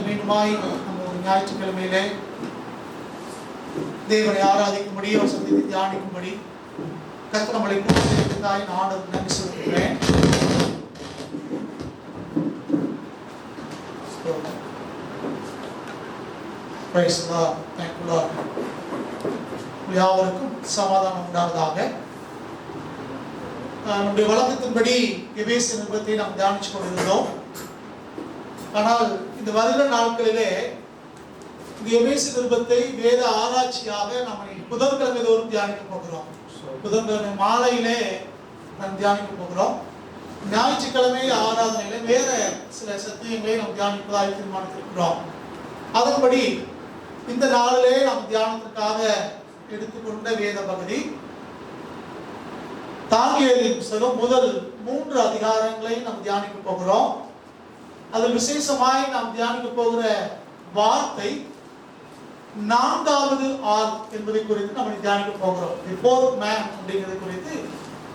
மீண்டுமாய் நம்ம ஒரு ஞாயிற்றுக்கிழமையிலே தேவனை ஆராதிக்கும்படி அவர் சந்தித்து தியானிக்கும்படி கர்த்தர் நம்மளை கூட்டியிருந்தாய் நான் நன்றி சொல்கிறேன். யாவருக்கும் சமாதானம் உண்டாவதாக. நம்முடைய வழக்கத்தின்படி எபேசியர் நிருபத்தை நாம் தியானிச்சு கொண்டிருந்தோம். ஆனால் இந்த வருட நாட்களிலே இந்த எபேசியர் நிருபத்தை வேத ஆராய்ச்சியாக நாம் புதன்கிழமை தோறும் தியானிக்க போகிறோம். புதன்கிழமை மாலையிலே நாம் தியானிக்க போகிறோம். ஞாயிற்றுக்கிழமை ஆராதனையில வேற சில சத்தியங்களை நாம் தியானிப்பதாக தீர்மானித்திருக்கிறோம். அதன்படி இந்த நாளிலே நாம் தியானத்திற்காக எடுத்துக்கொண்ட வேத பகுதி தானியேலின் புத்தகம் முதல் 3 அதிகாரங்களை நாம் தியானிக்க போகிறோம். அதில் விசேஷமாய் நாம் தியானிக்க போகிற வார்த்தை 4வது ஆள் என்பதை குறித்து நம்ம தியானிக்க போகிறோம். ஃபோர்த் மேன் அப்படிங்கிறது குறித்து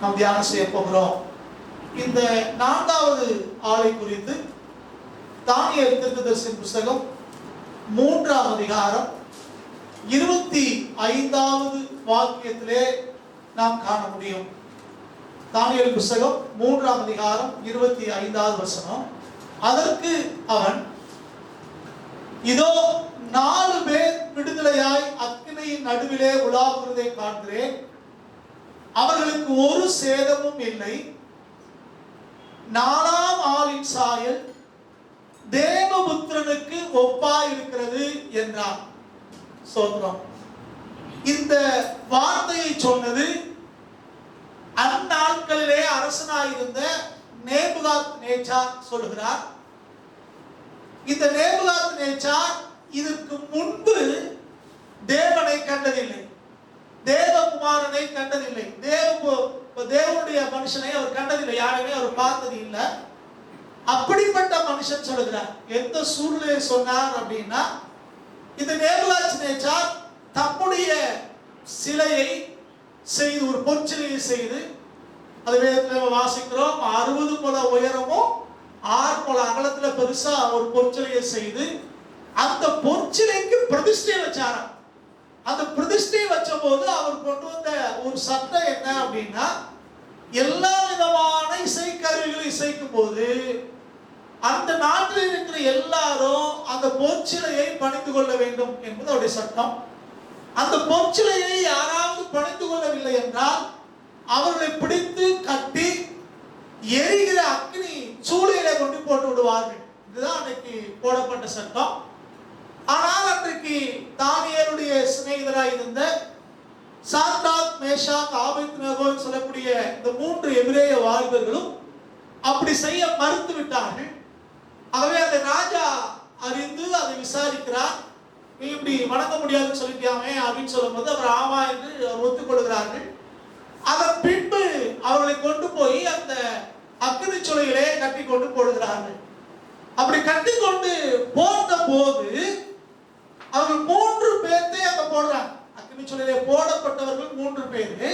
நாம் தியானம் செய்ய போகிறோம். இந்த 4வது ஆளை குறித்து தானியேல் தீர்க்கதரிசியின் புத்தகம் 3ஆம் அதிகாரம் 25வது வாக்கியத்திலே நாம் காண முடியும். தானியேல் புத்தகம் 3ஆம் அதிகாரம் 25வது வசனம். அதற்கு அவன், இதோ 4 பேர் விடுதலையாய் அக்கினியின் நடுவிலே உலாவுகிறதை காண்கிறேன். அவர்களுக்கு ஒரு சேதமும் இல்லை. 4ஆம் ஆளின் சாயல் தேவபுத்திரனுக்கு ஒப்பாயிருக்கிறது என்றார். சோத்ரம். இந்த வார்த்தையை சொன்னது அந்நாட்களிலே அரசனாயிருந்த நேபுகாத்நேச்சார் சொல்கிறார். இந்த நேபுகாத்நேச்சார் இதற்கு முன்பு தேவனை கண்டதில்லை, தேவகுமாரனை கண்டதில்லை, தேவனுடைய மனுஷனை அவர் கண்டதில்லை, யாரையுமே அவர் பார்த்தது இல்லை. அப்படிப்பட்ட மனுஷன் சொல்லுகிறார். எந்த சூழ்நிலையை சொன்னார் அப்படின்னா, இந்த நேபுகாத்நேச்சார் தம்முடைய சிலையை செய்து, ஒரு பொற்சிலையை செய்து, அது வேதத்தில் வாசிக்கிறோம், 60 முழ உயரமும் 6 முழ அகலத்தில் பெருசா ஒரு பொற்சிலையை செய்து அந்த பொற்சிலைக்கு பிரதிஷ்டை வச்சாராம். அந்த பிரதிஷ்டை வச்ச போது அவர் கொண்டு வந்த ஒரு சட்டம் என்ன அப்படின்னா, எல்லா விதமான இசைக்கருவிகளை இசைக்கும் போது அந்த நாட்டில் இருக்கிற எல்லாரும் அந்த பொற்சிலையை பணிந்து கொள்ள வேண்டும் என்பது அவருடைய சட்டம். அந்த பொற்சிலையை யாராவது பணிந்து கொள்ளவில்லை என்றால் அவர்களை பிடித்து கட்டி எரிகிற அக்னி சூளையில கொண்டு போட்டு விடுவார்கள். இதுதான் அன்றைக்கு போடப்பட்ட சட்டம். ஆனால் அன்றைக்கு தானியேலுடைய சிநேகிதராய் இருந்த சாத்ராக், மேஷாக், ஆபேத்நேகோ சொல்லக்கூடிய இந்த 3 எபிரேய வாலிபர்களும் அப்படி செய்ய மறுத்து விட்டார்கள். ஆகவே அந்த ராஜா அறிந்து அதை விசாரிக்கிறார். நீ இப்படி வணங்க முடியாதுன்னு சொல்லிட்டியாமே அப்படின்னு சொல்லும் போது அவர் ஆமா என்று அவர் ஒத்துக்கொள்கிறார்கள். அதன் பின்பு அவர்களை கொண்டு போய் அந்த அக்கினி சூளையிலே கட்டி கொண்டு போடுகிறார்கள். அப்படி கட்டி கொண்டு போட்ட போது அவர்கள் 3 பேர்த்தை அங்க போடுறாங்க. அக்கினி சூளையிலே போடப்பட்டவர்கள் 3 பேரு.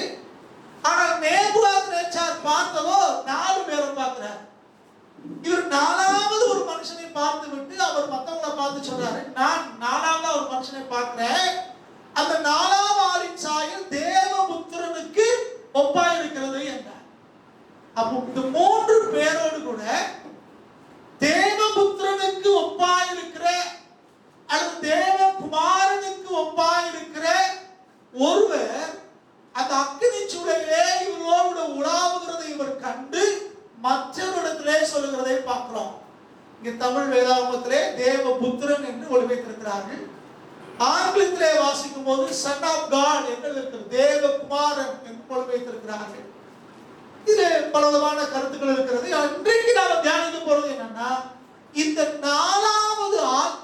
ஆனால் நேபுகாத்நேச்சார் பார்த்ததோ 4 பேரும் பார்க்கிறார். இவர் 4வது ஒரு மனுஷனை பார்த்து விட்டு அவர் மற்றவங்களை பார்த்து சொல்றாரு, நான் 4வது ஒரு மனுஷனை பார்க்கிறேன். அந்த 4ஆம் ஆளின் சாயல் தேவபுத்திரனுக்கு ஒப்பாயிருக்கிறது என்றார். அப்போ இந்த 3 பேரோடு கூட தேவபுத்திரனுக்கு ஒப்பாயிருக்கிற அல்லது தேவகுமாரனுக்கு ஒப்பாயிருக்கிற ஒருவர் அந்த அக்கினி சூளையிலே இவரோடு உலாவுகிறதை இவர் கண்டு மற்றவரிடத்திலே சொல்லுகிறதை பார்க்கிறோம். இங்க தமிழ் வேதாகமத்திலே தேவபுத்திரன் என்று ஒளிவைத்திருக்கிறார்கள். ஆங்கிலத்திலே வாசிக்கும் போது சன் ஆஃப் காட் என்று இருக்கிறது, தேவகுமாரன் என்று மொழிபெயர்த்திருக்கிறார்கள். இதுல பலவிதமான கருத்துக்கள் இருக்கிறது. இன்றைக்கு நாம் தியானிக்க போறது என்னன்னா, இந்த 4வது ஆள்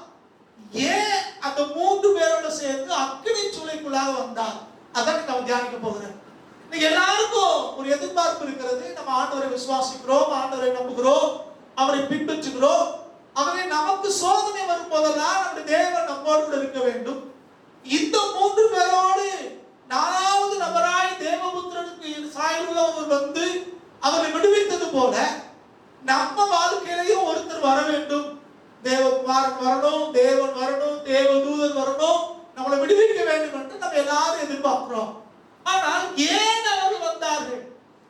ஏன் அந்த 3 பேரோட சேர்ந்து அக்கினி சூளைக்குள்ளாக வந்தார், அதான் நாம் தியானிக்க போகிறோம். இன்னைக்கு எல்லாருக்கும் ஒரு எதிர்பார்ப்பு இருக்கிறது. நம்ம ஆண்டவரை விசுவாசிக்கிறோம், ஆண்டவரை நம்புகிறோம், அவரை பின்பற்றுகிறோம். ஆகவே நமக்கு சோதனை வரும் போதெல்லாம் நம்முடைய தேவன் நம்மோடு இருக்க வேண்டும். இந்த 3 பேரோடு 4வது நபராய் தேவபுத்திரனுக்கு சாயல் வந்து அவரை விடுவித்தது போல நம்ம வாழ்க்கையிலையும் ஒருத்தர் வர வேண்டும். தேவகுமாரன் வரணும், தேவன் வரணும், தேவதூதன் வரணும், நம்மளை விடுவிக்க வேண்டும் என்று நம்ம எல்லாரும் எதிர்பார்க்கிறோம். ஆனால் ஏன் அவர்கள் வந்தார்கள்,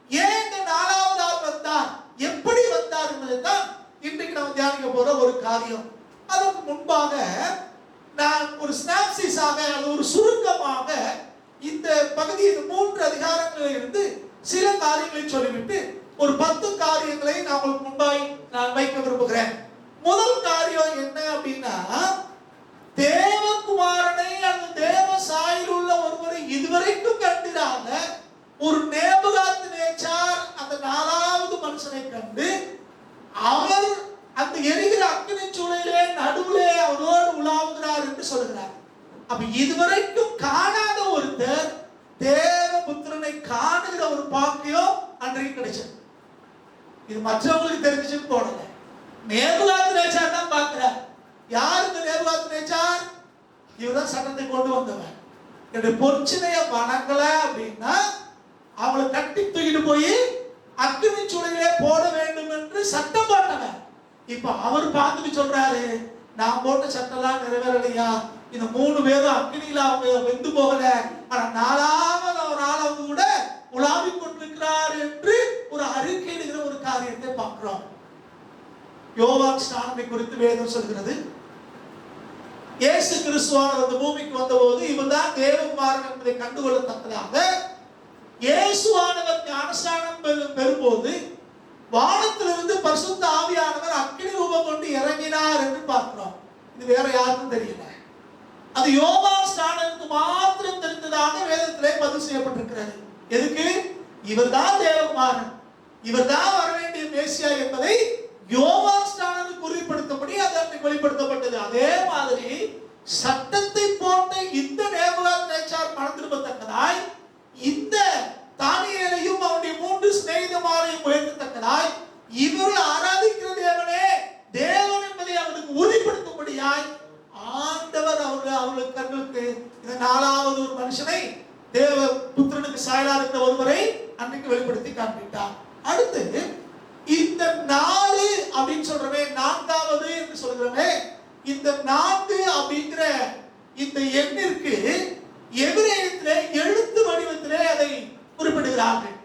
ஏன் இந்த 4வது ஆள் வந்தார், எப்படி வந்தார் என்பதுதான் இன்றைக்கு நாம் தியானிக்க போற ஒரு காரியம். அதற்கு முன்பாக நான் ஒரு ஸ்னாப்சிஸாக ஒரு சுருக்கமாக இந்த பகுதியின் 3 அதிகாரங்களில் இருந்து சில காரியங்களை சொல்லிவிட்டு ஒரு 10 காரியங்களை நான் உங்களுக்கு முன்பாய் நான் வைக்க விரும்புகிறேன். முதல் காரியம் என்ன அப்படின்னா, தேவகுமாரனை அல்லது தேவ சாயல் உள்ள ஒருவரை இதுவரைக்கும் கண்டிராத ஒரு நேபுகாத்நேச்சார் அந்த 4வது மனுஷனை கண்டு அவர் அந்த எரிகிற அக்கினி சூளையிலே நடுவிலே அவரோடு உலாவுகிறார் என்று சொல்கிறார். அப்ப இதுவரைக்கும் காணாத ஒருத்தர் தேவபுத்திரனை காணுகிற ஒரு பாக்கியம் அன்றைக்கு கிடைச்சது. இது மற்றவங்களுக்கு தெரிஞ்சுன்னு போடல, நேபுகாத்நேச்சார் தான் பார்க்கிறார். யார் இந்த நேபுகாத்நேச்சார்? இவர்தான் சட்டத்தை கொண்டு வந்தவன். என்னுடைய பொற்சினைய வணங்கல அப்படின்னா அவளை கட்டி தூக்கிட்டு போய் அக்கினி சூளையிலே போட வேண்டும் என்று சட்டம் போட்டவன். இப்ப அவர் பார்த்துட்டு சொல்றாரு, நான் போட்ட சட்டம்லாம் நிறைவேறலையா, இந்த 3 பேரும் அக்கினியில அவங்க வெந்து போகல, ஆனா 4வது ஒரு ஆள் அவங்க கூட உலாவிக் கொண்டிருக்கிறார் என்று ஒரு அறிக்கையிடுகிற ஒரு காரியத்தை பார்க்கிறோம். யோவான் ஸ்நானனை குறித்து வேதம் சொல்கிறது, இயேசு கிறிஸ்துவானவர் அந்த பூமிக்கு வந்தபோது இவர்தான் தேவகுமாரன் என்பதை கண்டுகொள்ளத்தக்கதாக இயேசுவானவர் ஞானஸ்நானம் பெறும்போது வானத்திலிருந்து பரிசுத்த ஆவியானவர் அக்கினி ரூபம் கொண்டு இறங்கினார் என்று பார்க்கிறோம். இது வேற யாருக்கும் தெரியல, அது யோவான் ஸ்நானனுக்கு மாத்திரம் தெரிந்ததாக வேதத்திலே பதிவு செய்யப்பட்டிருக்கிறது. எதுக்கு? இவர்தான் தேவகுமாரன், இவர்தான் வர வேண்டிய மேசியா என்பதை யோவான் ஸ்நானனுக்கு உறுதிப்படுத்தபடி அது அன்றைக்கு வெளிப்படுத்தப்பட்டது. அதே மாதிரி சட்டத்தை போட்ட இந்த நேபுகாத்நேச்சார் மனம் திரும்பத்தக்கதாய், இந்த தானியேலையும் அவருடைய 3 சிநேகிதமாரையும் உயர்த்தத்தக்கதாய், இவர்கள் ஆராதிக்கிற தேவனே தேவன் என்பதை அவனுக்கு உறுதிப்படுத்தும்படியாய் ஆண்டவர் அவர்களுக்கு கண்களுக்கு இந்த 4வது ஒரு மனுஷனை தேவ புத்திரனுக்கு சாயலா இருந்த ஒருவரை அன்றைக்கு வெளிப்படுத்தி காண்பித்தார். அடுத்து இந்த 4 அப்படின்னு சொல்றமே, 4வது என்று சொல்கிறோமே, இந்த 4 அப்படிங்கிற இந்த எண்ணிற்கு எபிரேயத்திலே எழுத்து வடிவத்திலே அதை குறிப்பிடுகிறார்கள்.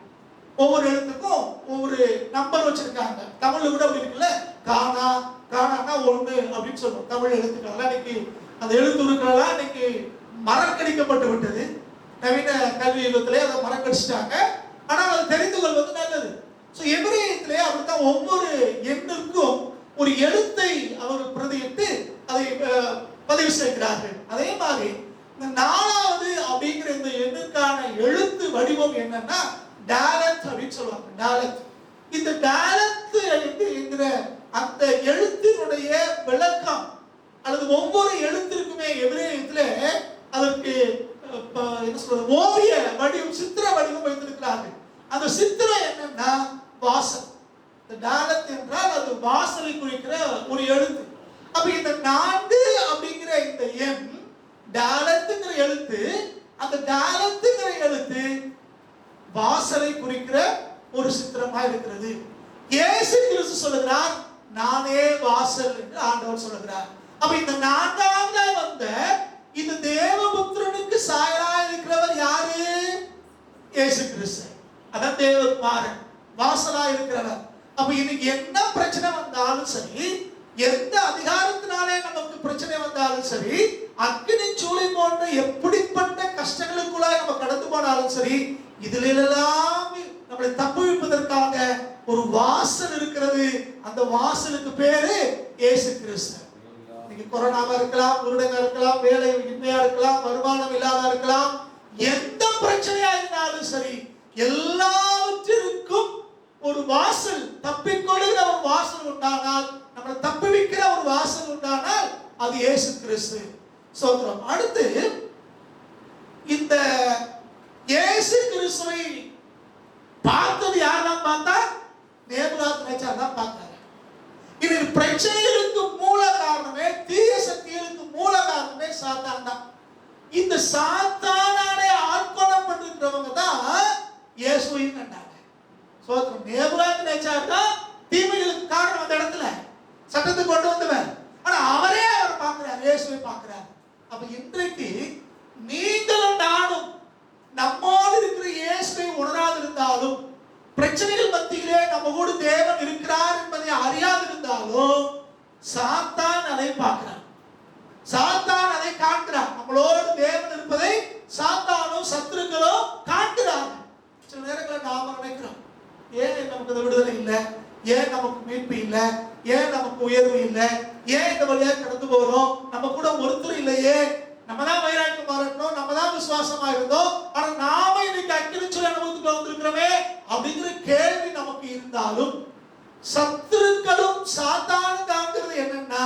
ஒவ்வொரு எழுத்துக்கும் ஒவ்வொரு நம்பர் வச்சிருக்காங்க. தமிழ்ல கூட அப்படி இருக்குல்ல, காணா காணானா 1 அப்படின்னு சொல்றோம். தமிழ் எழுத்துக்கள் இன்னைக்கு அந்த எழுத்துருக்கள் இன்னைக்கு மறக்கடிக்கப்பட்டு விட்டது. நவீன கல்வி யுகத்திலே அதை மறக்கடிச்சிட்டாங்க. ஆனால் அது தெரிந்து கொள்வது நல்லது. எபிரேயத்திலே அப்படித்தான் ஒவ்வொரு எண்ணிற்கும் ஒரு எழுத்தை அவர்கள் பிரதியிட்டு அதை பதிவு செய்கிறார்கள். அதே மாதிரி இந்த 4வது அப்படிங்கிற இந்த எண்ணுக்கான எழுத்து வடிவம் என்னன்னா டாலத் அப்படின்னு சொல்லுவாங்க. டாலத், இந்த டாலத் என்கிற அந்த எழுத்தினுடைய விளக்கம் அல்லது ஒவ்வொரு எழுத்திற்குமே எபிரேயத்திலே அதற்கு என்ன சொல்றது, ஓவிய வடிவம், சித்திர வடிவம் வைத்திருக்கிறார்கள். அந்த சித்திரம் என்னன்னா வாசல். இந்த டாலத் என்றால் அது வாசலை குறிக்கிற ஒரு எழுத்து. அப்ப இந்த 4 அப்படிங்கிற இந்த எண் டாலத்துங்கிற எழுத்து, அந்த டாலத்துங்கிற எழுத்து வாசலை குறிக்கிற ஒரு சித்திரமா இருக்கிறது. இயேசு கிறிஸ்து சொல்லுகிறார், நானே வாசல் என்று ஆண்டவர் சொல்லுகிறார். அப்ப இந்த 4வது வந்த இந்த தேவபுத்திரனுக்கு சாயலா இருக்கிறவர் யாரு? இயேசு கிறிஸ்து. அதான் தேவகுமாரன், வாசலா இருக்கிறவர். அப்ப இன்னைக்கு என்ன பிரச்சனை வந்தாலும் சரி, எந்த அதிகாரத்தினாலே நமக்கு பிரச்சனை வந்தாலும் சரி, அக்கினி சூளை போன்ற எப்படிப்பட்ட கஷ்டங்களுக்குள்ளாய் நம்ம கடந்து போனாலும் சரி, இதுல எல்லாம் நம்மளை தப்புவிப்பதற்காக ஒரு வாசல் இருக்கிறது. அந்த வாசலுக்கு பேரு இயேசு கிறிஸ்து. இன்னைக்கு கொரோனாவா இருக்கலாம், உருடங்கா இருக்கலாம், வேலை இன்மையா இருக்கலாம், வருமானம் இல்லாத இருக்கலாம், எந்த பிரச்சனையா இருந்தாலும் சரி, எல்லாவற்றிற்கும் ஒரு வாசல், தப்பிக்கொள்கிற ஒரு வாசல் உண்டானால், நம்மளை தப்புவிக்கிற ஒரு வாசல் உண்டானால் அது இயேசு கிறிஸ்து. சோதரம். அடுத்து இந்த இயேசு கிறிஸ்துவை பார்த்தது யாரெல்லாம் பார்த்தா? நேபுகாத்நேச்சார் தான் பார்த்தாரு. இது பிரச்சனைகளுக்கு மூல காரணமே, தீய சக்திகளுக்கு மூல காரணமே சாத்தான் தான். இந்த சாத்தானாலே ஆட்கொள்ளப்பட்டிருக்கிறவங்க தான் இயேசுவையும் கண்டாங்க. சோதரம். நேபுகாத்நேச்சார் தான் தீமைகளுக்கு காரணம். அந்த இடத்துல சட்டத்தை கொண்டு வந்தவன். ஆனா அவன் பார்க்கிறார். அப்ப இன்றைக்கு நீங்களும் நானும் நம்மோடு இருக்கிற இயேசுவை உணராதிருந்தாலும், பிரச்சனைகள் மத்தியிலே நம்ம கூட தேவன் இருக்கிறார் என்பதை அறியாதிருந்தாலும், சாத்தான் அதை பார்க்கிறான், சாத்தான் அதை காண்கிறான். நம்மளோடு தேவன் இருப்பதை சாத்தானும் சத்துருக்களும் காண்கிறார்கள். சில நேரங்களில் நாம நினைக்கிறோம், ஏன் நமக்கு இந்த விடுதலை இல்லை, ஏன் நமக்கு மீட்பு இல்லை, ஏன் நமக்கு உயர்வு இல்லை, ஏன் இந்த வழியா கடந்து போறோம், நம்ம கூட ஒருத்தர் இல்லையே, நம்ம தான் வைராக்கியமா இருக்கணும், நம்ம தான் விசுவாசமா இருந்தோம், ஆனா நாம இன்னைக்கு அக்கினிச்சல் அனுபவத்துக்கு வந்திருக்கிறோமே அப்படிங்கிற கேள்வி நமக்கு இருந்தாலும், சத்துருக்களும் சாத்தானும் காண்கிறது என்னன்னா,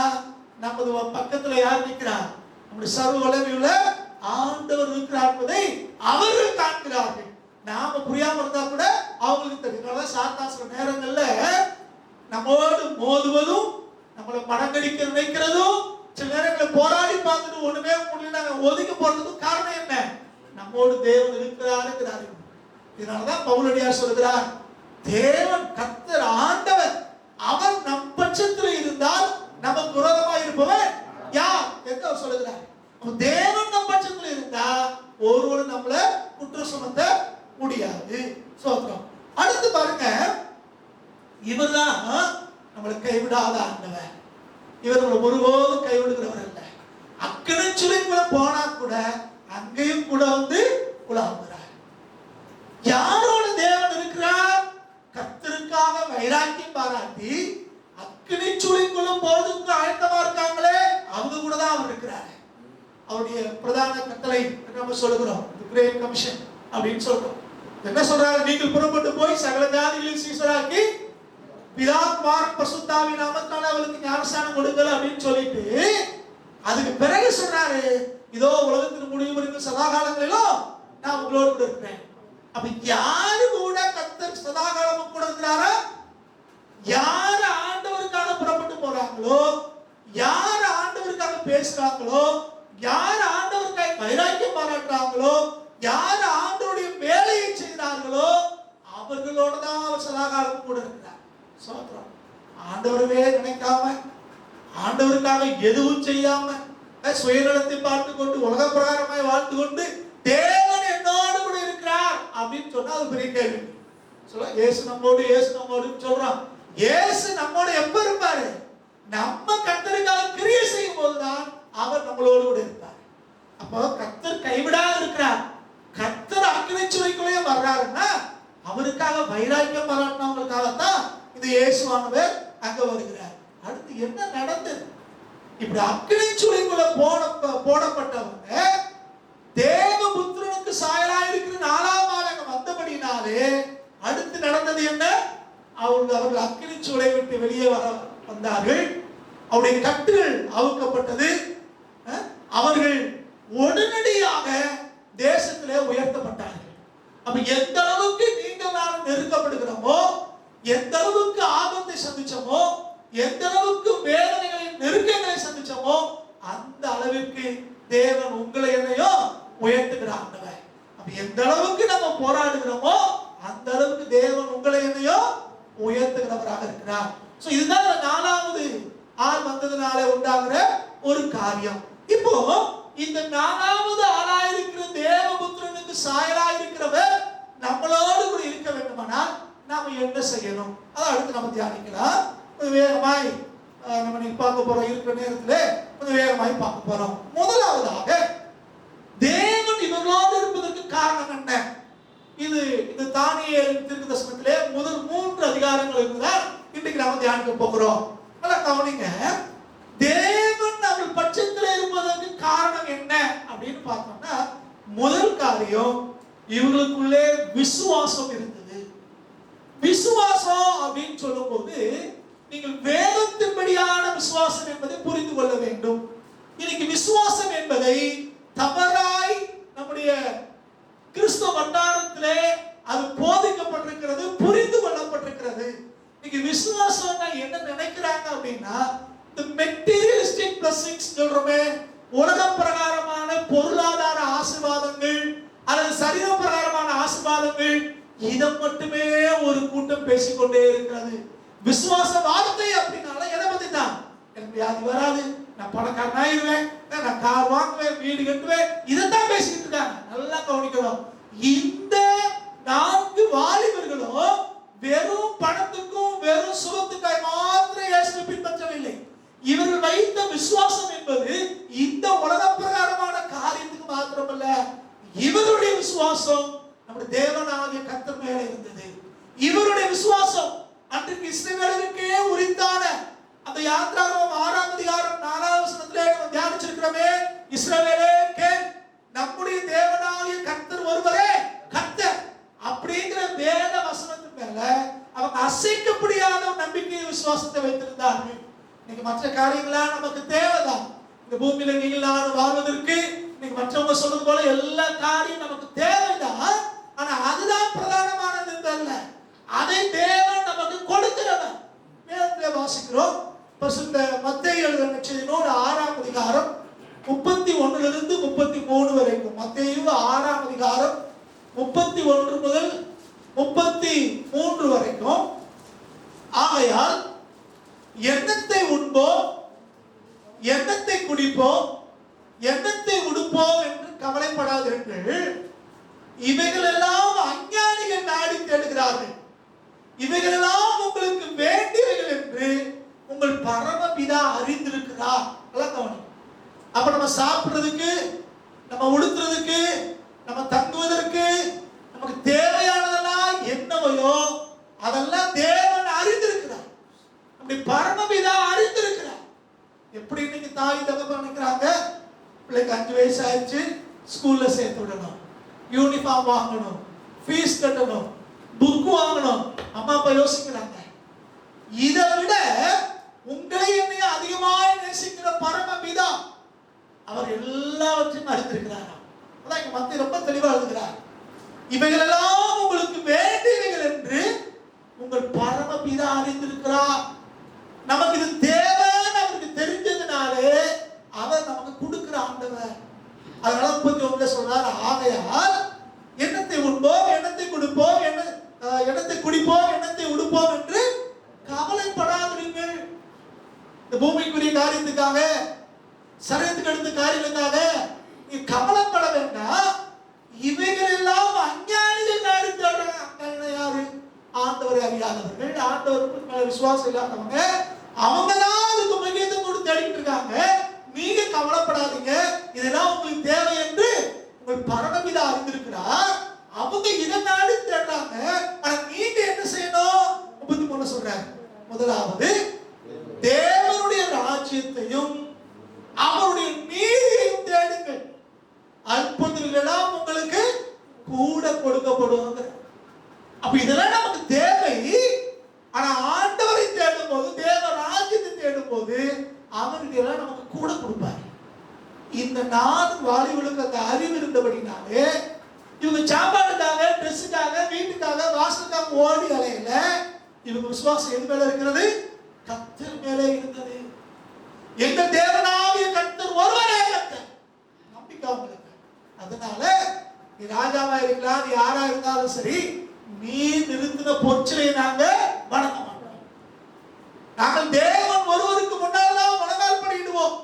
நமது பக்கத்துல யார் நிற்கிறார், நம்முடைய சர்வ வல்லமையுள்ள ஆண்டவர் இருக்கிறார் என்பதை அவர்கள் காண்கிறார்கள். நாம புரியாம இருந்தா கூட அவங்களுக்கு தெரியும். சாத்தான் சில நேரங்கள்ல நம்மோடு மோதுவதும், நம்மளை மடங்கடிக்க நினைக்கிறதும், சில நேரங்களில் போராடி பார்த்துட்டு ஒண்ணுமே முடியல ஒதுக்கி போறதுக்கும் காரணம் என்ன, நம்மோடு தேவன் இருக்கிறார். இதனாலதான் பவுலடியார் சொல்கிறார், தேவன் கர்த்தர் ஆண்டவர், அவர் நம் பட்சத்தில் இருந்தால் நமக்கு விரோதமா இருப்பவர் யார் என்று அவர் சொல்லுகிறார். தேவன் நம் பட்சத்தில் இருந்தா ஒருவரும் நம்மள குற்றம் சுமத்த முடியாது. சோத்திரம். அடுத்து பாருங்க, இவர்தான் நம்மளை கைவிடாத ஆண்டவர். இவர் நம்மளை ஒருபோதும் கைவிடுகிறவர் அல்ல. அக்கினிச்சுளைக்குள்ள போனா கூட அங்கேயும் கூட வந்து உலாவுகிறார். யாரோட தேவன் இருக்கிறார், கர்த்தருக்காக வைராக்கியம் பாராட்டி அக்கினிச்சுளைக்குள்ள போறதுக்கு ஆயத்தமா இருக்காங்களே, அவங்க கூட தான் அவர் இருக்கிறார். அவருடைய பிரதான கட்டளை நம்ம சொல்லுகிறோம், கிரேட் கமிஷன் அப்படின்னு சொல்றோம். என்ன சொல்றாரு, நீங்கள் புறப்பட்டு போய் சகல ஜாதிகளையும் சீஷராக்கி பிதா குமாரன் பரிசுத்தாவின் நாமத்தால் அவளுக்கு ஞானஸ்நானம் கொடுங்கள் அப்படின்னு சொல்லிட்டு, அதுக்கு பிறகு சொல்றாரு, இதோ உலகத்தின் முடிவு வரைக்கும் சதா காலங்களிலும் நான் உங்களோடு கூட இருக்கிறேன். அப்ப யாரு கூட கர்த்தர் சதா காலமும் கூட இருக்கிறாரா, யார் ஆண்டவருக்காக புறப்பட்டு போறாங்களோ, யார் ஆண்டவருக்காக பேசுறாங்களோ, யார் ஆண்டவருக்காக வைராக்கியம் பாராட்டுறாங்களோ, யார் ஆண்டவருடைய வேலையை செய்கிறார்களோ, அவர்களோட தான் அவர் சதாகாலம் கூட இருக்கிறார். சோத்திரம். ஆண்டவரவே நினைக்காம, ஆண்டவருக்காக எதுவும் செய்யாம, சுயநலத்தை பார்த்து கொண்டு உலக பிரகாரமாய் வாழ்ந்து கொண்டு தேவன் என்னோடு கூட இருக்கிறார் அப்படின்னு சொன்னா அது பெரிய கேள்வி. சொல்ல இயேசு நம்மோடு சொல்றான். இயேசு நம்மோட எப்ப இருப்பாரு, நம்ம கர்த்தருக்காக கிரியை செய்யும் போதுதான் அவர் நம்மளோடு கூட இருப்பார். அப்போ கர்த்தர் கைவிடாது இருக்கிறார். கர்த்தர் அக்கினிச்சுளைக்குள்ளே வர்றாருன்னா அவருக்காக வைராக்கியம் பாராட்டினவங்களுக்காகத்தான் இந்த இயேசுவானவர் அங்க வருகிறார். அடுத்து என்ன நடந்தது, இப்படி அக்கினிச்சுளைக்குள்ள போடப்பட்டவங்க தேவபுத்திரனுக்கு சாயலாய் இருக்கிற 4ஆம் ஆளங்க வந்தபடினாலே அடுத்து நடந்தது என்ன, அவர்கள் அக்கினிச்சுளை விட்டு வெளியே வந்தார்கள். அவருடைய கட்டுகள் அவுக்கப்பட்டது. அவர்கள் உடனடியாக தேசத்திலே உயர்த்தப்பட்டார்கள். அப்ப எந்த அளவுக்கு நீங்கள் நான் நெருக்கப்படுகிறோமோ, எந்த அளவுக்கு ஆபத்தை சந்திச்சோமோ, எந்த அளவுக்கு வேதனைகளின் நெருக்கங்களை சந்திச்சோமோ, அந்த அளவிற்கு தேவன் உங்களை என்னையோ உயர்த்துகிறார். அப்ப எந்த அளவுக்கு நம்ம போராடுகிறோமோ அந்த அளவுக்கு தேவன் உங்களை என்னையோ உயர்த்துகிறவராக இருக்கிறார். சோ இதுதான் 4வது ஆள் வந்ததுனால உண்டாகிற ஒரு காரியம். இப்போ இந்த 4வது ஆளாயிருக்கிற தேவபுத்திரனுக்கு சாயலாயிருக்கிறவர் நம்மளோடு கூட இருக்க வேண்டுமானால் நாம என்ன செய்யணும், அதை அடுத்து நம்ம தியானிக்கலாம். வேகமாய் நம்ம நீங்க பார்க்க போறோம், இருக்கிற நேரத்துல கொஞ்சம் வேகமாய் பார்க்க போறோம். முதலாவதாக தேவன் இவர்களோடு இருப்பதற்கு காரணம் என்ன, இது தானியேல் தீர்க்கதரிசனத்திலே முதல் 3 அதிகாரங்கள் இருந்தால் இன்றைக்கு நாம தியானிக்க போகிறோம். நல்லா கவனிங்க, தேவன் அவர்கள் பட்சத்தில் இருப்பதற்கு காரணம் என்ன அப்படின்னு பார்த்தோம்னா, முதல் காரியம் இவங்களுக்குள்ளே விசுவாசம் இருந்தது. விசுவாசம் அப்படின்னு சொல்லும் போது நீங்கள் வேதத்தின்படியான விசுவாசம் என்பதை புரிந்து கொள்ள வேண்டும். இன்னைக்கு விசுவாசம் என்பதை தவறாய் நம்முடைய கிறிஸ்தவ வட்டாரத்திலே அது போதிக்கப்பட்டிருக்கிறது, புரிந்து கொள்ளப்பட்டிருக்கிறது. இன்னைக்கு விசுவாசம்னா என்ன நினைக்கிறாங்க அப்படின்னா, the materialistic blessings சொல்றோமே, உலக பிரகாரமான பொருளாதார ஆசீர்வாதங்கள் அல்லது சரீர பிரகாரமான ஆசீர்வாதங்கள், இதை மட்டுமே ஒரு கூட்டம் பேசிக்கொண்டே இருக்கிறது. விசுவாச வார்த்தை அப்படின்னால எதை பத்தி தான், எனக்கு வியாதி வராது, நான் பணக்காரனாயிருவேன், நான் கார் வாங்குவேன், வீடு கட்டுவேன், இதைத்தான் பேசிட்டு இருக்காங்க. நல்லா கவனிக்கணும். இந்த 4 வாலிபர்களும் வெறும் பணத்துக்கும் வெறும் சுகத்துக்காய் மாத்திரம் இயேசுவை பின்பற்றவில்லை. இவர்கள் வைத்த விசுவாசம் என்பது இந்த உலக பிரகாரமான காரியத்துக்கு மாத்திரமல்ல, இவருடைய விசுவாசம் நம்முடைய தேவனாகிய கர்த்தர் மேல இருந்தது. இவருடைய விசுவாசம் அன்றைக்கு இஸ்ரவேலருக்கே உரித்தான அந்த யாத்திராகமம் 6ஆம் அதிகாரம் 4ஆம் வசனத்திலே நம்ம தியானிச்சிருக்கிறோமே, இஸ்ரவேலே கேள், நம்முடைய தேவனாகிய கர்த்தர் ஒருவரே கர்த்தர் அப்படிங்கிற வேத வசனத்தின் மேல அவங்க அசைக்க முடியாத நம்பிக்கை விசுவாசத்தை வைத்திருந்தார்கள். இன்னைக்கு மற்ற காரியங்களா நமக்கு தேவைதான். இந்த பூமியில நீங்கள் நான் வாழ்வதற்கு இன்னைக்கு மற்றவங்க சொல்றது போல எல்லா காரியம் நமக்கு தேவைதான். ஆனா அதுதான் பிரதானமானது அல்ல. அதை தேவன் நமக்கு கொடுக்கிறவர். வேதத்திலே வாசிக்கிறோம். பரிசுத்த மத்தேயு எழுதின நற்செய்தியோடு 6ஆம் அதிகாரம் 31 33 வரைக்கும். மத்தேயு 6ஆம் அதிகாரம் 31 முதல் 33 வரைக்கும். ஆகையால் எண்ணத்தை உண்போம், எண்ணத்தை குடிப்போம், எண்ணத்தை உடுப்போம் என்று கவலைப்படாதீர்கள். இவைகள் எல்லாம் அஞ்ஞானிகள் நாடி தேடுகிறார்கள். இவைகள் எல்லாம் உங்களுக்கு வேண்டியவைகள் என்று உங்கள் பரமபிதா அறிந்திருக்கிறார். அப்ப நம்ம சாப்பிடுறதுக்கு, நம்ம உடுத்துறதுக்கு, நம்ம தங்குவதற்கு நமக்கு தேவையானதெல்லாம் என்னவையோ அதெல்லாம் தேவன் அறிந்திருக்கிறார். அப்படி பரமபிதா அறிந்திருக்கிறார். எப்படி இன்னைக்கு தாய் தகப்பன் நினைக்கிறாங்க, பிள்ளைக்கு 5 வயசு ஆயிடுச்சு, ஸ்கூல்ல சேர்த்து விடணும், யூனிஃபார்ம் வாங்கணும், ஃபீஸ் கட்டணும், புக் வாங்கணும். அம்மா அப்பா யோசிக்கிறாங்க. இதை விட உங்களை என்னையும் அதிகமாக நேசிக்கிற பரமபிதா அவர் எல்லாவற்றையும் அறிந்திருக்கிறார். அதான் இங்க மத்திய ரொம்ப தெளிவா எழுதுகிறார். இவைகள் எல்லாம் உங்களுக்கு வேண்டியவைகள் என்று உங்கள் பரமபிதா அறிந்திருக்கிறார். நமக்கு இது தேவைன்னு அவருக்கு தெரிஞ்சதுனாலே அவர் நமக்கு கொடுக்கிற ஆண்டவர். அதனால 31 சொல்றார், ஆகையால் எண்ணத்தை உண்போம், எண்ணத்தை கொடுப்போம், எண்ணத்தை குடிப்போம், எண்ணத்தை உடுப்போம் என்று கவலைப்படாதீர்கள். இந்த பூமிக்குரிய காரியத்துக்காக, சரீரத்துக்கு அடுத்த காரியங்களுக்காக நீ கவலைப்பட வேண்டாம். இவைகள் எல்லாம் அஞ்ஞானிகள் நாடி தேடுறாங்க. யாரு? ஆண்டவரை அறியாதவர்கள், ஆண்டவருக்கு மேல விசுவாசம் இல்லாதவங்க, அவங்க தான் அதுக்கு முக்கியத்துவம் கொடுத்து தேடிட்டு இருக்காங்க. நீங்க கவலைப்படாதீங்க, இதெல்லாம் உங்களுக்கு தேவை என்று உங்கள் பரமபிதா அறிந்திருக்கிறார். அவங்க இதை நாடி தேடுறாங்க. ஆனா நீங்க என்ன செய்யணும்? 33 சொல்றாங்க. முதலாவது தேவனுடைய ராஜ்யத்தையும் அவருடைய நீதியையும் தேடுங்கள், அற்புதங்களெல்லாம் உங்களுக்கு கூட கொடுக்கப்படும். அப்ப இதெல்லாம் நமக்கு தேவை. ஆனா ஆண்டவரை தேடும் போது, தேவ ராஜ்யத்தை தேடும் போது அவருக்கு எல்லாம் நமக்கு கூட கொடுப்பாரு. இந்த 4 வாலிபர்களுக்கு அந்த அறிவு இருந்தபடினாலே இவங்க சாப்பாடுக்காக, ட்ரெஸ்ஸுக்காக, வீட்டுக்காக, வாசலுக்காக ஓடி அலையில. இவங்க விசுவாசம் எது மேல இருக்கிறது? கர்த்தர் மேலே இருந்தது. எங்க தேவனாகிய கர்த்தர் ஒருவரே கர்த்தர். நம்பிக்கை அவங்களுக்கு. அதனால நீ ராஜாவா இருக்கலாம், நீ யாரா இருந்தாலும் சரி, நீ நிறுத்தின பொற்சிலை நாங்க வணங்க மாட்டோம். நாங்கள் தேவன் ஒருவருக்கு முன்னால் தான் வணங்கால் பண்ணிடுவோம்.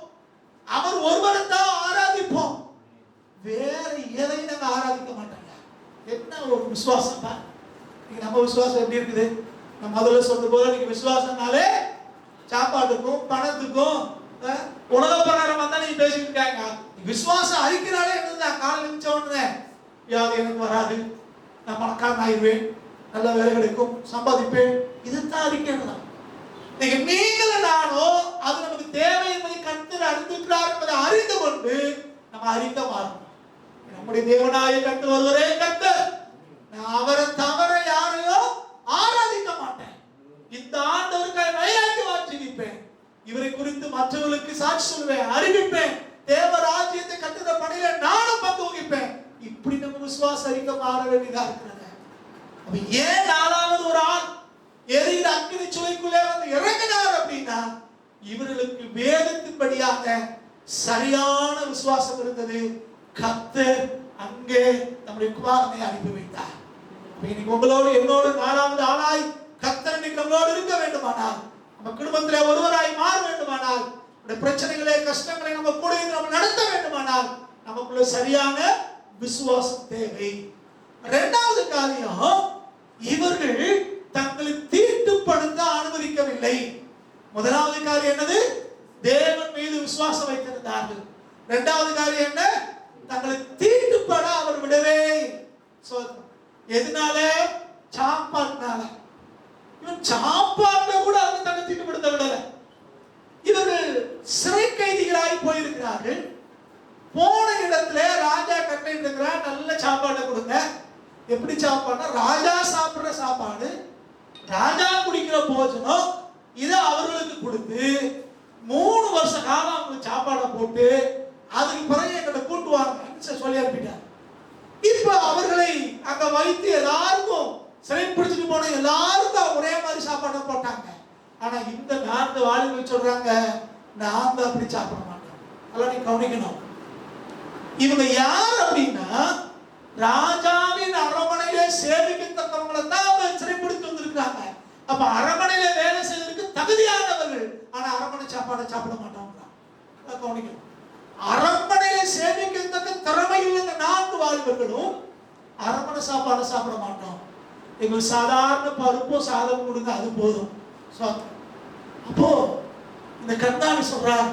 அவர் ஒருவரை தான் ஆராதிப்போம். வேற எதையும் நாங்க ஆராதிக்க மாட்டோம். என்ன ஒரு விசுவாசம் தான். நம்ம விசுவாசம் எப்படி இருக்குது? நம்ம முதல்ல சொல்றது போல நீங்க விசுவாசம்னாலே சாப்பாட்டுக்கும் பணத்துக்கும் உலக பிரகாரம் வந்தா நீங்க பேசிட்டு இருக்காங்க. விசுவாசம் அறிக்கிறாலே என்னதான்? காலையில் எழுந்த உடனே யாவது எனக்கு வராது, நான் பணக்காரன் ஆயிடுவேன், நல்ல வேலை கிடைக்கும், சம்பாதிப்பேன், இதுதான் அறிக்கைதான். நீங்கள் நானும் அது நமக்கு தேவை என்பதை கர்த்தர் அறிந்திருக்கிறார் என்பதை அறிந்து கொண்டு நம்ம அறிக்க மாறணும். நம்முடைய தேவனாகிய கர்த்தர் ஒருவரே கர்த்தர். நான் அவரை தவிர யாரையும் ஆராதிக்க மாட்டேன். இந்த ஆண்டவருக்காக வைராக்கியம் ஜீவிப்பேன். இவரை குறித்து மற்றவர்களுக்கு சாட்சி சொல்வேன், அறிவிப்பேன். தேவ ராஜ்யத்தை கட்டுற பணியில நானும் பங்கு வகிப்பேன். இப்படி நம்ம விசுவாச அறிக்கை மாற வேண்டியதா இருக்கிறது. ஏன் 4வது ஒரு ஆள் எரிகிற அக்கினி சுளைக்குள்ளே வந்து இறங்கினார் அப்படின்னா, இவர்களுக்கு வேதத்தின்படியாக சரியான விசுவாசம் இருந்தது. கர்த்தர் அங்கே நம்முடைய குமாரனை அனுப்பி வைத்தார். இன்னைக்கு உங்களோடு என்னோடு 4வது ஆளாய் கர்த்தர் இன்னைக்கு நம்மளோடு இருக்க வேண்டுமானால் நம்ம நம்ம குடும்பத்திலே ஒருவராய் மாற வேண்டுமானால், பிரச்சனைகளை கஷ்டங்களை நம்ம கூட நம்ம நடத்த வேண்டுமானால் நமக்குள்ள சரியான விசுவாசம் தேவை. இரண்டாவது காரியம், இவர்கள் தங்களை தீட்டுப்படுத்த அனுமதிக்கவில்லை. முதலாவது காரியம் என்னது? தேவன் மீது விசுவாசம் வைத்திருந்தார்கள். இரண்டாவது காரியம் என்ன? தங்களை தீட்டுப்பட அவர் விடவே. எதனால? சாப்பாடுனால. இவன் சாப்பாடுல கூட அவங்க தங்களை தீட்டுப்படுத்த விடல. இவர்கள் சிறை கைதிகளாய் போயிருக்கிறார்கள். போன இடத்துல ராஜா கட்டளையிடுகிறார், நல்ல சாப்பாடை கொடுங்க. எப்படி சாப்பாடுனா, ராஜா சாப்பிடுற சாப்பாடு, ராஜா குடிக்கிற போஜனம், இதை அவர்களுக்கு கொடுத்து 3 வருஷ காலம் அவங்களுக்கு சாப்பாடை போட்டு அதுக்கு பிறகு எங்கிட்ட கூட்டுவாங்க சொல்லி அனுப்பிட்டார். இப்ப அவர்களை அங்க வைத்து எல்லாருக்கும், சிறை பிடிச்சிட்டு போன எல்லாருக்கும் ஒரே மாதிரி சாப்பாடை போட்டாங்க. ஆனா இந்த 4 வாலிபர்கள் சொல்றாங்க, நாங்க அப்படி சாப்பிட மாட்டோம். அதெல்லாம் நீ கவனிக்கணும். இவங்க யார் அப்படின்னா, ராஜாவின் அரமனையிலே சேவிக்கத்தக்கவங்களை தான் அவங்க சிறைப்பிடித்து வந்திருக்காங்க. அப்ப அரமனையில வேலை செய்வதற்கு தகுதியானவர்கள், ஆனா அரமனை சாப்பாடை சாப்பிட மாட்டாங்க. கவனிக்கணும். அரண்மனையில சேமிக்கிறதுக்கு திறமை உள்ள 4 வாலிபர்களும் அரண்மனை சாப்பாடை சாப்பிட மாட்டோம். எங்களுக்கு சாதாரண பருப்பும் சாதம் கொடுங்க, அது போதும். அப்போ இந்த கர்த்தாவி சொல்றார்,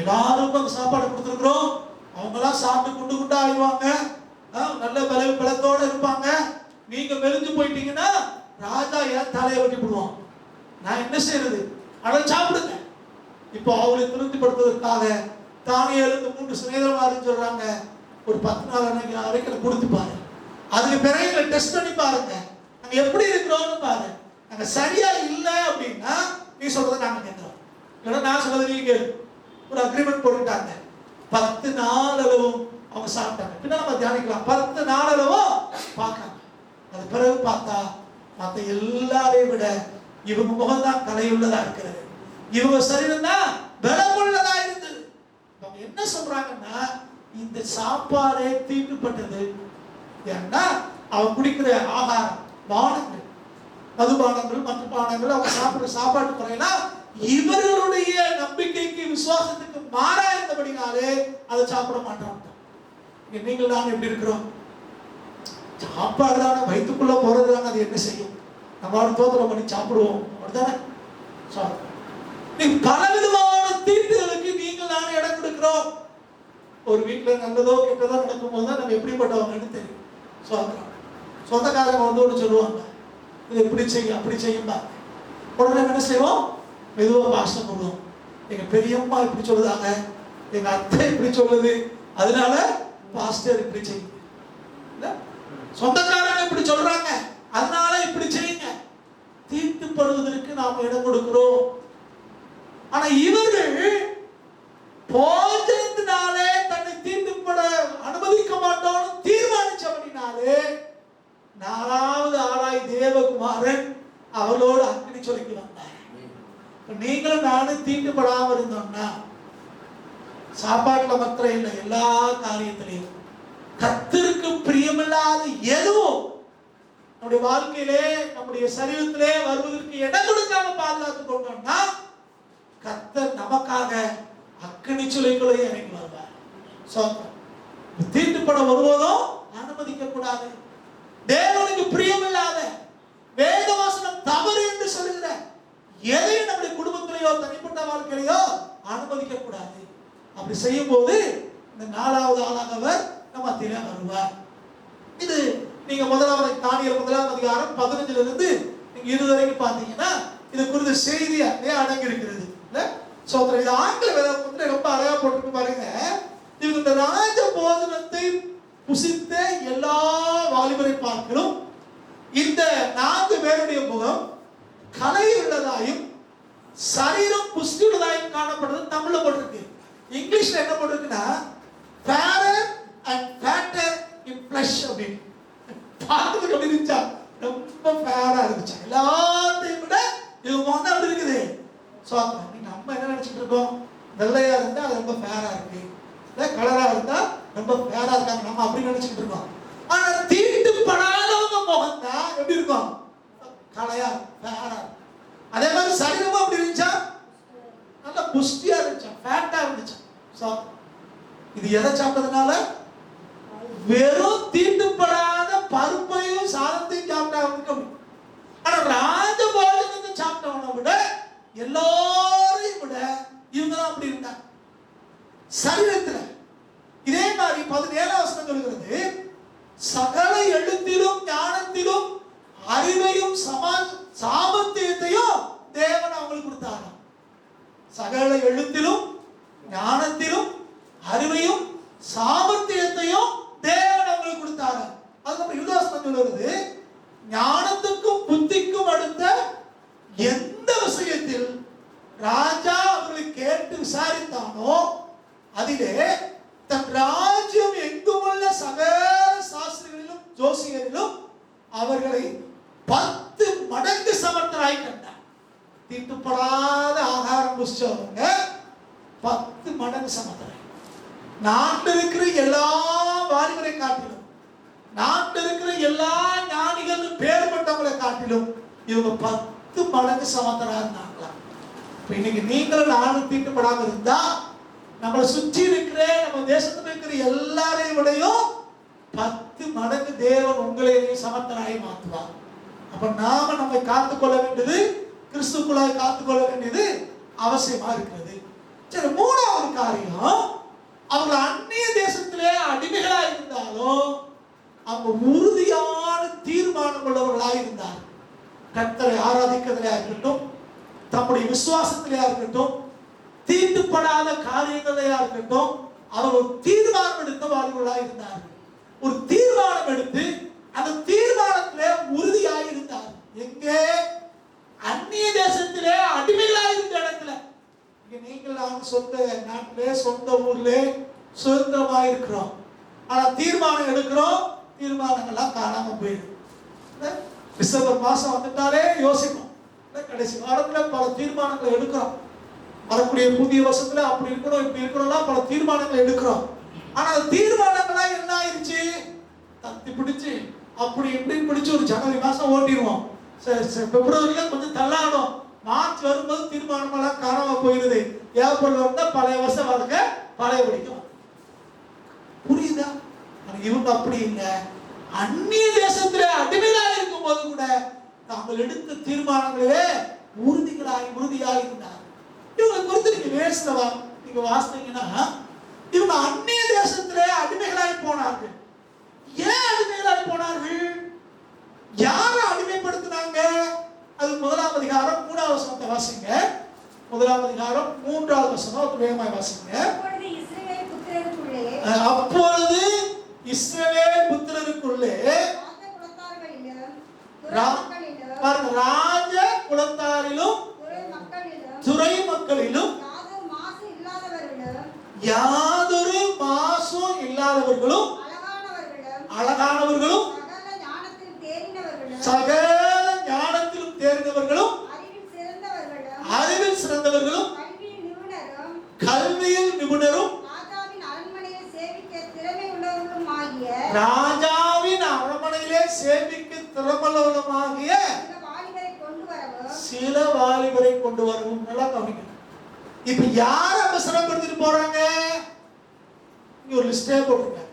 எல்லாருக்கும் சாப்பாடு கொடுத்துருக்கிறோம், அவங்க எல்லாம் சாப்பிட்டு குண்டு குண்டா ஆயிடுவாங்க, நல்ல பலத்தோட இருப்பாங்க. நீங்க மெலிஞ்சு போயிட்டீங்கன்னா ராஜா ஏன் தலையை வெட்டி போடுவான். நான் என்ன செய்யறது? அதை சாப்பிடுங்க. இப்போ அவரை திருப்திப்படுத்துவதற்காக தானியேலுக்கு 3 சிநேகிதர்கள் சொல்றாங்க, ஒரு 10 நாள் வரைக்கும் கொடுத்து பாரு, அதுக்கு பிறகு டெஸ்ட் பண்ணி பாருங்க, நாங்க எப்படி இருக்கிறோம்னு பாரு. நாங்க சரியா இல்லை அப்படின்னா நீ சொல்றதை நாங்க கேட்கிறோம், இல்லைன்னா நான் சொல்றது நீங்க கேளு. ஒரு அக்ரிமெண்ட் போட்டுட்டாங்க. 10 நாள் அளவும் அவங்க சாப்பிட்டாங்க. பின்ன நம்ம தியானிக்கலாம். 10 நாள் அளவும் பார்க்கறாங்க. அது பிறகு பார்த்தா மற்ற எல்லாரையும் விட இவங்க முகம் தான் கலையுள்ளதா இருக்கிறது, இவங்க சரீரம் தான் பலமுள்ளதா இருந்தது. அவங்க என்ன சொல்றாங்கன்னா, இந்த சாப்பாடே தீட்டுப்பட்டது. ஏன்னா அவங்க குடிக்கிற ஆகாரம், பானங்கள், மதுபானங்கள், மற்ற பானங்கள், அவங்க சாப்பிடுற சாப்பாட்டு முறையெல்லாம் இவர்களுடைய நம்பிக்கைக்கு விசுவாசத்துக்கு மாறா இருந்தபடினாலே அதை சாப்பிட மாட்டாங்க. நீங்கள் நான் எப்படி இருக்கிறோம்? சாப்பாடு தானே வயிற்றுக்குள்ள போறது தானே, அது என்ன செய்யும்? நம்மளோட தோத்திரம் பண்ணி சாப்பிடுவோம், அப்படித்தானே? பலவிதமான தீட்டுகளுக்கு நீங்கள் நானே இடம் கொடுக்கிறோம். ஒரு வீட்டுல நல்லதோ கெட்டதோ நடக்கும் போது தான் நம்ம எப்படிப்பட்டவங்கன்னு தெரியும். சொந்தக்காரங்க வந்து ஒன்று சொல்லுவாங்க, இது இப்படி செய்யும் அப்படி செய்யும்பா. உடனே என்ன செய்வோம்? மெதுவாக பாஷை போடுவோம். எங்க பெரியம்மா இப்படி சொல்லுதாங்க, எங்க அத்தை இப்படி சொல்லுது, அதனால பாஸ்டர் இப்படி செய்யுங்க. சொந்தக்காரங்க இப்படி சொல்றாங்க, அதனால இப்படி செய்யுங்க. தீட்டுப்படுவதற்கு நாம் இடம் கொடுக்கிறோம். ஆனா இவர்கள் போஜனத்தினாலே தன்னை தீட்டுப்பட அனுமதிக்க மாட்டோம்னு தீர்மானிச்சபடினாலே 4வது ஆளாய் தேவகுமாரன் அவளோடு அக்கினி சொல்லிக்கு வந்தார். நீங்களும் நானும் தீட்டுப்படாம இருந்தோம்னா, சாப்பாட்டுல மாத்திரம் இல்லை, எல்லா காரியத்திலையும் கர்த்தருக்கு பிரியமில்லாத எதுவும் நம்முடைய வாழ்க்கையிலே நம்முடைய சரீரத்திலே வருவதற்கு இடம் கொடுக்காம பாதுகாத்துக் கொண்டோம்னா, கர்த்தர் நமக்காக அக்கினி சுளைக்குள்ளே இறங்கி வருவார். தீட்டுப்பட வருவதும் அனுமதிக்க கூடாது. தேவனுக்கு பிரியமில்லாத, வேதவசனம் தவறு என்று சொல்லுகிற எதையும் நம்முடைய குடும்பத்திலேயோ தனிப்பட்ட வாழ்க்கையிலையோ அனுமதிக்க கூடாது. அப்படி செய்யும் போது இந்த 4வது ஆளாக அவர் நம்ம மத்தியிலே வருவார். இது நீங்க தானியேல் 1ஆம் அதிகாரம் 15 இருந்து நீங்க 20 வரைக்கும் பாத்தீங்கன்னா இது குறித்த செய்தியே அடங்கி இருக்கிறது. இது ஆங்கில வேதத்துல ரொம்ப அழகா போட்டு பாருங்க. இவங்க இந்த ராஜ போஜனத்தை புசித்த எல்லா வாலிபரை பார்க்கிறோம். இந்த 4 பேருடைய முகம் கலை உள்ளதாயும் சரீரம் புஷ்டி உள்ளதாயும் காணப்படுறது தமிழ்ல போட்டிருக்கு. இங்கிலீஷ்ல என்ன போட்டிருக்குன்னா, fairer and fatter in flesh அப்படின்னு. பார்க்கறதுக்கு எப்படி இருந்துச்சா? ரொம்ப ஃபேரா இருந்துச்சா? எல்லாத்தையும் விட இவங்க வந்து அப்படி இருக்குது. நம்ம என்ன நினைச்சிட்டு இருக்கோம்? வெள்ளையா இருந்தா அது ரொம்ப ஃபேரா இருக்கு, கலரா இருந்தா ரொம்ப ஃபேரா இருக்காங்க, நம்ம அப்படி நினைச்சிட்டு இருக்கோம். ஆனா தீட்டுப்படாதவங்க முகம் தான் எப்படி இருக்கும்? கலையா ஃபேரா. அதே மாதிரி சரீரமும் அப்படி இருந்துச்சா, நல்ல புஷ்டியா இருந்துச்சா, ஃபேட்டா இருந்துச்சா. இது எதை சாப்பிட்டதுனால? வெறும் தீட்டுப்படாத பருப்பையும் சாதத்தையும் சாப்பிட்டா இருக்க முடியும். ஆனா ராஜ போஜனத்தை சாப்பிட்டவனை விட எல்லாரையும் விட இவங்க தான் அப்படி இருந்தாங்க சரீரத்துல. இதே மாதிரி 17ஆம் வசனம் சொல்கிறது, சகல எழுத்திலும் ஞானத்திலும் அறிவையும் சாமர்த்தியத்தையும் தேவன் அவங்களுக்கு கொடுத்தாங்க. சகல எழுத்திலும் ஞானத்திலும் அறிவையும் சாமர்த்தியத்தையும் தேவன் அவங்களுக்கு கொடுத்தாங்க. அதுக்கப்புறம் யூதாஸ் சொல்லுறது, ஞானத்துக்கும் புத்திக்கும் அடுத்த எந்த விஷயத்தில் ராஜா அவர்களை கேட்டு விசாரித்தானோ அதிலே தன் ராஜ்யம் எங்குமுள்ள சகல சாஸ்திரிகளிலும் ஜோசியரிலும் அவர்களை 10 மடங்கு சமர்த்தராய் கண்டார். தீட்டுப்படாத ஆகாரம் புசிச்சவங்க 10 மடங்கு சமர்த்தராய். நாட்டில் இருக்கிற எல்லா வாலிபரை காட்டிலும், நாட்டில் இருக்கிற எல்லா ஞானிகள் பேர் பட்டவங்களை காட்டிலும் இவங்க 10 மடங்கு சமர்த்தரா இருந்தாங்களா. இன்னைக்கு நீங்களும் நானும் தீட்டுப்படாம இருந்தா நம்மளை சுற்றி இருக்கிற நம்ம தேசத்துல இருக்கிற எல்லாரையும் விடையும் 10 மடங்கு தேவன் உங்களையும் சமர்த்தனாய் மாற்றுவார். அப்ப நாம நம்மை காத்துக்கொள்ள வேண்டியது, கிறிஸ்துக்குள்ளாய் காத்துக்கொள்ள வேண்டியது அவசியமா இருக்கிறது. சரி, 3வது காரியம், அவங்க அந்நிய தேசத்திலே அடிமைகளா இருந்தாலும் அவங்க உறுதியான தீர்மானம் உள்ளவர்களாக இருந்தார். கர்த்தரை ஆராதிக்கிறதுலையா இருக்கட்டும், தம்முடைய விசுவாசத்திலையா இருக்கட்டும், தீட்டுப்படாத காரியங்களையா இருக்கட்டும், அவர் ஒரு தீர்மானம் எடுத்த வாழ்வுகளாக இருந்தார். ஒரு தீர்மானம் எடுத்து அந்த தீர்மானத்திலே உறுதியாக இருந்தார். எங்கே? அந்நிய தேசத்திலே அடிமைகளாக இருந்த இடத்துல. நீங்கள் நாங்கள் சொந்த நாட்டிலே சொந்த ஊர்லே சுதந்திரமாக இருக்கிறோம். ஆனா தீர்மானம் எடுக்கிறோம், தீர்மானங்கள்லாம் காணாம போயிடும். டிசம்பர் மாசம் வந்துட்டாலே யோசிப்போம். கடைசி வாரத்துல பல தீர்மானங்களை எடுக்கிறோம். வரக்கூடிய புதிய வருஷத்துல அப்படி இருக்கணும் இப்படி இருக்கணும்லாம் பல தீர்மானங்களை எடுக்கிறோம். ஆனா அந்த தீர்மானங்களா என்ன ஆயிடுச்சு? தத்தி பிடிச்சு அப்படி இப்படின்னு பிடிச்சு ஒரு ஜனவரி மாசம் ஓட்டிடுவோம். பிப்ரவரியில கொஞ்சம் தள்ளாடும். மார்ச் வரும்போது தீர்மானம் எல்லாம் காணாம போயிடுது. ஏப்ரல் வந்தா பழைய வருஷம் வாழ்க்கை பழைய பிடிக்கும். புரியுதா? இவங்க அப்படி இல்லை. அந்நிய தேசத்திலே அடிமையாக இருக்கும் போது கூட தாங்கள் எடுத்த தீர்மானங்களே உறுதியாக இருந்தார். இவங்களை குறித்து நீங்க வேஸ்தவா நீங்க வாசித்தீங்கன்னா, இவங்க அந்நிய தேசத்திலே அடிமைகளாய் போனார்கள். ஏன் அடிமைகளாய் போனார்கள்? யாரை அடிமைப்படுத்தினாங்க? அது 1ஆம் அதிகாரம் 3வது வசனத்தை வாசிங்க. 1ஆம் அதிகாரம் 3வது வசனம் வேகமாய் வாசிங்க. அப்பொழுது இஸ்ரவேல் புத்திரருக்குள்ளே ராஜ குலத்தாரிலும் துறை மக்களிலும் யாதொரு மாசும் இல்லாதவர்களும் அழகானவர்களும் சகல ஞானத்திலும் தேர்ந்தவர்களும் அறிவில் சிறந்தவர்களும் கல்வியில் நிபுணரும் ராஜாவின் அரண்மனையிலே சேமிக்க திறமளவுமாகிய சில வாலிபரை கொண்டு வரவும். நல்லா கவனிக்கணும். இப்ப யார அவசரப்படுத்திட்டு போறாங்க? ஒரு லிஸ்டே போட்டுருங்க.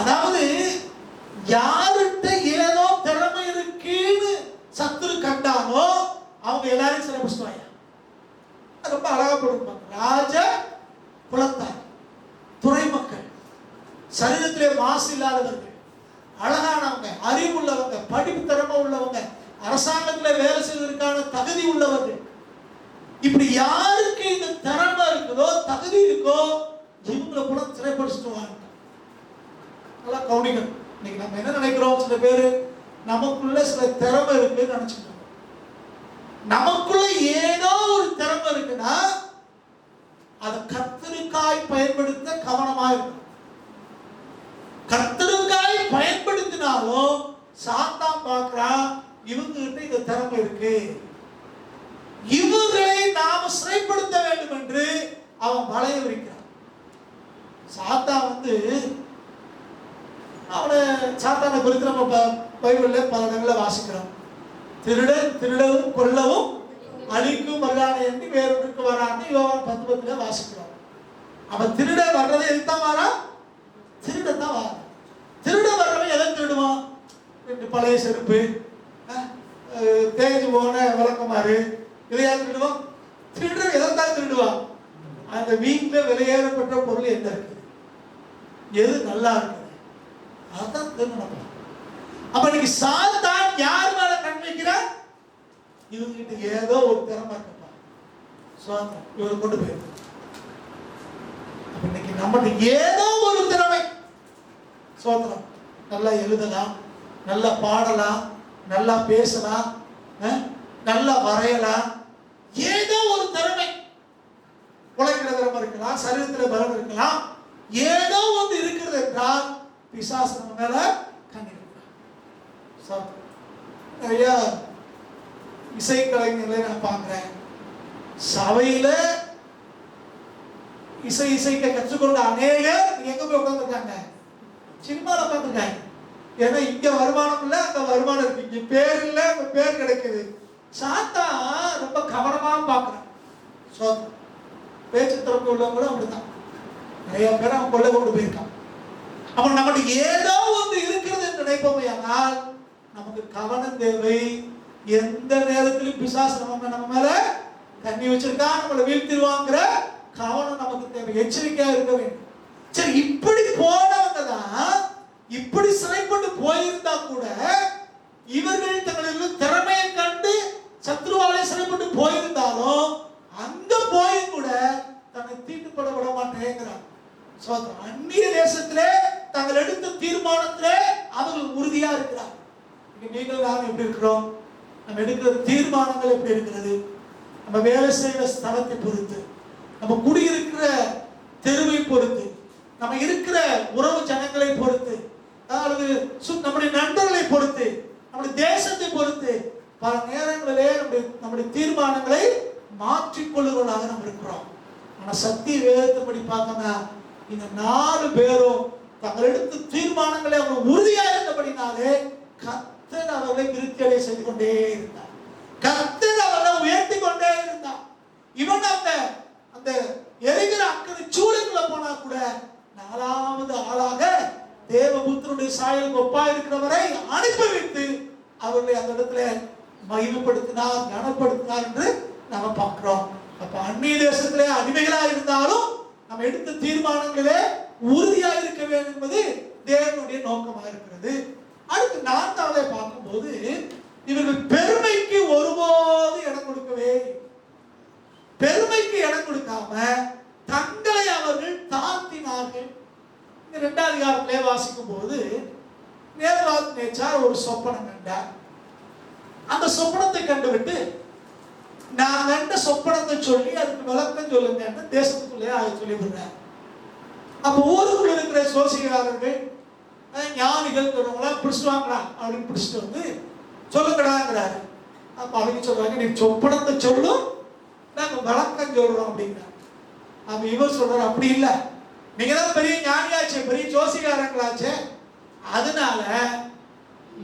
அதாவது யாருகிட்ட ஏதோ திறமை இருக்குன்னு சத்துரு கண்டானோ அவங்க எல்லாரையும் சிறப்பிச்சுவாங்க. ரொம்ப அழகா போட்டுருப்பாங்க. ராஜ குலத்தார், துறை மக்கள், சரீரத்திலே மாசு இல்லாதவர்கள், அழகானவங்க, அறிவுள்ளவங்க, படிப்பு திறமை உள்ளவங்க, அரசாங்கத்துல வேலை செய்வதற்கான தகுதி உள்ளவர்கள். இப்படி யாருக்கு இந்த திறமை இருக்குதோ தகுதி இருக்கோ இவங்களை கூட சிறைப்படுத்திட்டு வாங்க. நல்லா கவனிக்கணும். இன்னைக்கு நம்ம என்ன நினைக்கிறோம்? சில பேரு நமக்குள்ள சில திறமை இருக்குன்னு நினைச்சுக்கோங்க. நமக்குள்ள ஏதோ ஒரு திறமை இருக்குன்னா அதை கர்த்தருக்காய் பயன்படுத்த கவனமா இருக்கும். கர்த்தருக்காய் பயன்படுத்தினாலும் சாத்தான் பார்க்கிறான், இவங்க கிட்ட இந்த திறமை இருக்கு, இவர்களை நாம சிறைப்படுத்த வேண்டும் என்று அவன் வளைய விரிக்கிறான். சாத்தான் அவனை சாத்தானை குறித்து நம்ம பைபிள்ல பல இடங்களில் வாசிக்கிறோம். திருடன் திருடவும் கொல்லவும் அழிக்கும் வருகிறானே என்று வேறொன்றுக்கு வரான்னு யோவான் 10:10 வாசிக்கிறோம். அவன் திருட வர்றது எதுதான் வரா? திருட தான் வர. திருட வர்றவன் எதை திருடுவான்? பழைய செருப்பு, தேஞ்சு போன விளக்கமாறு, இதையா திருடுவான்? திருடுற எதைத்தான் திருடுவான்? அந்த வீட்டில் விலையேறப்பட்ட பொருள் என்ன இருக்கு, எது நல்லா இருக்குது, அதான் திருடணும். அப்ப இன்னைக்கு சாத்தான் யார் மேல கண் வைக்கிறான்? இவங்கிட்ட ஏதோ ஒரு திறமை இருக்கப்பா, சுதந்திரம் இவரை கொண்டு போயிருக்கு. இன்னைக்கு நம்மகிட்ட ஏதோ ஒரு திறமை, சுதந்திரம், நல்லா எழுதலாம், நல்லா பாடலாம், நல்லா பேசலாம், நல்லா வரையலாம், ஏதோ ஒரு திறமை, உழைக்கிற திறமை இருக்கலாம், சரீரத்தில் பலம் இருக்கலாம், ஏதோ ஒன்று இருக்கிறது என்றால் பிசாசு நம்ம மேல கண்டிருக்கிறார். நிறைய இசைக்கலைஞர்களை நான் பார்க்கிறேன். சபையில இசைக்க கற்றுக்கொண்ட அநேகர் எங்க போய் உட்கார்ந்துருக்காங்க? சினிமால உட்கார்ந்துருக்காங்க. ஏன்னா இங்க வருமானம் இல்லை, அங்க வருமானம் இருக்கு. இங்க பேர் இல்லை, அங்க பேர் கிடைக்குது. சாத்தா ரொம்ப கவனமா பார்க்கிறான். பேச்சு திறமை உள்ளவங்களும் அப்படித்தான். நிறைய பேர் அவன் கொள்ள கொண்டு போயிருக்கான். அவன் நம்மளுக்கு ஏதோ ஒன்று இருக்கிறது என்று நினைப்போமே, ஆனால் நமக்கு கவனம் தேவை. எந்த நேரத்திலும் பிசாசு நம்ம மேல கண்ணி வச்சிருக்கா, நம்மளை வீழ்த்திடுவாங்கிற கவனம் நமக்கு தேவை. எச்சரிக்கையா இருக்க வேண்டும். சரி, இப்படி போனவங்க தான், இப்படி சிறைப்பட்டு போயிருந்தா கூட இவர்கள் தங்களில் திறமையை கண்டு சத்ருவாலே சிறைப்பட்டு போயிருந்தாலும் அங்க போய் கூட தன்னை தீட்டுப்பட விட மாட்டேங்கிறார். அந்நிய தேசத்திலே தாங்கள் எடுத்த தீர்மானத்திலே அவர்கள் உறுதியா இருக்கிறார். நீங்கள் நாம் எப்படி இருக்கிறோம்? நம்ம எடுக்கிற தீர்மானங்கள் எப்படி இருக்கிறது? நம்ம வேலை செய்கிற ஸ்தலத்தை பொறுத்து, நம்ம குடியிருக்கிற தெருவை பொறுத்து, நம்ம இருக்கிற உறவு ஜனங்களை பொறுத்து, அதாவது நம்முடைய நண்பர்களை பொறுத்து, நம்முடைய தேசத்தை பொறுத்து பல நேரங்களிலே நம்முடைய தீர்மானங்களை மாற்றிக்கொள்ளுவதாக நம்ம இருக்கிறோம். ஆனா சத்திய வேதத்தைப்படி பார்த்தோம்னா இந்த 4 பேரும் தங்கள் எடுத்த தீர்மானங்களை அவங்க உறுதியா இருந்தபடினாலே கர்த்தர் அவர்களை விருத்தியடைய செய்து கொண்டே இருந்தார். கர்த்தர் அவர்களை உயர்த்தி கொண்டே இருந்தார். இவன் அந்த எரிகிற அக்கறை சூழலுக்குள்ள போனா கூட 4வது ஆளாக தேவபுத்திரனுடைய சாயலுக்கு ஒப்பா இருக்கிறவரை அனுப்பி வைத்து அவர்களை அந்த இடத்துல மகிமைப்படுத்தினார், கனப்படுத்தினார் என்று நாம பார்க்கிறோம். அப்ப அந்நிய தேசத்திலே அடிமைகளா இருந்தாலும் நம்ம எடுத்த தீர்மானங்களே உறுதியா இருக்க வேண்டும் என்பது தேவனுடைய நோக்கமாக இருக்கிறது. அடுத்து 4வது பார்க்கும்போது இவர்கள் பெருமைக்கு ஒருபோது இடம் கொடுக்கவே, பெருமைக்கு இடம் கொடுக்காம தங்களை அவர்கள் தாழ்த்தினார்கள். 2வது அதிகாரத்திலே வாசிக்கும் போது நேபுகாத்நேச்சார் ஒரு சொப்பனம் கண்டார். அந்த சொப்பனத்தை கண்டுவிட்டு நான் கண்ட சொப்பனத்தை சொல்லி அதுக்கு விளக்கம் சொல்லுங்க தேசத்துக்குள்ளே அதை சொல்லி விடுறேன். அப்ப ஊருக்குள்ள இருக்கிற சோசியக்காரர்கள் ஞானிகள் பிடிச்சுவாங்களா அப்படின்னு பிடிச்சிட்டு வந்து சொல்லுங்கடாங்கிறாரு. அப்ப அவங்க சொல்றாங்க, நீ சொப்பனத்தை சொல்லும், நாங்க விளக்கம் சொல்றோம் அப்படிங்கிறார். அப்ப இவர் சொல்றாரு, அப்படி இல்லை, நீங்க தான் பெரிய ஞானியாச்சே, பெரிய ஜோசிகாரங்களாச்சே, அதனால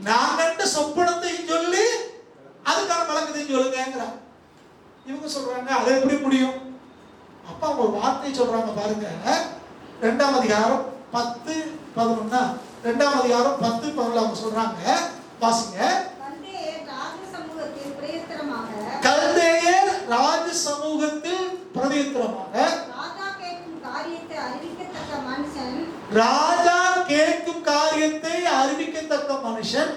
நான் கண்ட சொப்பனத்தையும் சொல்லி அதுக்கான விளக்கத்தையும் சொல்லுங்கிறார். இவங்க சொல்றாங்க, அது எப்படி முடியும்? அப்ப அவங்க ஒரு வார்த்தை சொல்றாங்க பாருங்க. 2ஆம் அதிகாரம் 10-11, 2ஆம் அதிகாரம் 10-11 அவங்க சொல்றாங்க, வாசிங்க. கல்தேயர் ராஜ சமூகத்தில் பிரதியுத்தரமாக ராஜா கேட்கும் காரியத்தை அறிவிக்கத்தக்க மனுஷன்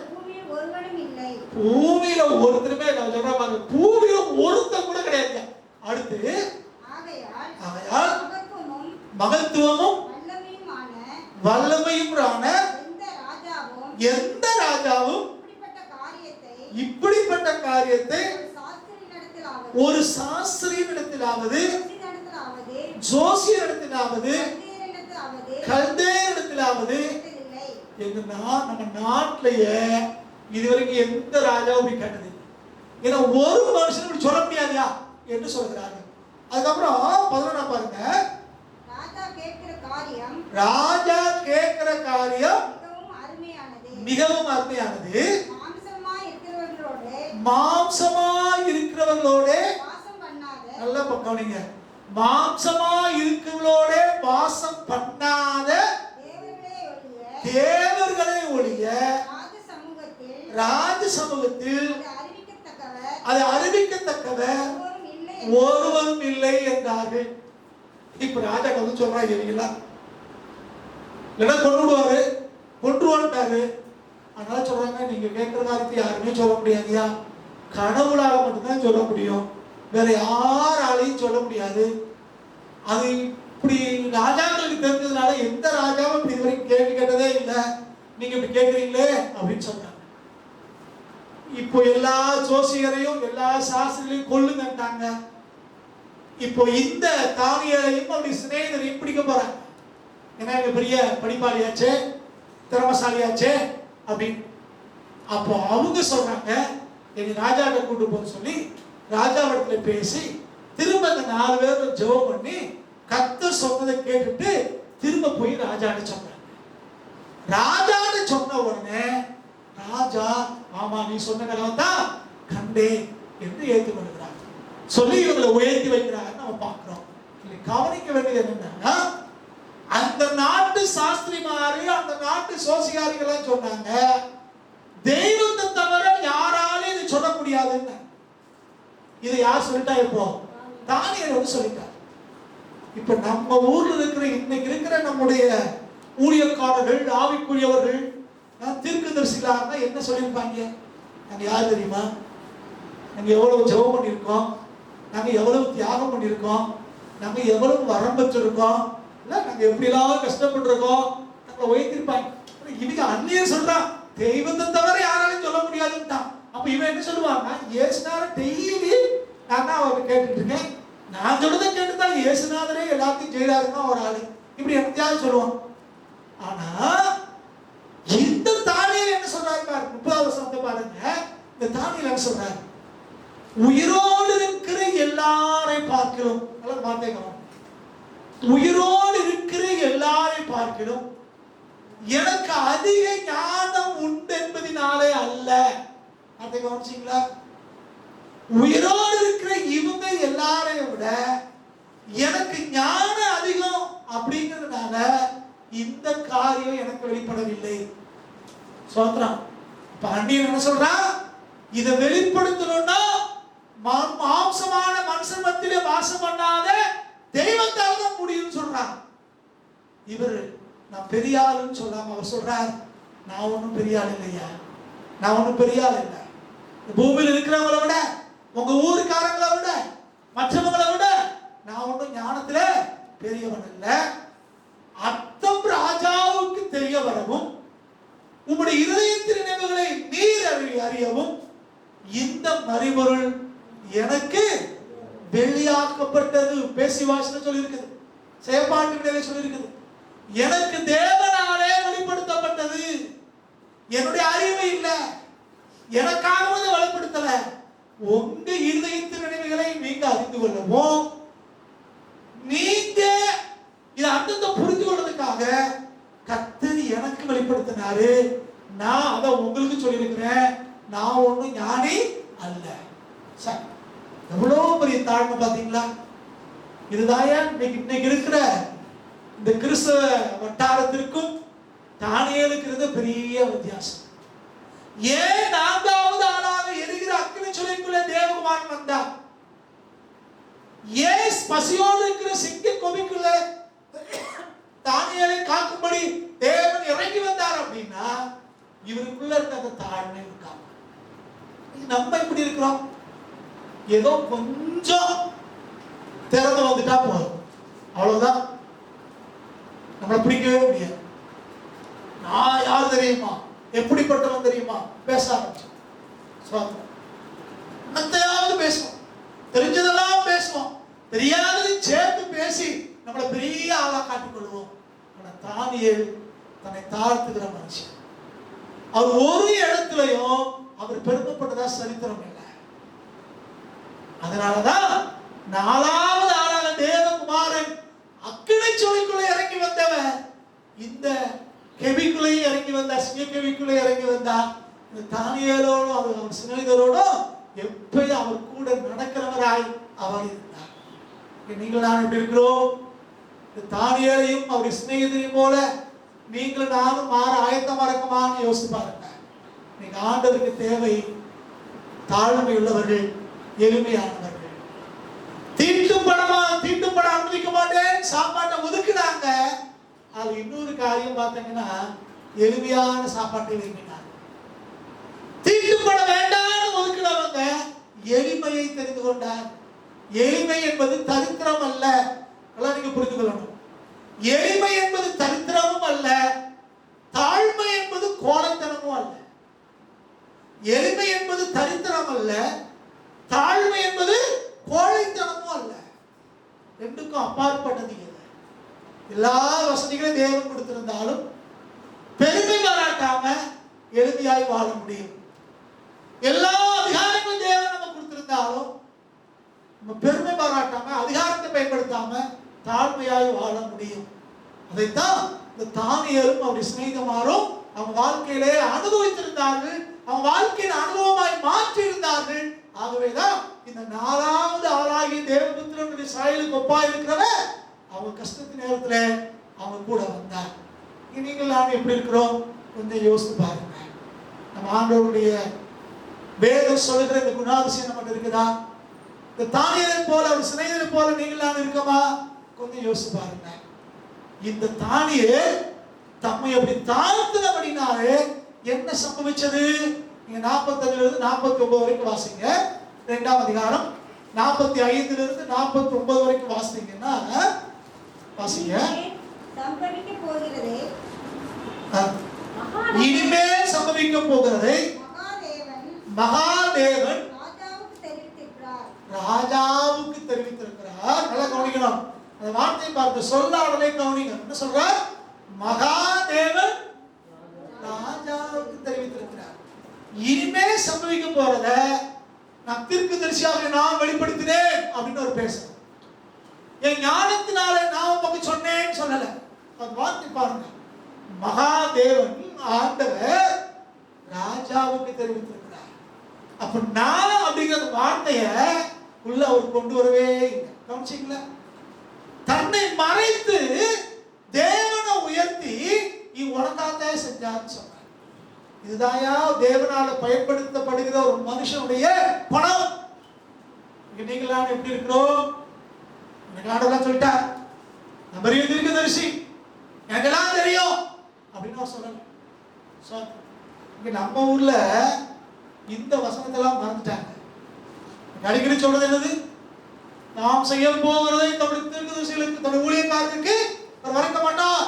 பூமியில ஒருத்தருமே இல்லை. சொல்றாங்க, பூமியில ஒருத்தர் கூட கிடையாது. அடுத்து மகத்துவமும் வல்லமையுமான எந்த ராஜாவும் இப்படிப்பட்ட காரியத்தை ஒரு சாஸ்திரியிடத்திலாவது ஜோசியரிடத்திலாவது கல்தேயரிடத்திலாவது நம்ம நாட்டிலேயே இதுவரைக்கும் எந்த ராஜாவும் கேட்டது. ஏன்னா ஒரு மனுஷன் சொல்ல முடியாதா என்று சொல்கிறார்கள். அதுக்கப்புறம் 11 பாருங்க, ராஜா கேட்கிற காரியம் மிகவும் அருமையானது, இருக்கிறவர்களோட நல்ல பக்கம்ங்க, மாம்சமா இருக்கிறவர்களோட வாசம் பண்ணாத தேவர்களை ஒழிய ராஜ சமூகத்தில் அதை அறிவிக்கத்தக்கவர் ஒருவரும் இல்லை என்றார்கள். இப்ப ராஜா வந்து சொல்றாங்க, இல்லைங்களா, இல்லைன்னா கொண்டுடுவாரு, கொண்டுவான்ட்டாரு. அதனால சொல்றாங்க, நீங்க கேட்கிற காரியத்தை யாருமே சொல்ல முடியாதுயா, கடவுளால மட்டும்தான் சொல்ல முடியும், வேற யாராலையும் சொல்ல முடியாது. அது இப்படி ராஜாக்களுக்கு தெரிஞ்சதுனால எந்த ராஜாவும் இப்படி இதுவரைக்கும் கேள்வி கேட்டதே இல்லை, நீங்க இப்படி கேட்குறீங்களே அப்படின்னு சொல்றாங்க. இப்போ எல்லா ஜோசியரையும் எல்லா சாஸ்திரிகளையும் கொல்லுங்கட்டாங்க. இப்போ இந்த தானியேலையும் அப்படி சிநேகிதரையும் பிடிக்க போறாங்க. ஏன்னா பெரிய படிப்பாளியாச்சே, திறமசாலியாச்சே அப்படின்னு. அப்போ அவங்க சொல்றாங்க, எங்க ராஜாவை கூட்டு போக சொல்லி ராஜாவிடத்துல பேசி திரும்ப அந்த 4 பேரும் ஜெபம் பண்ணி கர்த்தர் சொன்னதை கேட்டுட்டு திரும்ப போய் ராஜாட்ட சொன்னாங்க. ராஜாட்ட சொன்ன உடனே ராஜா, ஆமா நீ சொன்ன கனவை தான் கண்டே என்று ஏற்றுக்கொள்கிறார் சொல்லி இவங்களை உயர்த்தி வைக்கிறாங்க. நம்ம பார்க்கிறோம். கவனிக்க வேண்டியது என்னன்னா, அந்த நாட்டு சாஸ்திரிமாரி அந்த நாட்டு சோசியாரிகள் சொன்னாங்க, தெய்வத்தை தவிர யாராலும் இது சொல்ல முடியாதுன்னு. இது யார் சொல்லிட்டா? இப்போ தானியேல் வந்து சொல்லிட்டார். இப்ப நம்ம ஊர்ல இருக்கிற இன்னைக்கு இருக்கிற நம்முடைய ஊழியக்காரர்கள், ஆவிக்குரியவர்கள், தீர்க்கதரிசிகளாக என்ன சொல்லியிருப்பாங்க? நாங்க யார் தெரியுமா? நாங்க எவ்வளவு ஜெபம் பண்ணியிருக்கோம், நாங்க எவ்வளவு தியாகம் பண்ணியிருக்கோம், நாங்க எவ்வளவு வரம் பெற்றிருக்கோம், இல்ல நாங்க எப்படிலாம் கஷ்டப்பட்டிருக்கோம், நம்மளை உயர்த்திருப்பாங்க. இன்னைக்கு அந்நியர் சொல்றான், தெய்வத்தை தவிர யாராலையும் சொல்ல முடியாதுன்ட்டான். அப்ப இவன் என்ன சொல்லுவாங்க? இயேசுநாதர் டெய்லி நான் தான் அவரை கேட்டுட்டு இருக்கேன், நான் சொல்றதை கேட்டுதான் இயேசுநாதரே எல்லாத்தையும் செய்யறாருன்னா ஒரு ஆளு இப்படி எப்படியாவது சொல்லுவான். ஆனா இந்த தானியேல் என்ன சொல்றாரு பாருங்க, 30வது வசனத்தை பாருங்க. இந்த தானியேல் என்ன சொல்றாரு? உயிரோடு இருக்கிற எல்லாரையும் பார்க்கிறோம். நல்லா பார்த்துக்கணும். உயிரோடு இருக்கிற எல்லாரையும் பார்க்கிறோம், எனக்கு அதிக ஞானம் உண்டு என்பதினாலே அல்ல. அதை கவனிச்சீங்களா? உயிரோடு இருக்கிற இவங்க எல்லாரையும் விட எனக்கு ஞானம் அதிகம் அப்படிங்கிறதுனால இந்த காரியம் எனக்கு வெளிப்படவில்லை. சோத்ரம். இப்ப அந்நியன் என்ன சொல்றா? இதை வெளிப்படுத்தணும்னா மாம்சமான மனுஷன் மத்தியிலே வாசம் பண்ணாத தெய்வத்தால் தான் முடியும்னு சொல்றான். இவர் நான் பெரிய ஆளுன்னு சொல்லாம அவர் சொல்றார், நான் ஒன்றும் பெரிய ஆள் இல்லையா, நான் ஒன்றும் பெரிய ஆள் இல்லை. பூமியில் இருக்கிறவங்களை விட, உங்க ஊருக்காரங்களை விட, மற்றவங்களை விட நான் ஒன்றும் ஞானத்துல பெரியவன் இல்லை. அர்த்தம் ராஜாவுக்கு தெரிய வரவும் உங்களுடைய இதயத்தின் நினைவுகளை நீர் அறியவும் இந்த மறைபொருள் எனக்கு வெளியாக்கப்பட்டது. பேசி வாசனை சொல்லி இருக்குது, செயற்பாட்டு சொல்லி இருக்குது. எனக்கு தேவனாலே வெளிப்படுத்தப்பட்டது. என்னுடைய அறிவு இல்லை, எனக்காக வெளிப்படுத்தல. உங்க இதயத்தின் நினைவுகளை நீங்க அறிந்து கொள்ளவும், நீங்க இதை அர்த்தத்தை புரிந்து கொள்வதற்காக கர்த்தர் எனக்கு வெளிப்படுத்தினாரு. நான் அதை உங்களுக்கு சொல்லியிருக்கிறேன். நான் ஒன்றும் ஞானி அல்ல. எவ்வளவு பெரிய தாழ்மை பாத்தீங்களா? இதுதான் இன்னைக்கு இருக்கிற இந்த கிறிஸ்தவ வட்டாரத்திற்கும் தானியேலுக்கு இருந்த பெரிய வித்தியாசம். ஏன் 4வது ஆளாக எரிகிற அக்கினி சுளைக்குள்ளே தேவகுமாரன் வந்தார்? ஏன் பசியோடு இருக்கிற சிங்க கொபிக்குள்ள தானியேலை காக்கும்படி தேவன் இறங்கி வந்தார் அப்படின்னா இவருக்குள்ள இருந்த அந்த தாழ்மை இருக்காம. நம்ம இப்படி இருக்கிறோம், ஏதோ கொஞ்சம் திறந்து வந்துட்டா போதும், அவ்வளவுதான், நம்மளை பிடிக்கவே முடியாது. நான் யார் தெரியுமா, எப்படிப்பட்டவன் தெரியுமா பேச ஆரம்பிச்சோம். மத்தையாவது பேசுவோம், தெரிஞ்சதெல்லாம் பேசுவோம், தெரியாதது சேர்த்து பேசி நம்மளை பெரிய ஆளா காட்டிக்கொள்வோம். தானியேல் தன்னை தாழ்த்துகிற மனுஷன். அவர் ஒரு இடத்துலயும் அவர் பெருமைப்பட்டதா சரித்திரம் இல்லை. அதனாலதான் 4வது ஆளாக தேவகுமாரன் அக்கினி சுளைக்குள்ள இறங்கி வந்தவன் இந்த கெபிக்குள்ளே இறங்கி வந்தா, சிங்க கெபிக்குள்ளே இறங்கி வந்தா, தானியேலோடும் அவர் சிநேகிதரோடும் எப்பயும் அவர் கூட நடக்கிறவராய் அவர் இருந்தார். நீங்கள் நான் எப்படி இருக்கிறோம்? தானியேலையும் அவர் சிநேகிதரையும் போல நீங்களும் நானும் மாற ஆயத்தமா இருக்கமான்னு யோசிச்சு பாருங்க. நீங்க ஆண்டவருக்கு தேவை தாழ்மை உள்ளவர்கள், எளிமையானவர்கள். தீட்டுப்பட அனுமதிக்க மாட்டேன் சாப்பாட்டை ஒதுக்குனாங்க. அது இன்னொரு காரியம் பார்த்தீங்கன்னா எளிமையான சாப்பாட்டை விரும்பினார். தீட்டுப்பட வேண்டாம்னு ஒதுக்குனவங்க எளிமையை தெரிந்து கொண்டார். எளிமை என்பது தரித்திரம் அல்ல, நீங்க புரிந்து கொள்ளணும். எளிமை என்பது தரித்திரமும் அல்ல, தாழ்மை என்பது கோழைத்தனமும் அல்ல. எளிமை என்பது தரித்திரம் அல்ல, தாழ்மை என்பது கோழைத்தனமும் அல்ல. ரெண்டுக்கும் அப்பாற்பட்டது இல்லை. எல்லா வசதிகளையும் தேவன் கொடுத்திருந்தாலும் பெருமை பாராட்டாம எளிமையாய் வாழ முடியும். எல்லா அதிகாரங்களும் தேவன் நம்ம கொடுத்திருந்தாலும் நம்ம பெருமை பாராட்டாம அதிகாரத்தை பயன்படுத்தாம தாழ்மையாய் வாழ முடியும். அதைத்தான் இந்த தானியேலும் அவருடைய சிநேகிதமாரும் அவங்க வாழ்க்கையிலே அனுபவித்திருந்தார்கள். அவங்க வாழ்க்கையின் அனுபவமாய் மாற்றி இருந்தார்கள். ஆகவேதான் இந்த 4வது ஆளாகிய தேவபுத்திரன் இஸ்ராயேலுக்கு ஒப்பா இருக்கிறவர் அவங்க கஷ்டத்தின் நேரத்துல அவங்க கூட வந்தார். நீங்கள் நாம் எப்படி இருக்கிறோம் கொஞ்சம் யோசித்து பாருங்க. நம்ம ஆண்டவருடைய வேதம் சொல்லுகிற இந்த குணாதிசயம் நம்ம இருக்குதா? இந்த தானியேலை போல அவர் சிநேகிதரை போல நீங்கள் நான் இருக்கமா? கொஞ்சம் யோசித்து பாருங்க. இந்த தானியேல் தம்மை அப்படி தாழ்த்தினபடினாலே என்ன சம்பவிச்சது? நீங்க 45 இருந்து 49 வரைக்கும் வாசிங்க. 2ஆம் அதிகாரம் 45 இருந்து 49 வரைக்கும் வாசிங்கன்னா வாசிங்க. இனிமேல் சம்பவிக்க போகிறதை மகாதேவன் ராஜாவுக்கு தெரிவித்திருக்கிறார். நல்லா கவனிக்கணும். அந்த வார்த்தை பார்த்து சொல்லாடலை கவனிங்க. என்ன சொல்றார்? மகாதேவன் ராஜாவுக்கு தெரிவித்திருக்கிறார். இனிமே சம்பவிக்க போறத நான் தீர்க்கதரிசியாக நான் வெளிப்படுத்தினேன் அப்படின்னு ஒரு பேசுறேன். என் ஞானத்தினாலே நான் உங்களுக்கு சொன்னேன்னு சொல்லல. அந்த வார்த்தை பாருங்க. மகாதேவன் ஆண்டவர் ராஜாவுக்கு தெரிவித்திருக்கிறார். அப்ப நான் அப்படிங்கிற வார்த்தைய உள்ள அவர் கொண்டு வரவே இல்லை. கவனிச்சீங்களா? தன்னை மறைத்து தேவனை உயர்த்தி உனக்காக செஞ்சார்னு சொன்னார். இதுதாயா தேவனால பயன்படுத்தப்படுகிற ஒரு மனுஷனுடைய பணம். நீங்களாம் எப்படி இருக்கிறோம்? ஆண்டவன் சொல்லிட்டார், நம்ம பெரிய தீர்க்கதரிசி, எனக்கெல்லாம் தெரியும் அப்படின்னு சொல்லல. நம்ம ஊர்ல இந்த வசனத்தெல்லாம் மறந்துட்டாங்க. அடிக்கடி சொல்றது என்னது? நாம் செய்ய போகிறதை தம்முடைய தீர்க்கதரிசிகளுக்கு, தம்முடைய ஊழியக்காரருக்கு அவர் மறக்க மாட்டார்,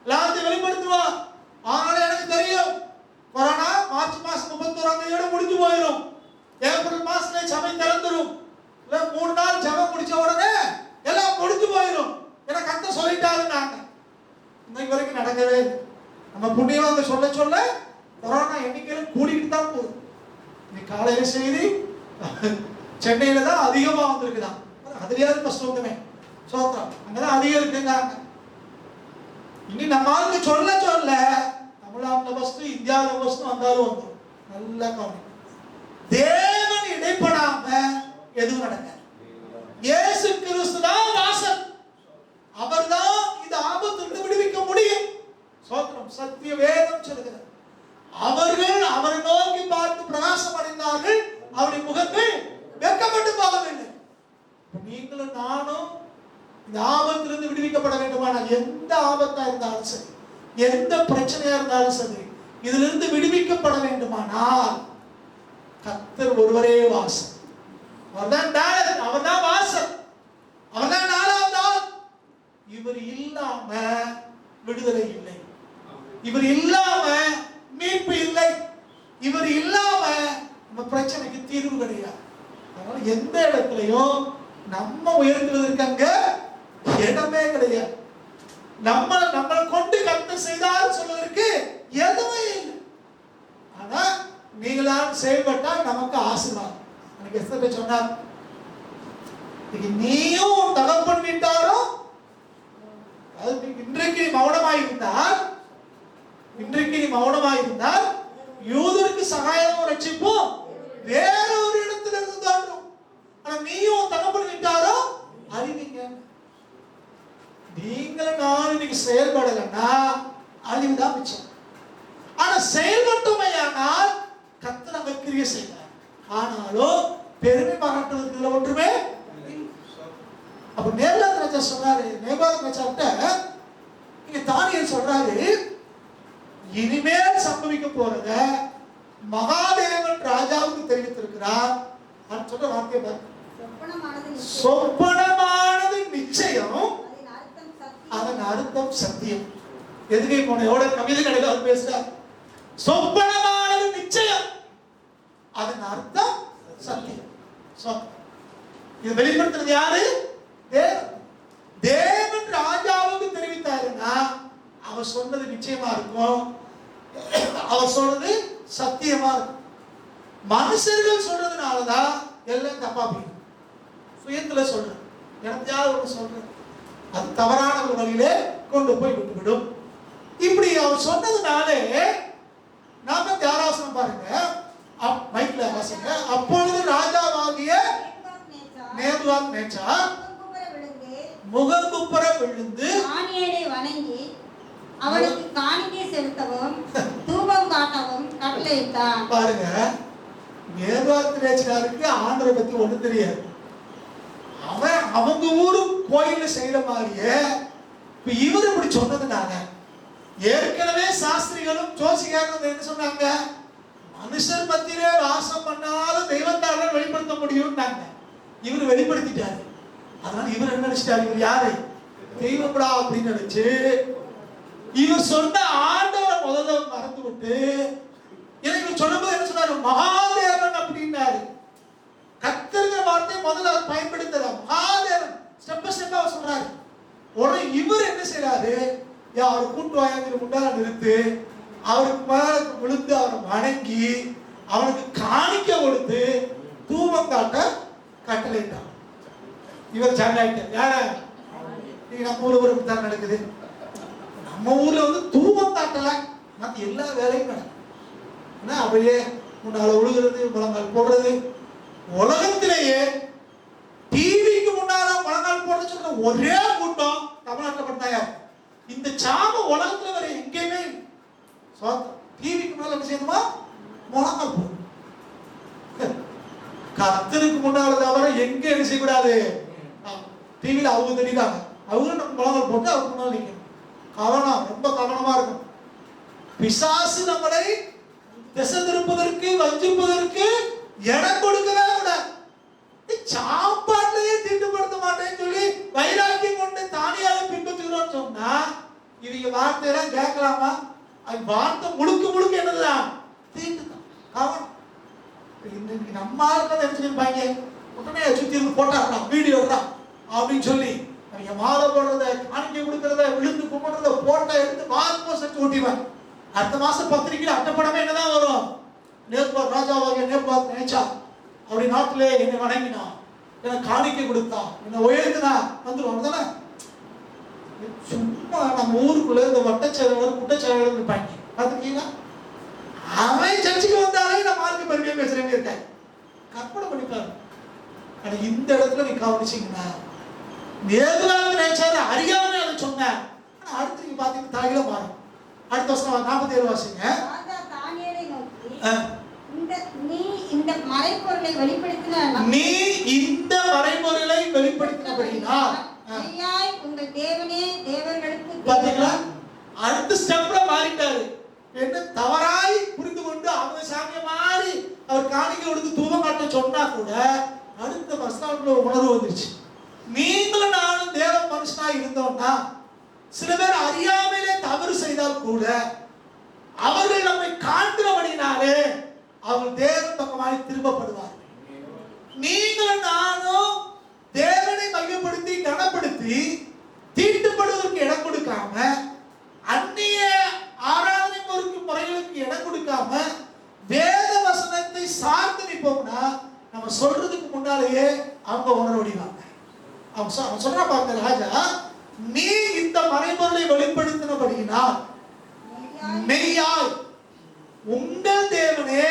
எல்லாத்தையும் வெளிப்படுத்துவார். ஆனாலும் எனக்கு தெரியும், கொரோனா மார்ச் மாசம் 31ஆம் தேதியோட முடிஞ்சு போயிடும். ஏப்ரல் மாசத்துல சபை திறந்துடும். இல்ல 3 நாள் ஜெபம் முடிச்ச உடனே எல்லாம் முடிஞ்சு போயிடும். எனக்கு கர்த்தர் சொல்லிட்டாரு. நாங்க இன்னைக்கு வரைக்கும் நடக்கவே இல்லை. நம்ம புண்ணியவாங்க சொல்ல சொல்ல கொரோனா எண்ணிக்கையில கூடிக்கிட்டு தான் போகுது. இன்னைக்கு காலையில செய்தி சென்னையில தான் அதிகமா வந்திருக்குதான். அதுலயாவது ஃபர்ஸ்ட் வந்துமே சோத்திரம், அங்கதான் அதிகம் இருக்குங்க. இனி நம்ம ஆளுக்கு சொல்ல சொல்ல தமிழ்நாட்டில் ஃபர்ஸ்ட், இந்தியாவில் ஃபர்ஸ்ட் வந்தாலும் வந்துடும். நல்லா கவனி. தேவன் இடைப்படாம எதுவும் நடக்காது. இயேசு கிறிஸ்து தான் வாசல். அவர்தான் இந்த ஆபத்திலிருந்து விடுவிக்க முடியும். சோத்திரம். சத்திய வேதம் சொல்லுகிறது, அவர்கள் அவரை நோக்கி பார்த்து பிரகாசம் அடைந்தார்கள், அவருடைய முகத்தை வெட்கப்பட்டு போகவில்லை. நீங்களும் நானும் இந்த ஆபத்திலிருந்து விடுவிக்கப்பட வேண்டுமானால், எந்த ஆபத்தா இருந்தாலும் சரி, எந்த பிரச்சனையா இருந்தாலும் சரி, இதிலிருந்து விடுவிக்கப்பட வேண்டுமானால் கர்த்தர் ஒருவரே வாசல். அவர்தான் வாசல். அவர்தான் 4வது ஆள். இவர் இல்லாம விடுதலை இல்லை. இவர் இல்லாம மீட்பு இல்லை. இவர் இல்லாம நம்ம பிரச்சனைக்கு தீர்வு கிடையாது. அதனால எந்த இடத்துலயும் நம்ம உயர்த்துவதற்கு அங்க இடமே கிடையாது. நம்மளை கொண்டு கர்த்தர் செய்தார் சொல்வதற்கு எதுவுமே இல்லை. ஆனா நீங்களாம் செயல்பட்டால் நமக்கு ஆசீர்வாதம். எனக்கு எஸ்தர் சொன்னார், நீயும் தகப்பன் வீட்டாரும் இன்றைக்கு நீ மௌனமாயிருந்தால் யூதருக்கு சகாயமும் ரட்சிப்பும் வேறொரு இடத்துல இருந்து தோன்றும். ஆனா நீயும் தகப்பன் விட்டாரோ அறிவிங்க. நீங்களும் நானும் இன்னைக்கு செயல்படலைன்னா அழிவுதான் மிச்சம். ஆனா செயல்பட்டுமையானால் கர்த்தர் அங்க கிரியை செய்தார். ஆனாலும் பெருமை பாராட்டுவதற்கு இதுல ஒன்றுமே. அப்ப நேபுகாத்நேச்சார் சொன்னாரு, நேபுகாத்நேச்சார்ட்ட இங்க தானியேல் சொல்றாரு, இனிமேல் சம்பவிக்க போறத மகாதேவன் ராஜாவுக்கு தெரிவித்திருக்கிறார். நான் சொல்ற வார்த்தையை பாருங்க, சொப்பனமானது நிச்சயம், அதன் அர்த்தம் சத்தியம். எதுகை போன எவ்வளவு கவிதை கடையில் அவர் பேசுறார். சொப்பனமானது நிச்சயம், அதன் அர்த்தம் சத்தியம். இது வெளிப்படுத்துறது யாரு? தேவன். தேவன் ராஜாவுக்கு தெரிவித்தாருன்னா அவர் சொன்னது நிச்சயமா இருக்கும், அவர் சொல்றது சத்தியமா இருக்கும். மனுஷர்கள் சொல்றதுனாலதான் எல்லாம் தப்பா போயிடும். சுயத்துல சொல்றேன், எனத்தையாவது ஒன்று சொல்றேன், அது தவறான ஒரு வழியிலே கொண்டு போய் விட்டுவிடும். இப்படி அவர் சொன்னதுனாலே நாம தியாராசனம் பாருங்க, மைக்ல வாசிங்க. அப்பொழுது ராஜாவாகிய நேபுகாத்நேச்சார் முகங்குப்புற விழுந்து தானியேலை வணங்கி அவனுக்கு காணிக்கை செலுத்தவும் தூபம் காட்டவும் கட்டளையிட்டான். பாருங்க, நேபுகாத்நேச்சாருக்கு ஆண்டவரை பத்தி ஒண்ணு தெரியாது. அவன் அவங்க ஊரு கோயில்ல செய்யற மாதிரியே இப்ப இவர் இப்படி சொன்னதுனால ஏற்கனவே சாஸ்திரிகளும் ஜோசிகாரும் என்ன சொன்னாங்க, மனுஷர் மத்தியிலே வாசம் பண்ணாலும் தெய்வத்தால வெளிப்படுத்த முடியும்னாங்க. இவர் வெளிப்படுத்திட்டாரு. அதனால இவர் என்ன நினைச்சிட்டாரு, இவர் யாரு? தெய்வப்படா அப்படின்னு நினைச்சு இவர் சொன்ன ஆண்டவரை முதல்ல மறந்து விட்டு, எனக்கு சொல்லும்போது என்ன சொன்னாரு, மகாதேவன் அப்படின்னாரு. கர்த்தருங்கிற வார்த்தையை முதல்ல அவர் பயன்படுத்தல, மகாதேவன் ஸ்டெப் பை ஸ்டெப்பா சொல்றாரு. உடனே இவர் என்ன செய்யறாரு, அவரை கூட்டு வாங்கிற முன்னால நிறுத்து, அவருக்கு மேல விழுந்து அவரை வணங்கி அவனுக்கு காணிக்க கொடுத்து தூபம் காட்ட கட்டளையிட்டான். இவர் ஜாயிட்டார். யார? நம்ம ஊர்ல ஒரு தான் நடக்குது. நம்ம ஊர்ல வந்து தூபம் காட்டல, மற்ற எல்லா வேலையும் நடக்கும். அப்படியே முன்னால உழுகிறது, முழங்கால் போடுறது. உலகத்திலேயே டிவிக்கு முன்னால முழங்கால் போட சொல்ற ஒரே கூட்டம் தமிழ்நாட்டில் பண்ணாயா? இந்த சாம உலகத்துல வர எங்கேயுமே டிவிக்கு முன்னால என்ன செய்யணுமா? முழங்கால் போடும். கர்த்தருக்கு முன்னால தவிர எங்க என்ன செய்யக்கூடாது. டிவியில அவங்க தெரியுறாங்க, அவங்க நம்ம முழங்கால் போட்டு அவங்க முன்னால நிற்கணும். கவனம், ரொம்ப கவனமா இருக்கும். பிசாசு நம்மளை திசை திருப்பதற்கு, வஞ்சிப்பதற்கு இடம் கொடுக்கவே கூடாது. சாப்பாட்டிலேயே தீட்டுப்படுத்த மாட்டேன்னு சொல்லி வைராக்கியம் கொண்டு தானியாக பின்பற்றுகிறோம் சொன்னா இவங்க வார்த்தையெல்லாம் கேட்கலாமா? அது வார்த்தை முழுக்க முழுக்க என்னதுதான்? தீட்டு தான். கவனம். இன்னைக்கு நம்ம ஆளுக்கு நினைச்சிருப்பாங்க, உடனே சுத்தி இருந்து போட்டாங்களா வீடியோடா அப்படின்னு சொல்லி அவங்க மாலை போடுறத, காணிக்கை கொடுக்கறத, விழுந்து கும்பிடுறத போட்டோ எடுத்து மாதம் செஞ்சு ஓட்டிடுவாங்க. அடுத்த மாசம் பத்திரிக்கையில் அட்டப்படமே என்னதான் வரும், ராஜாவாகிய நேபுகாத்நேச்சார் அப்படி நாட்டிலே என்னை வணங்கினா, எனக்கு காணிக்கை கொடுத்தா, என்னை உயர்த்தினா வந்துடும் தானே. சும்மா நம்ம ஊருக்குள்ள இந்த வட்டச்செயலாளர் குட்டச்செயலாளர் இருப்பாங்க பார்த்துருக்கீங்களா? அவன் சர்ச்சைக்கு வந்தாலே நம்ம ஆளுக்கு பெருமையா பேசுறவங்க இருக்காங்க. கற்பனை பண்ணிப்பாரு. ஆனா இந்த இடத்துல நீ கவனிச்சீங்கன்னா நேபுகாத்நேச்சார் அறியாம அதை சொன்னேன். ஆனா அடுத்து நீங்க பாத்தீங்கன்னா தலையில மாறும். அடுத்த வருஷம் 47 வாசிங்க. தானியேலை நோக்கி, நீ இந்த மறைபொருளை வெளிப்படுத்தினபடியினால் உங்கள் தேவனே தேவர்களுக்கு. பாத்தீங்களா? அடுத்த ஸ்டெப்ல மாறிட்டாரு. என்ன தவறாய் புரிந்து கொண்டு அவங்க சாமிய மாறி அவர் காணிக்கை கொடுத்து தூபம் காட்ட சொன்னா கூட அடுத்த வசனத்துல உணர்வு வந்துருச்சு. நீங்களும் நானும் தேவ மனுஷனா இருந்தோம்னா சில பேர் அறியாமலே தவறு செய்தால் கூட அவர்கள் நம்மை காண்கிறபடினாலே அவர்கள் தேவன் பக்கமாய் திரும்பப்படுவார். நீங்களும் நானும் தேவனை மையப்படுத்தி கனப்படுத்தி தீட்டுப்படுவதற்கு இடம் கொடுக்காம, அந்நிய ஆராதனை முறைகளுக்கு இடம் கொடுக்காம வேத வசனத்தை சார்ந்து நிற்போம்னா நம்ம சொல்றதுக்கு முன்னாலேயே அவங்க உணர்வடிவாங்க. அவங்க சொல்ற பாருங்க, ராஜா நீ இந்த மறைபொருளை வெளிப்படுத்தினபடியினால் மெய்யாய் உங்கள் தேவனே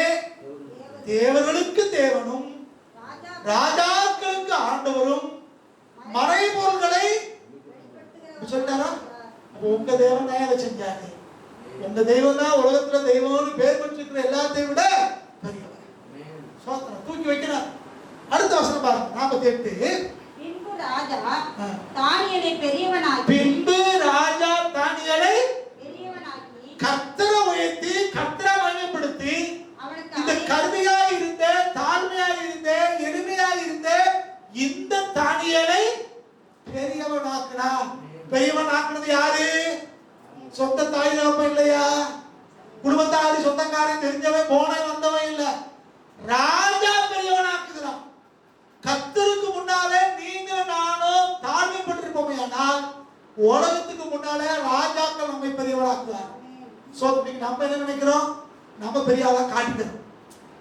தேவர்களுக்கு தேவனும் ராஜாக்களுக்கு ஆண்டவரும் மறைபொருள்களை சொல்லிட்டாரா? உங்க தேவன் தான் அதை செஞ்சாரு. உங்க தெய்வம் தான் உலகத்துல தெய்வம்னு பேர் பெற்றிருக்கிற எல்லாத்தையும் விட பெரியவர். சோத்திரம் தூக்கி வைக்கிறார். அடுத்த வசனம் பாருங்க 48. பின்பு ராஜா தானியேலை பெரியவனாக்கி கர்த்தரை உயர்த்தி கர்த்தரை மகிமைப்படுத்தி இந்த கருமையாக இருந்த தாழ்மையாக இருந்த எளிமையாக இருந்த இந்த தானியேலை பெரியவனாக்கினார். பெரியவனாக்குனது யாரு? சொந்த தாய் தகப்பன் இல்லையா? குடும்பத்தாரி சொந்தக்காரன் தெரிஞ்சவன் போனவன் வந்தவன் இல்ல. ராஜா பெரியவனாக்குகிறான். கர்த்தருக்கு முன்னாலே நீங்க நானும் தாழ்மைப்பட்டிருப்போமே, ஆனால் உலகத்துக்கு முன்னாலே ராஜாக்கள் நம்மை பெரியவனாக்குவார். சோ நம்ம என்ன நினைக்கிறோம்? நம்ம பெரிய ஆளா காட்டிக்கிறோம்,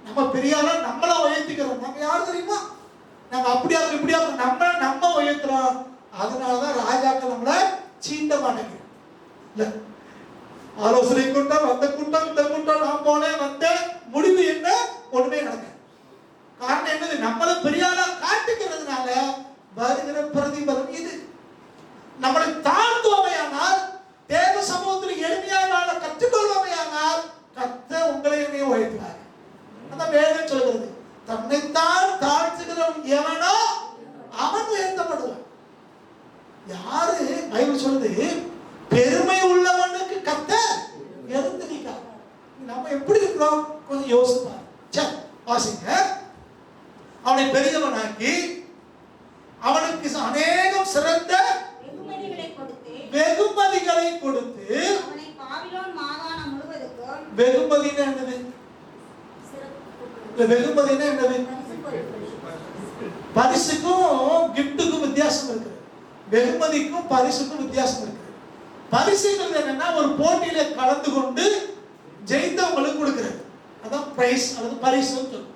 நம்ம பெரிய ஆளா நம்மள உயர்த்திக்கிறோம். நம்ம யாரு தெரியுமா? நம்ம அப்படியா இப்படியா நம்ம உயர்த்துறோம். அதனாலதான் ராஜாக்கள் நம்மள சீண்ட மாட்டேங்கிறோம். ஆலோசனை கூட்டம், அந்த கூட்டம், இந்த கூட்டம், நான் போனேன் வந்தேன், முடிவு என்ன? ஒண்ணுமே நடக்க. காரணம் என்னது? நம்மள பெரிய ஆளா காட்டிக்கிறதுனால வருகிற பிரதிபலன் இது. நம்மளை தாழ்த்துவோமையானால், தேவ சமூகத்தில் எளிமையான கற்றுக்கொள்வோமையானால் கர்த்தர் உங்களை என்னையும் உயர்த்துவார். அதான் வேதம் சொல்கிறது, தன்னைத்தான் தாழ்த்துகிறவன் எவனோ அவன் உயர்த்தப்படுவான். யாரு? பைபிள் சொல்லுது, பெருமை உள்ளவனுக்கு கர்த்தர் எதிர்த்து நிற்கார். நம்ம எப்படி இருக்கிறோம்? கொஞ்சம் யோசிப்பார். சரி வாசிங்க. அவனை பெரியவனாக்கி அவனுக்கு அநேகம் சிறந்த வெகுமதிகளை கொடுத்து அவனை பாபிலோன் மாகாணம் முழுவதுக்கும். வெகுமதினா என்னது? வெகுமதினா என்னது? பரிசுக்கும் கிஃப்ட்டுக்கும் வித்தியாசம் இருக்கு. வெகுமதிக்கும் பரிசுக்கும் வித்தியாசம் இருக்கு. பரிசுங்கிறது என்னன்னா ஒரு போட்டியில கலந்து கொண்டு ஜெயித்தவங்களுக்கு கொடுக்கிறது, அதான் பிரைஸ் அல்லது பரிசுன்னு சொல்லுவோம்.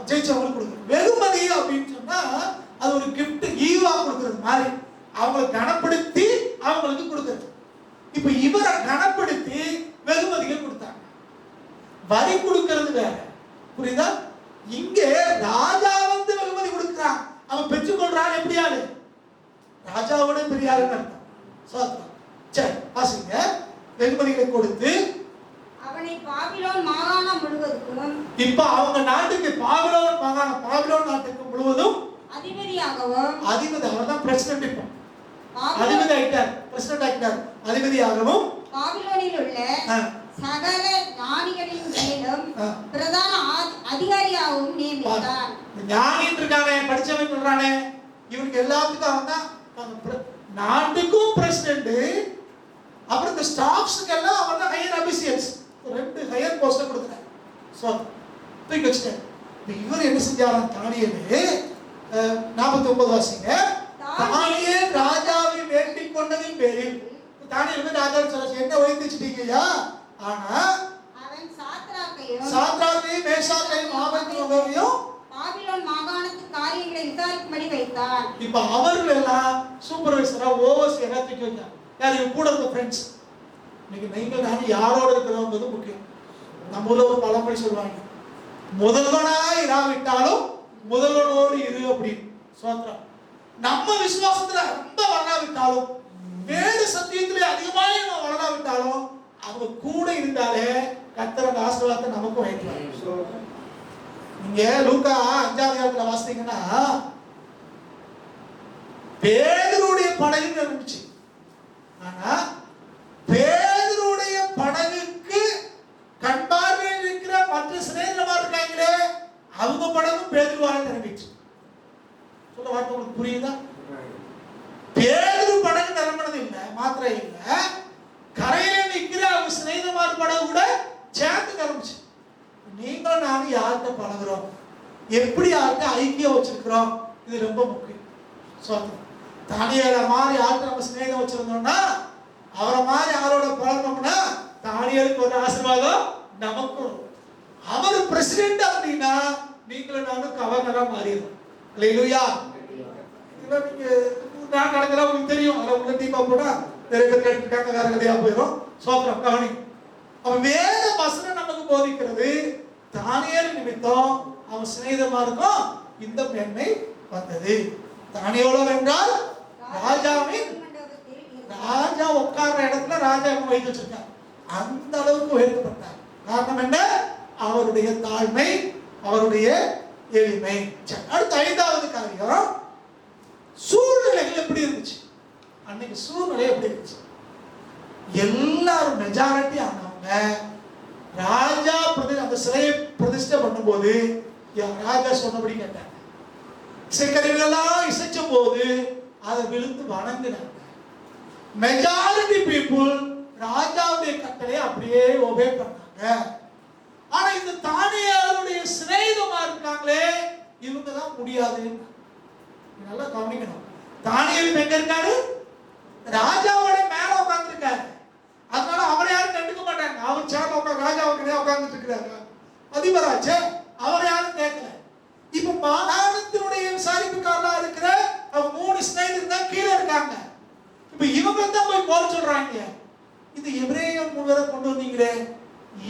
ஜெயிச்சவங்களுக்கு கொடுக்குறது. வெகுமதி அப்படின்னு சொன்னா அது ஒரு கிஃப்ட் ஈவா கொடுக்கறது மாதிரி, அவங்களை கனப்படுத்தி அவங்களுக்கு கொடுக்கிறது. இப்ப இவரை கனப்படுத்தி வெகுமதிகள் கொடுத்தாங்க. வரி கொடுக்கிறது வேற, புரியுதா? இங்கே ராஜா வந்து வெகுமதி கொடுக்கிறான். அவன் பெற்றுக்கொள்றான். எப்படி ஆளு? ராஜாவோட பெரிய ஆளுன்னு அர்த்தம். சரி வாசிங்க. வெகுமதிகளை கொடுத்து அவனை பாபிலோன் மாகாணம் முழுவதுக்கும். இப்ப அவங்க நாட்டுக்கு பாபிலோன் மாகாணம், பாபிலோன் நாட்டுக்கு முழுவதும் அதிபதியாகவும். அதிபதி அவர்தான் பிரசிடென்ட். இப்போ அதிபதி ஆயிட்டார், பிரசிடென்ட் ஆயிட்டார். அதிபதியாகவும் பாபிலோனில் உள்ள சகல ஞானிகளின் மேலும் பிரதான அதிகாரியாகவும் நியமித்தார். ஞானின்னு இருக்கானே, படிச்சவன் சொல்றானே, இவனுக்கு எல்லாத்துக்கும் அவன் தான் நாட்டுக்கும் பிரசிடென்ட். அப்புறம் இந்த ஸ்டாஃப்ஸ்க்கு எல்லாம் அவன் தான் ஹையர் அபிஷியல்ஸ். 2 ஹையர் போஸ்ட் கொடுக்குறாரு. சோ தூக்கி வச்சுட்டாரு. இவர் என்ன செஞ்சாராம்? தானியேலே 49 வாசிங்க. தானியேல் ராஜாவை வேண்டிக் கொண்டதின் பேரில் தானியேல் ராஜா சொல்ல என்ன வைத்துச்சிட்டீங்கயா? ஆனா அவன் சாத்ராக்கையும் மேஷாக்கையும் ஆபேத்நேகோவையும் பாபிலோன் மாகாணத்து காரியங்களை விசாரிக்கும்படி வைத்தான். இப்ப அவர்கள் எல்லாம் சூப்பர்வைசரா ஓவர்சியரா தூக்கி வச்சாங்க. யாரு? கூட இருந்த ஃப்ரெண்ட்ஸ். இன்னைக்கு நீங்கள் நான் யாரோட இருக்கிறோம்ன்றது முக்கியம். நம்ம ஊர்ல ஒரு பழமொழி சொல்லுவாங்க, முதல்வனா இராவிட்டாலும் முதல்வனோடு இரு அப்படின்னு. சோத்ரம். நம்ம விசுவாசத்துல ரொம்ப வளராவிட்டாலும், வேத சத்தியத்திலே அதிகமாக நம்ம வளராவிட்டாலும், அவங்க கூட இருந்தாலே கர்த்தர் ஆசீர்வாதத்தை நமக்கு வைக்கிறார். நீங்க லூக்கா 5ஆம் அதிகாரத்துல வாசித்தீங்கன்னா பேதுருடைய படகு இருந்துச்சு. ஆனா பேதுருடைய படகுக்கு கண்பார்வையில் இருக்கிற மற்ற சிநேகிதமார் இருக்காங்களே, அவங்க படகும் பேதுருவால நிரம்பிச்சு. சொல்ல வார்த்தை உங்களுக்கு புரியுதா? பேதுரு படகு நிரம்பினது இல்லை மாத்திரம் இல்லை, கரையில நிற்கிற அவங்க சிநேகிதமார் படகு கூட சேர்ந்து நிரம்பிச்சு. நீங்களும் நானும் யார்கிட்ட பழகுறோம், எப்படி யார்கிட்ட ஐக்கியம் வச்சிருக்கிறோம், இது ரொம்ப முக்கியம். சொல்லுங்க. தானியேலை மாதிரி யார்கிட்ட நம்ம சிநேகம் வச்சிருந்தோம்னா, அவரை மாதிரி யாரோட பழகணும்னா தானியேலுக்கு ஒரு ஆசீர்வாதம் நமக்கும். அவர் பிரசிடென்ட் அப்படின்னா நீங்களும் நானும் கவர்னரா மாறிடும். அல்லேலூயா. இதெல்லாம் நீங்க நான் நடக்கிறா உங்களுக்கு தெரியும். அதை உள்ள டீப்பா போனா நிறைய பேர் கேட்டுருக்காங்க, வேற கதையா போயிடும். சோத்திரம் கவனி. அவன் வேத வசனம் நம்ம போதிக்கிறது, தானியேல் நிமித்தம் அவன் சிநேகிதமா இருக்கும் இந்த மேன்மை வந்தது. தானியேல் என்றால் ராஜாவின், ராஜா உட்கார்ற இடத்துல ராஜா வைத்து வச்சிருக்கார். அந்த அளவுக்கு உயர்த்தப்பட்டார். காரணம் என்ன? அவருடைய தாழ்மை, அவருடைய எளிமை. அடுத்த ஐந்தாவது காரியம், சூழ்நிலைகள் எப்படி இருந்துச்சு? அன்னைக்கு சூழ்நிலை எப்படி இருந்துச்சு? எல்லாரும் மெஜாரிட்டி ஆனவங்க ராஜா அந்த சிலையை பிரதிஷ்டை பண்ணும்போது ராஜா சொன்னபடி கேட்டாங்க. இசைக்கருவிகளெல்லாம் இசைச்ச போது அதை விழுந்து வணங்கினாங்க. மெஜாரிட்டி பீப்புள் ராஜாவுடைய கட்டளையை அப்படியே ஒபே பண்ணாங்க. ஆனா இந்த தானியேலுடைய சிநேகிதமா இருக்காங்களே, இவங்க தான் முடியாது. நல்லா கவனிக்கணும். தானியேல் எங்க இருக்காரு? ராஜாவோட மேல உட்கார்ந்து இருக்காரு. அதனால அவரை யாரும் கண்டுக்க மாட்டாங்க. அவர் சேர்ல உட்காந்து ராஜாவுக்கு உட்கார்ந்துட்டு இருக்கிறாங்க. அதிபராச்சே, அவரை யாரும் கேட்கல. இப்ப மாகாணத்தினுடைய விசாரிப்புக்காரா இருக்கிற அவங்க 3 சிநேகிதர் தான் கீழே இருக்காங்க. இப்ப இவங்க தான் போய் போக சொல்றாங்க. இது எபிரேயர் 3 பேரை கொண்டு வந்தீங்களே,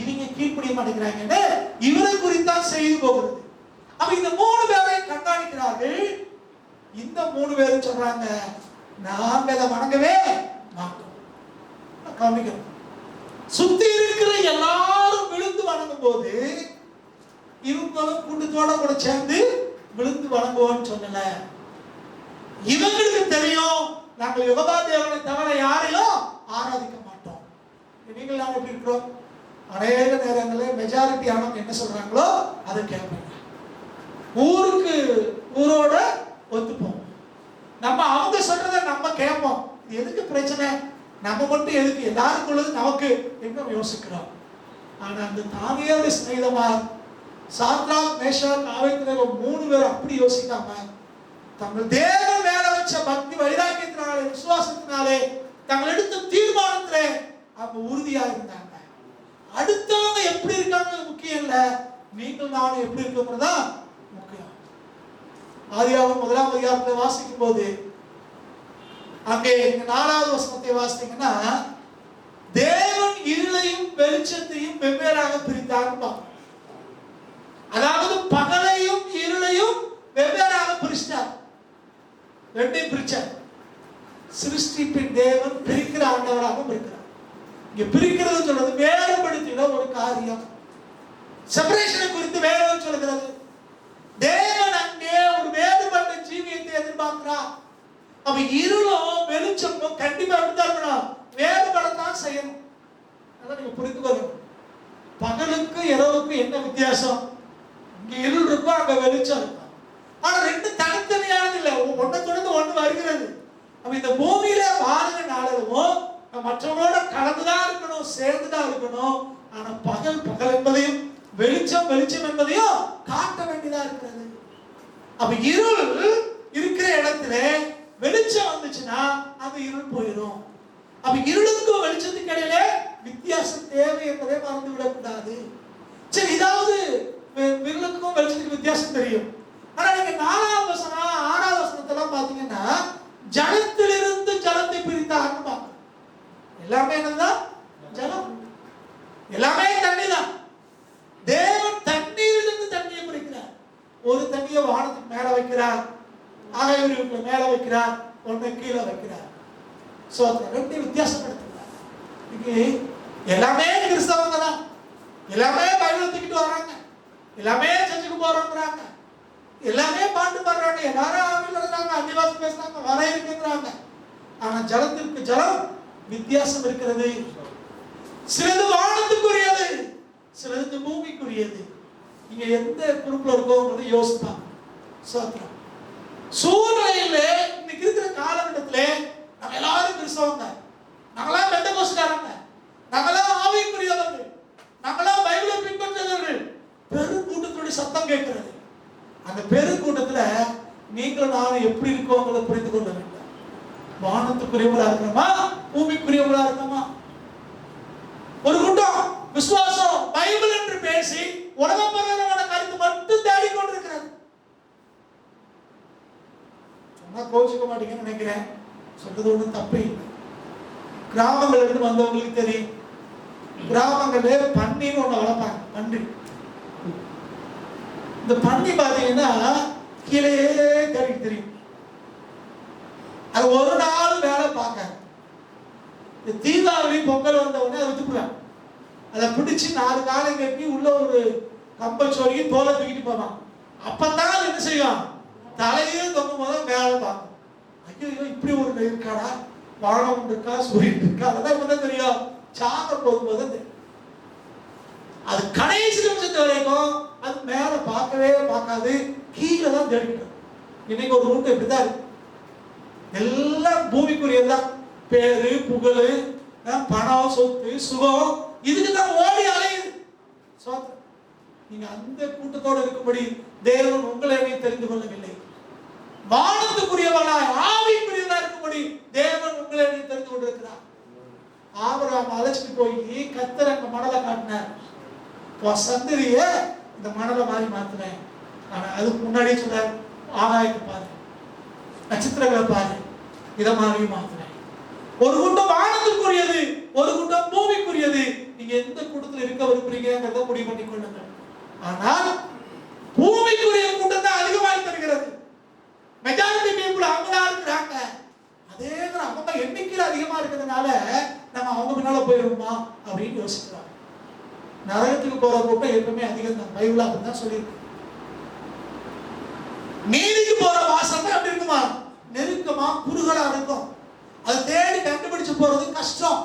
இவங்க கீழ்ப்படிய மாட்டேங்கிறாங்கன்னு இவரை குறித்தான் செய்து போகிறது. அப்ப இந்த 3 பேரை கண்காணிக்கிறார்கள். இந்த 3 பேரும் சொல்றாங்க, நாங்க அதை வணங்கவே மாட்டோம். கவனிக்கணும். சுத்தி இருக்கிற எல்லாரும் விழுந்து வணங்கும் போது இவங்களும் கூட்டத்தோட கூட சேர்ந்து விழுந்து வணங்குவோம்னு சொல்லல. இவங்களுக்கு தெரியும், நாங்கள் யெகோவா தேவனை தவிர யாரையும் ஆராதிக்க மாட்டோம். நீங்கள் நாங்கள் எப்படி இருக்கிறோம்? அநேக நேரங்களில் மெஜாரிட்டி ஆனவங்க என்ன சொல்றாங்களோ அதை கேட்போம். ஊருக்கு ஊரோட ஒத்துப்போம். நம்ம அவங்க சொல்றதை நம்ம கேட்போம். எதுக்கு பிரச்சனை? நம்ம மட்டும் எதுக்கு எல்லாருக்கும் உள்ளது நமக்கு என்ன யோசிக்கிறோம். ஆனா அந்த தானியேல் சிநேகிதமார் சாத்ராக், மேஷாக், ஆபேத்நேகோ 3 பேர் அப்படி யோசிக்காம தங்கள் தேவன் மேல வச்ச பக்தி வைராக்கியத்தினாலே, விசுவாசத்தினாலே, தங்கள் எடுத்த தீர்மானத்திலே அவங்க உறுதியா இருந்தாங்க. அடுத்தவங்க எப்படி இருக்காங்க முக்கியம் இல்ல, நீங்கள் நானும் எப்படி இருக்கோம்ன்றதா முக்கியம். ஆதியாகமம் 1ஆம் அதிகாரத்தை வாசிக்கும் போது அங்கே 4வது வசனத்தை வாசித்தீங்கன்னா, தேவன் இருளையும் வெளிச்சத்தையும் வெவ்வேறாக பிரித்தார். அதாவது பகலையும் இருளையும் வெவ்வேறாக பிரிச்சார். ரெண்டையும் பிரிச்சார். சிருஷ்டிப்பின் தேவன் பிரிக்கிற ஆண்டவராக பிரிக்கிறார். இங்க பிரிக்கிறது சொல்றது வேறுபடுத்தின ஒரு காரியம். செப்பரேஷனை குறித்து வேறு சொல்கிறது. தேவன் அங்கே ஒரு வேறுபட்ட ஜீவியத்தை எதிர்பார்க்கிறார். அப்ப இருளும் வெளிச்சமும் கண்டிப்பா எடுத்தாலும் வேறுபடத்தான் செய்யணும். அதான் நீங்க புரிந்து கொள்ளணும். பகலுக்கு இரவுக்கு என்ன வித்தியாசம்? இங்க இருள் இருக்கும், அங்க வெளிச்சம் இருக்கும். ஆனா ரெண்டு தனித்தனியானது இல்லை, ஒன்றை தொடர்ந்து ஒன்று வருகிறது. அப்ப இந்த பூமியில வாழுங்க நாளவும் மற்றவங்களோட கலந்துதான் இருக்கணும், சேர்ந்துதான் இருக்கணும். ஆனா பகல் பகல் என்பதையும் வெளிச்சம் வெளிச்சம் என்பதையும் காட்ட வேண்டியதா இருக்கிறது. அப்ப இருள் இருக்கிற இடத்துல வெளிச்சம் வந்துச்சுன்னா அது இருள் போயிடும். அப்ப இருளுக்கும் வெளிச்சத்துக்கு இடையில வித்தியாசம் தேவை என்பதை மறந்து விடக்கூடாது. சரி, இதாவது இருளுக்கும் வெளிச்சத்துக்கு வித்தியாசம் தெரியும். ஆனா நீங்க 4ஆம் வசனம் 6ஆம் வசனத்தெல்லாம் பாத்தீங்கன்னா ஜலத்திலிருந்து ஜலத்தை பிரித்தார்னு பார்க்கணும். எல்லாமே என்னதான்? ஜலம். எல்லாமே தண்ணி தான். தேவன் தண்ணீரிலிருந்து தண்ணியை பிரிக்கிறார். ஒரு தண்ணியை வானத்துக்கு மேல வைக்கிறார், ஆகாயவிரிவுக்கு மேல வைக்கிறார், ஒன்றை கீழே வைக்கிறார். சோ ரெண்டு வித்தியாசப்படுத்துகிறார். இன்னைக்கு எல்லாமே கிறிஸ்தவங்க தான், எல்லாமே பைபிளை தூக்கிட்டு வர்றாங்க, எல்லாமே சர்ச்சுக்கு போறோங்கிறாங்க, எல்லாமே பாட்டு பாடுறாங்க, எல்லாரும் ஆவியில் இருக்கிறாங்க, அன்னிவாசி பேசுறாங்க, வர இருக்குங்கிறாங்க. ஆனா ஜலத்திற்கு ஜலம் வித்தியாசம் இருக்கிறது. சிலது வானத்துக்குரியது, சிலது பூமிக்குரியது. நீங்க எந்த குரூப்ல இருக்கோங்கிறத யோசிப்பாங்க. சோத்திரம். சூழ்நிலையில இன்னைக்கு இருக்கிற காலகட்டத்திலே நம்ம எல்லாரும் கிறிஸ்தவங்க, நாங்களாம் பெந்தகோஸ்தேக்காரங்க, நாங்களாம் ஆவிக்குரியவர்கள், நாங்களாம் பைபிளை பின்பற்றுகிறவர்கள். பெருங்கூட்டத்துடைய சத்தம் கேட்கிறது. அந்த பெருங்கூட்டத்துல நீங்கள் நானும் எப்படி இருக்கோங்கிறத புரிந்து கொள்ள வேண்டும். வானத்துக்குரியவங்களா இருக்கணுமா, பூமிக்குரியவங்களா இருக்கணுமா? ஒரு கூட்டம் விசுவாசம் பைபிள் என்று பேசி உலக பிரகாரமான கருத்து மட்டும் தேடிக்கொண்டிருக்கிறது. சொன்னா கோச்சிக்க மாட்டீங்கன்னு நினைக்கிறேன். சொல்றது ஒன்றும் தப்பு இல்லை. கிராமங்கள்ல இருந்து வந்தவங்களுக்கு தெரியும், கிராமங்கள்ல பன்னின்னு ஒண்ணு வளர்ப்பாங்க. பன்றி. இந்த பன்றி பாத்தீங்கன்னா கீழே கறிக்கு தெரியும். அது ஒரு நாள் வேலை பார்க்காது. இந்த தீபாவளி பொங்கல் வந்த உடனே அதை விட்டுக்குவேன். அதை பிடிச்சி 4 காலை கட்டி உள்ள ஒரு கம்பல் சொருகி தோலை தூக்கிட்டு போவான். அப்பதான் அது என்ன செய்யும், தலையே தொங்கும் போது வேலை பார்க்கும். ஐயோ இப்படி ஒரு இருக்காடா, வானம் இருக்கா, சூரியன் இருக்கா, அதெல்லாம் இப்பதான் தெரியும். சாக போகும்போது தெரியும். அது கடைசி நிமிஷத்து வரைக்கும் அது மேல பார்க்கவே பார்க்காது, கீழே தான் தேடிட்டு. இன்னைக்கு ஒரு ரூட் இப்படிதான் இருக்கு. எல்லாம் பூமிக்குரியதான். பேரு, புகழ், பணம், சொத்து, சுகம், இதுக்கு தான் ஓடி அலையுது. நீங்க அந்த கூட்டத்தோடு இருக்கும்படி தேவன் உங்களை தெரிந்து கொள்ளவில்லை. வானத்துக்குரியவனாய் ஆவிக்குரியவனா இருக்கும்படி தேவன் உங்களை தெரிந்து கொண்டிருக்கிறார். ஆபிரகாம் அழைச்சிட்டு போய் கர்த்தர் அங்க மணலை காட்டினார். சந்ததிய இந்த மணலை மாதிரி மாத்தினேன். ஆனா அதுக்கு முன்னாடியே சொல்ற, ஆகாயத்தை பாரு, நட்சத்திரங்களை பாரு, இதை மாதிரி மாத்தினேன். ஒரு கூட்டம் வானத்துக்குரியது, ஒரு கூட்டம் பூமிக்குரியது. நீங்க எந்த கூட்டத்தில் இருக்க விரும்புறீங்கிறத முடிவு பண்ணி கொள்ளுங்கள். ஆனால் பூமிக்குரிய கூட்டம் தான் அதிகமாய் தருகிறது. மெஜாரிட்டி பீப்புள் அவங்களா இருக்கிறாங்க. அதே அவங்க எண்ணிக்கையில் அதிகமா இருக்கிறதுனால நம்ம அவங்க பின்னால போயிருவோமா அப்படின்னு யோசிக்கிறாங்க. நரகத்துக்கு போற கூட்டம் எப்பவுமே அதிகம் தான். பைபிள் அப்படிதான் சொல்லியிருக்கு. நீதிக்கு போற வாசல் தான் எப்படி இருக்குமா, நெருக்கமா குறுகலா இருக்கும். அது தேடி கண்டுபிடிச்சு போறது கஷ்டம்.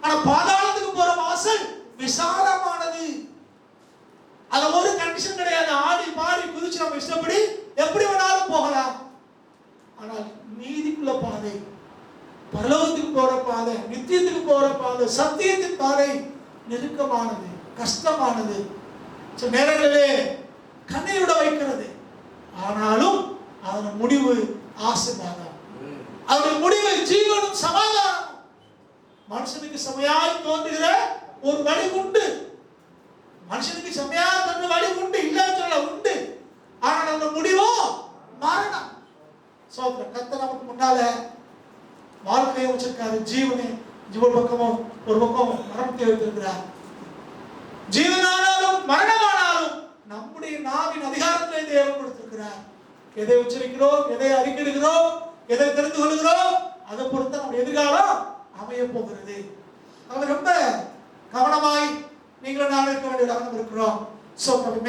ஆனா பாதாளத்துக்கு போற வாசல் விசாலமானது. அது ஒரு கண்டிஷன் கிடையாது. ஆடி பாடி குதிச்சு நம்ம இஷ்டப்படி எப்படி வேணாலும் போகலாம். ஆனால் நீதிக்குள்ள பாதை, பரலோகத்துக்கு போற பாதை, நித்தியத்துக்கு போற பாதை, சத்தியத்தின் பாதை நெருக்கமானது, கஷ்டமானது, சில நேரங்களிலே கண்ணீரோட வைக்கிறது. ஆனாலும் அதன் முடிவு ஆசீர்வாதம், அதன் முடிவு ஜீவனும் சமாதானம். மனுஷனுக்கு செமையாய் தோன்றுகிற ஒரு வழி உண்டு. மனுஷனுக்கு செமையா தோன்ற வழி உண்டு, இல்லைன்னு சொல்ல உண்டு. ஆனால் அந்த முடிவோ மரணம். கர்த்தர் நமக்கு முன்னால வாழ்க்கையை வச்சிருக்காரு. ஜீவனே ஜீவன் பக்கமும் ஒரு பக்கம் மரணத்தை வைத்திருக்கிறார். ஜீவனானாலும் மரணமானாலும் நம்முடைய நாவின் அதிகாரத்தை தேவன் கொடுத்திருக்கிறார். எதை உச்சரிக்கிறோம், எதை அறிக்கையிடுகிறோம், எதை தெரிந்து கொள்கிறோம், அதை பொறுத்து நம்முடைய எதிர்காலம் அமைய போகிறது. அவர் ரொம்ப கவனமாய் நீங்களும் நானும் இருக்க வேண்டிய கவனம் இருக்கிறோம்.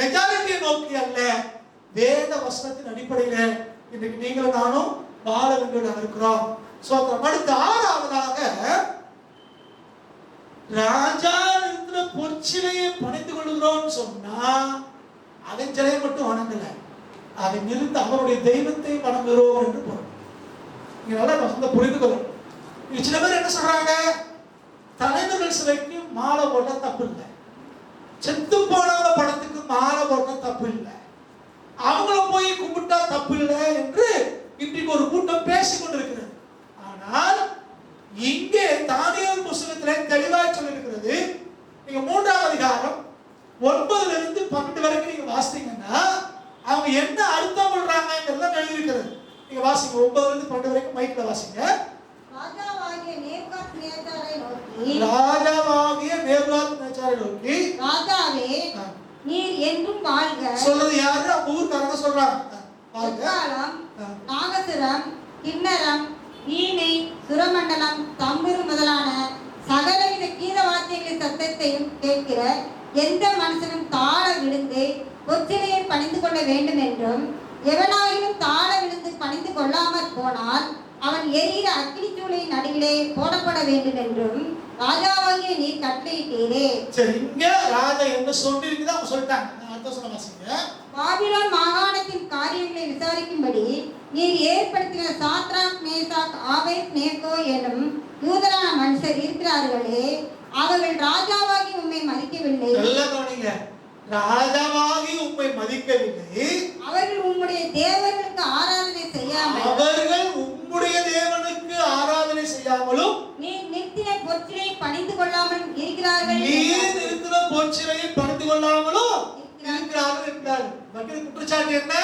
மெஜாரிட்டியை நோக்கி அல்ல, வேத வசனத்தின் அடிப்படையில இன்னைக்கு நீங்களும் நானும் வாழ வேண்டியதாக இருக்கிறோம். அடுத்த 6வதாக ராஜா இருக்கிற பொற்சிலையை பணிந்து கொள்கிறோம் சொன்னா அதன் சிலையை மட்டும் வணங்கல, அதை நிறுத்த அவருடைய தெய்வத்தை வணங்குகிறோம் என்று பொருள். நீங்க நல்லா வசந்த புரிந்து கொள்ளணும். சில பேர் என்ன சொல்றாங்க, தலைவர்கள் சிலைக்கு மாலை போட்டா தப்பு இல்லை, செத்து போனவங்க படத்துக்கு மாலை போட்டா தப்பு இல்லை, அவங்கள போய் கும்பிட்டா தப்பு இல்லை என்று இன்றைக்கு ஒரு கூட்டம் பேசிக் கொண்டிருக்கிறது. ஆனால் இங்கே தானியேல் புத்தகத்தில் தெளிவாய் சொல்லியிருக்கிறது. நீங்க 3ஆம் அதிகாரம் 9-12 வரைக்கும் நீங்க வாசித்தீங்கன்னா அவங்க என்ன அர்த்தம் பண்றாங்கங்கிறத எழுதியிருக்கிறது. நீங்க வாசிங்க, 9-12 வரைக்கும் மைக்ல வாசிங்க. ராஜாவாகிய நேபுகாத்நேச்சாரை நோக்கி, ராஜாவே நீர் என்றும் வாழ்க. சொல்றது யாரு? ஊர்க்காரங்க சொல்றாங்க. எக்காளம், நாகசுரம், கிண்ணரம், வீணை, சுரமண்டலம், தம்புரு முதலான சகலவித கீத வாத்தியங்களின் சத்தத்தையும் கேட்கிற எந்த மனுஷனும் தாழ விழுந்து பொற்சிலையை பணிந்து கொள்ள வேண்டும் என்றும், எவனாயினும் தாழ விழுந்து பணிந்து கொள்ளாமற் போனால் அவன் எரிகிற அக்கினி சூளையின் நடுவிலே போடப்பட வேண்டும் என்றும் ராஜாவாகிய நீர் கட்டளையிட்டீரே. சரி, இங்க ராஜா என்ன சொல்லிருக்குதோ அவங்க சொல்லிட்டாங்க. அடுத்த சொல்ல வாசிங்க. பாபிலோன் மாகாணத்தின் காரியங்களை விசாரிக்கும்படி நீர் ஏற்படுத்தின சாத்ராக், மேசாக், ஆபேத்நேகோ எனும் யூதரான மனுஷர் இருக்கிறார்களே, அவர்கள் ராஜாவாகி உம்மை மதிக்கவில்லை. நல்லா கவனிங்க, ராஜாவாகி உம்மை மதிக்கவில்லை, அவர்கள் உம்முடைய தேவர்களுக்கு ஆராதனை செய்யாமல், அவர்கள் உம்முடைய தேவனுக்கு ஆராதனை செய்யாமலும், நீர் நிறுத்தின பொற்சிலையை பணிந்து கொள்ளாமல் இருக்கிறார்கள். நீர் நிறுத்தின பொற்சிலையை பணிந்து கொள்ளாமலும் இருக்கிறார்கள் என்றார். குற்றச்சாட்டு என்ன?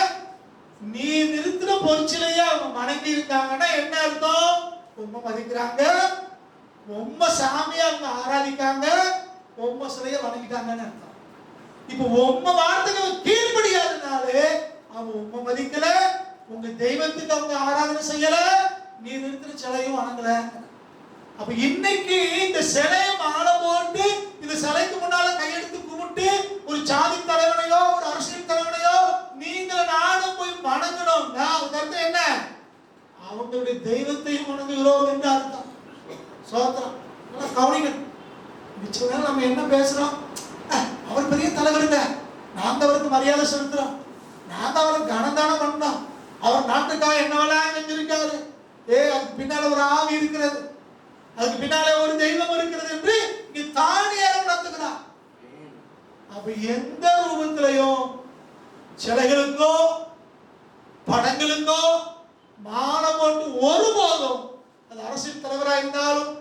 நீ நிறுத்தின பொற்சிலையை அவங்க வணங்கி இருக்காங்கன்னா என்ன அர்த்தம்? உம்மை மதிக்கிறாங்க, உம்மை சாமியை அவங்க ஆராதிக்காங்க, உம்மை சிலையை வணங்கிட்டாங்கன்னு அர்த்தம். இப்ப உம்ம வார்த்தைக்கு கீழ்ப்படியாதனாலே அவன் உம்ம மதிக்கல, உங்க தெய்வத்துக்கு அவங்க ஆராதனை செய்யல, நீ நிறுத்தின சிலையும் வணங்கல. அப்ப இன்னைக்கு இந்த சிலையை மாலை போட்டு இந்த சிலைக்கு முன்னால கையெடுத்து கும்பிட்டு ஒரு சாதி தலைவனையோ ஒரு அரசியல் தலைவனையோ நீங்கள் நானும் போய் வணங்கணும்னா அதுக்கு அர்த்தம் என்ன? அவங்களுடைய தெய்வத்தையும் வணங்குகிறோம் என்று அர்த்தம். சோத்திரம். கவனிக்கணும். நிச்சயம் நம்ம என்ன பேசுறோம்? அவர் பெரிய தலைவருங்க, நாங்க அவருக்கு மரியாதை செலுத்துறோம், நாங்க அவருக்கு கனதானம் பண்ணோம், அவர் நாட்டுக்காக என்னவெல்லாம் செஞ்சிருக்காரு, அதுக்கு பின்னால ஒரு ஆவி இருக்கிறது, அதுக்கு பின்னாலே ஒரு தெய்வம் இருக்கிறது என்று இங்க தானியார் நடத்துகிறார். அப்ப எந்த ரூபத்திலையும் சிலைகளுக்கோ படங்களுக்கோ மாலை போட்டு ஒருபோதும், அது அரசியல் தலைவராக இருந்தாலும்,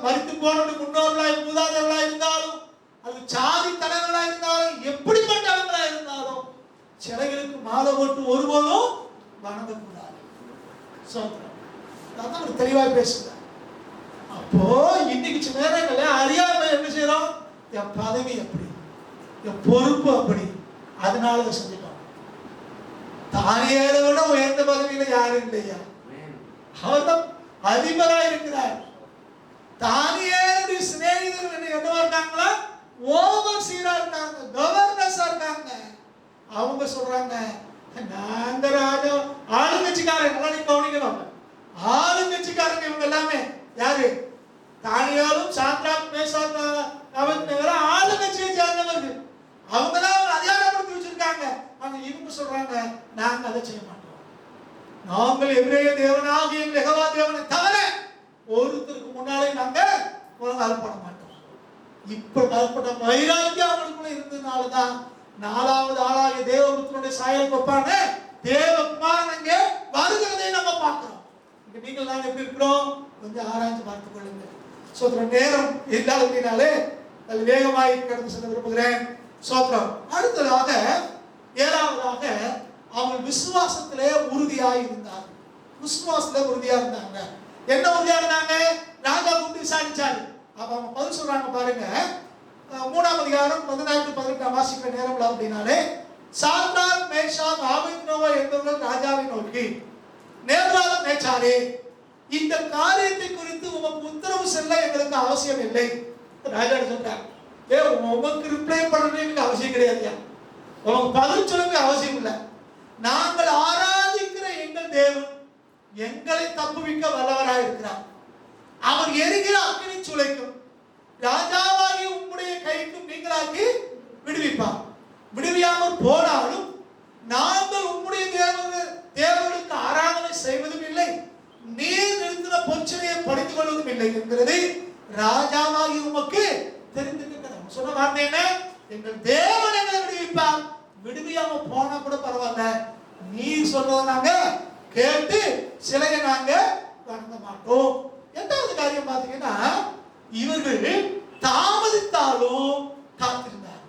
மரித்து போன முன்னோர்களாக மூதாதையர்களாக இருந்தாலும், அது சாதி தலைவர்களாக இருந்தாலும், எப்படிப்பட்டவர்களாக இருந்தாலும் சிலைகளுக்கு மாலை போட்டு ஒருபோதும் வணங்கக்கூடாது. அதான் ஒரு தெளிவாக பேசுகிறார். அப்போ இன்னைக்கு சில நேரங்கள்ல அறியாம என்ன செய்யறோம்? என் பதவி எப்படி, என் பொறுப்பு அப்படி, அதனால செஞ்சுட்டோம். தானியேலை விட உயர்ந்த பதவியில யாரும் இல்லையா? அவர்தான் அதிபராக இருக்கிறார். தானியேலுடைய சிநேகிதர்கள் என்னவா இருக்காங்களா? ஓவர்சீரா இருக்காங்க, கவர்னர்ஸா இருக்காங்க. அவங்க சொல்றாங்க, நாங்க ராஜா ஆளுங்கட்சிக்காரங்க. நீ கவனிக்கணும், ஆளுங்கட்சிக்காரங்க இவங்க எல்லாமே. யாரு? தானியேலும் சாத்ராக் மேஷாக் அபேத்நேகோ ஆளுங்கட்சியை சேர்ந்தவர்கள். அவங்க தான் அவங்க அதிகாரப்படுத்தி வச்சிருக்காங்க. ஆனா இவங்க சொல்றாங்க, நாங்க அதை செய்ய மாட்டோம். நாங்கள் எபிரேய தேவனாகிய யெகோவா தேவனை தவிர ஒருத்தருக்கு முன்னாலே நாங்க முழங்கால் போட மாட்டோம். இப்ப கல்பட்ட வைராக்கியம் அவங்களுக்குள்ள இருந்ததுனாலதான் நாலாவது ஆளாகிய தேவபுத்திரனுடைய சாயல் கொப்பான தேவகுமாரன் அங்கே வருகிறதை நம்ம பார்க்கிறோம். நீங்கள் நான் எப்படி இருக்கிறோம் கொஞ்சம் ஆராய்ச்சி பார்த்துக் கொள்ளுங்க. சோத்திரம். நேரம் இல்லாத அப்படின்னாலே அது வேகமாய் கடந்து செல்ல விரும்புகிறேன். சோத்திரம். அடுத்ததாக ஏழாவதாக அவங்க விசுவாசத்திலே உறுதியாய் இருந்தார். விசுவாசத்திலே உறுதியா இருந்தாங்க. என்ன உறுதியா இருந்தாங்க? ராஜா கூப்பிட்டு விசாரிச்சாரு. அப்ப அவங்க பதில் சொல்றாங்க பாருங்க. 3ஆம் அதிகாரம் 14-18 வாசிக்கிற நேரம் இல்லை அப்படின்னாலே, சாத்ராக் மேஷாக் ஆபேத்நேகோ என்பவர்கள் ராஜாவை நோக்கி, நேபுகாத்நேச்சாரே, இந்த காரியத்தை குறித்து உமக்கு உத்தரவு செல்ல எங்களுக்கு அவசியம் இல்லை. ராஜா சொல்றார், உமக்கு ரிப்ளை பண்ணணும் எங்களுக்கு அவசியம் கிடையாது, உமக்கு பதில் சொல்ல அவசியம் இல்லை. நாங்கள் ஆராதிக்கிற எங்கள் தேவன் எங்களை தப்புவிக்க வல்லவராக இருக்கிறார். அவர் எரிகிற அக்கினி சூளைக்கும் ராஜாவாகி உம்முடைய கைக்கும் நீங்களாக்கி விடுவிப்பார். விடுவியாமல் போனாலும் நாங்கள் உம்முடைய தேவர்களுக்கு ஆராதனை செய்வதும் இல்லை, நீர் நிறுத்தின பொச்சனையை படித்துக் கொள்வதும் இல்லை என்கிறது ராஜாவாகி உமக்கு தெரிந்திருக்கிறது. சொன்ன வார்த்தை என்ன? எங்கள் தேவன் எங்களை விடுவிப்பார், விடுவியாம போனா கூட பரவாயில்ல, நீர் சொல்றதை நாங்க கேட்டு சிலையை நாங்க வணங்க மாட்டோம். எட்டாவது காரியம் பாத்தீங்கன்னா, இவர்கள் தாமதித்தாலும் காத்திருந்தார்.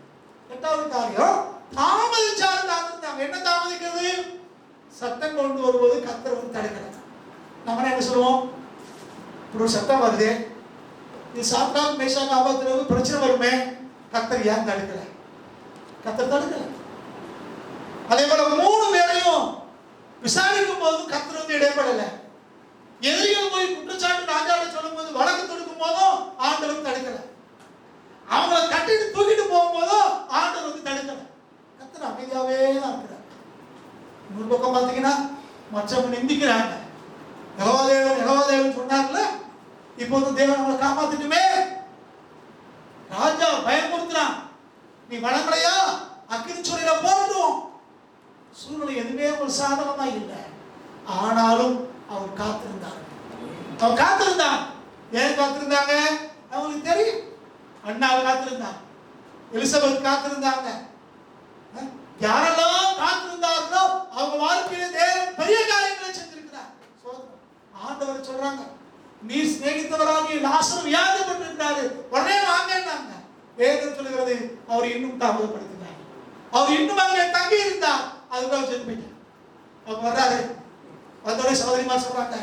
எட்டாவது காரியம், தாமதிச்சாலும் காத்திருந்தாங்க. என்ன தாமதிக்கிறது? சட்டம் கொண்டு வருவது கர்த்தர் வந்து தடுக்கிறது. நம்ம என்ன சொல்லுவோம்? இப்படி ஒரு சட்டம் வருது, இது சாத்ராக் மேஷாக் ஆபேத்நேகோ பிரச்சனை வருமே, கர்த்தர் ஏன் தடுக்கல? கர்த்தர் தடுக்கல. அதே போல 3 பேரையும் விசாரிக்கும் போது கர்த்தர் வந்து இடைப்படல. எதிரிகள் போய் குற்றச்சாட்டு ராஜாவை சொல்லும் போது, வழக்கு தொடுக்கும் போதும் ஆண்டவர் தடுக்கல. அவங்களை கட்டிட்டு தூக்கிட்டு போகும்போதும் ஆண்டவர் வந்து தடுக்கல. கர்த்தர் அமைதியாவே தான் இருக்கிறார். இன்னொரு பக்கம் பார்த்தீங்கன்னா, மற்றவங்க நிந்திக்கிறாங்க. யெகோவா தேவன் சொன்னார்ல, இப்போ வந்து தேவன் நம்மளை காப்பாத்திட்டுமே, ராஜா பயமுறுத்துறான், நீ வணங்கலையா அக்கினி சூளையில போடுவோம். சூழ்நிலை எதுவுமே ஒரு சாதகமா இல்லை. ஆனாலும் அவர் காத்திருந்தார். அவர் காத்திருந்தார். ஏன் காத்திருந்தாங்க? அவங்களுக்கு தெரியும். அண்ணாவை காத்திருந்தாங்க, எலிசபெத் காத்திருந்தாங்க. யாரெல்லாம் காத்திருந்தார்களோ அவங்க வாழ்க்கையில தேவன் பெரிய காரியங்களை செஞ்சிருக்கிறார். ஆண்டவர் சொல்றாங்க, நீர் சிநேகித்தவராகிய லாசரு வியாதிப்பட்டிருக்கிறாரு, உடனே வாங்கினாங்க. வேதம் சொல்லுகிறது, அவர் இன்னும் தாமதப்படுத்தினார். அவர் இன்னும் அங்கே தங்கி இருந்தார். அதுக்காக செத்து போயிட்டார். அவர் வர்றாரு, வந்தோடனே சகோதரிமார் சொல்றாங்க,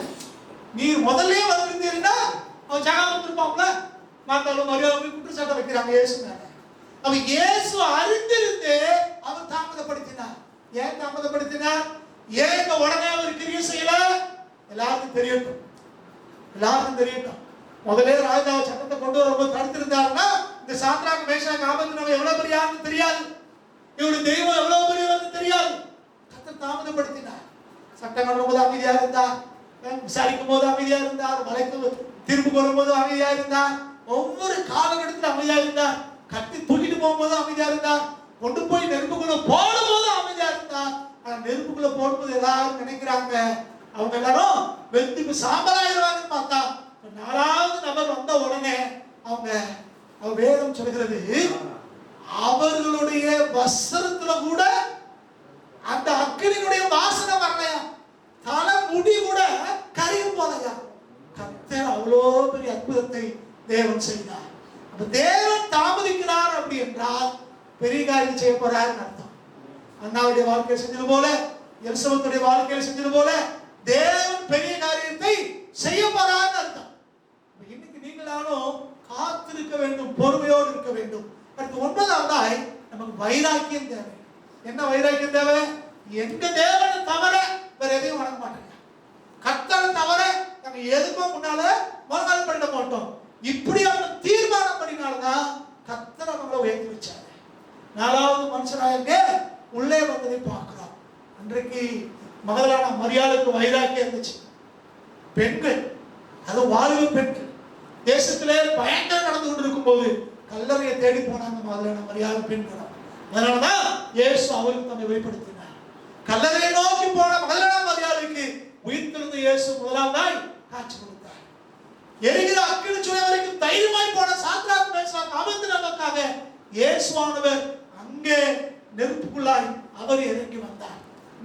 நீர் முதல்ல வந்திருந்தீங்கன்னா அவன் ஜாகாம இருப்பாங்கள. மாத்தாலும் மரியாதை குற்றச்சாட்டை வைக்கிறாங்க இயேசு மேல. அவன் இயேசு அறிந்திருந்து அவர் தாமதப்படுத்தினார். ஏன் தாமதப்படுத்தினார்? ஏன் உடனே அவர் கிரியை செய்யல? எல்லாருக்கும் தெரியட்டும், எல்லாருக்கும் தெரியட்டும். முதலே ராஜா சட்டத்தை கொண்டு வரும்போது தடுத்திருந்தாருன்னா இந்த சாத்ராக் மேஷாக் ஆபேத்நேகோ எவ்வளவு பெரிய ஆளுன்னு தெரியாது, இவருடைய தெய்வம் எவ்வளவு பெரியவர்னு தெரியாது. கர்த்தர் தாமதப்படுத்தினார். சட்டம் பண்ணும்போது அமைதியா இருந்தார், விசாரிக்கும் போது அமைதியா இருந்தார், வழக்கு தீர்ப்பு வரும்போது அமைதியா இருந்தார், ஒவ்வொரு காலகட்டத்திலும் அமைதியா இருந்தார், கட்டி தூக்கிட்டு போகும்போது அமைதியா இருந்தார், கொண்டு போய் நெருப்புக்குள்ள போடும் போது அமைதியா இருந்தார். ஆனா நெருப்புக்குள்ள போடும்போது எல்லாரும் நினைக்கிறாங்க அவங்க எல்லாரும் வெந்துக்கு சாம்பலாயிருவாங்கன்னு பார்த்தா நாலாவது நபர் வந்த உடனே அவங்க வேதம் சொல்கிறது அவர்களுடைய வஸ்திரத்துல கூட அந்த அக்கினியுடைய வாசனை வரலையா, தலை முடி கூட கரியும் போலையா. கர்த்தர் அவ்வளோ பெரிய அற்புதத்தை தேவன் செய்தார். அப்ப தேவன் தாமதிக்கிறார் அப்படி என்றால் பெரிய காரியம் செய்ய போறாருன்னு அர்த்தம். அண்ணாவுடைய வாழ்க்கையை செஞ்சது போல, எலிசபெத்துடைய வாழ்க்கையை செஞ்சது போல தேவன் பெரிய காரியத்தை செய்ய போறாருன்னு அர்த்தம். இன்னைக்கு நீங்களாலும் காத்திருக்க வேண்டும், பொறுமையோடு இருக்க வேண்டும். அடுத்து 9ஆவதாய் நமக்கு வைராக்கியம் தேவை. என்ன வைராக்கியம் தேவை? எங்க தேவனை தவிர வேற எதையும் வணங்க மாட்டேங்க, கர்த்தரை தவிர நாங்க எதுக்கும் முன்னால முழங்கால் பண்ணிட மாட்டோம். இப்படி அவங்க தீர்மானம் பண்ணினால்தான் கர்த்தர் அவங்களை உயர்த்தி வச்சாங்க. 4வது மனுஷனாக உள்ளே வந்ததை பார்க்கிறோம். அன்றைக்கு மகதலான மரியாளுக்கு வைராக்கியம் இருந்துச்சு. பெண்கள், அது வாலிப பெண்கள் தேசத்திலே பயங்கரம் நடந்து கொண்டிருக்கும் போது கல்லறையை தேடி போனாங்க மகதலான மரியாதை பெண்கள். அதனாலதான் இயேசு அவருக்கு தன்னை வெளிப்படுத்தினார். கல்லறையை நோக்கி போன மகதலான மரியாதைக்கு உயிர்த்தெழுந்த இயேசு முதலாவதாய் காட்சி கொடுத்தார். எரிகிற அக்கினி சூளை வரைக்கும் தைரியமாய் போன சாத்ராக் மேஷாக் ஆபேத்நேகோவுக்காக இயேசுவானவர் அங்கே நெருப்புக்குள்ளாய் அவர் இறங்கி வந்தார்.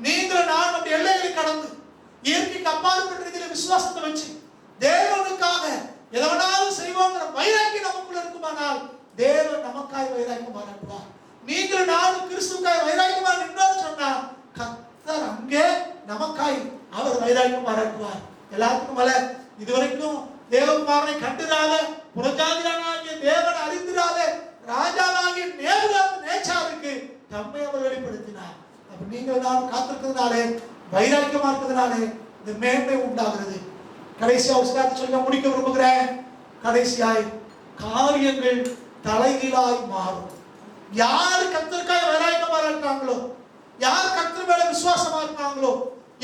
நீங்கள் நான் நம்முடைய எல்லைகளை கடந்து இயற்கைக்கு அப்பாற்பட்ட விசுவாசத்தை வச்சு தேவனுக்காக எதனாலும் செய்வோங்கிற வைராக்கியம் நமக்குள்ள இருக்குமானால் தேவன் நமக்காய் வைராக்கியம் பாராட்டுவார். நீங்கள் நானும் கிறிஸ்துவுக்காய் வைராக்கியமா நின்றோம்னு சொன்னா கர்த்தர் அங்கே நமக்காய் அவர் வைராக்கியம் பாராட்டுவார். எல்லாத்துக்கும் மேல இதுவரைக்கும் தேவகுமாரனை கண்டிராத, புறஜாதியானாகிய தேவனை அறிந்திராத ராஜாவாகிய நேபுகாத்நேச்சாருக்கு தம்மை அவர் வெளிப்படுத்தினார். அப்ப நீங்கள் நான் காத்திருக்கிறதுனாலே, வைராக்கியமா இருக்கிறதுனாலே இந்த மேன்மை உண்டாகிறது. கடைசியா ஒரு சொல்ல முடிக்க விரும்புகிறேன். கடைசியாய் காரியங்கள் தலைகீழாய் மாறும். யார் கர்த்தருக்காய் வைராக்கியமா இருக்காங்களோ, யார் கர்த்தர் மேல விசுவாசமா இருக்காங்களோ,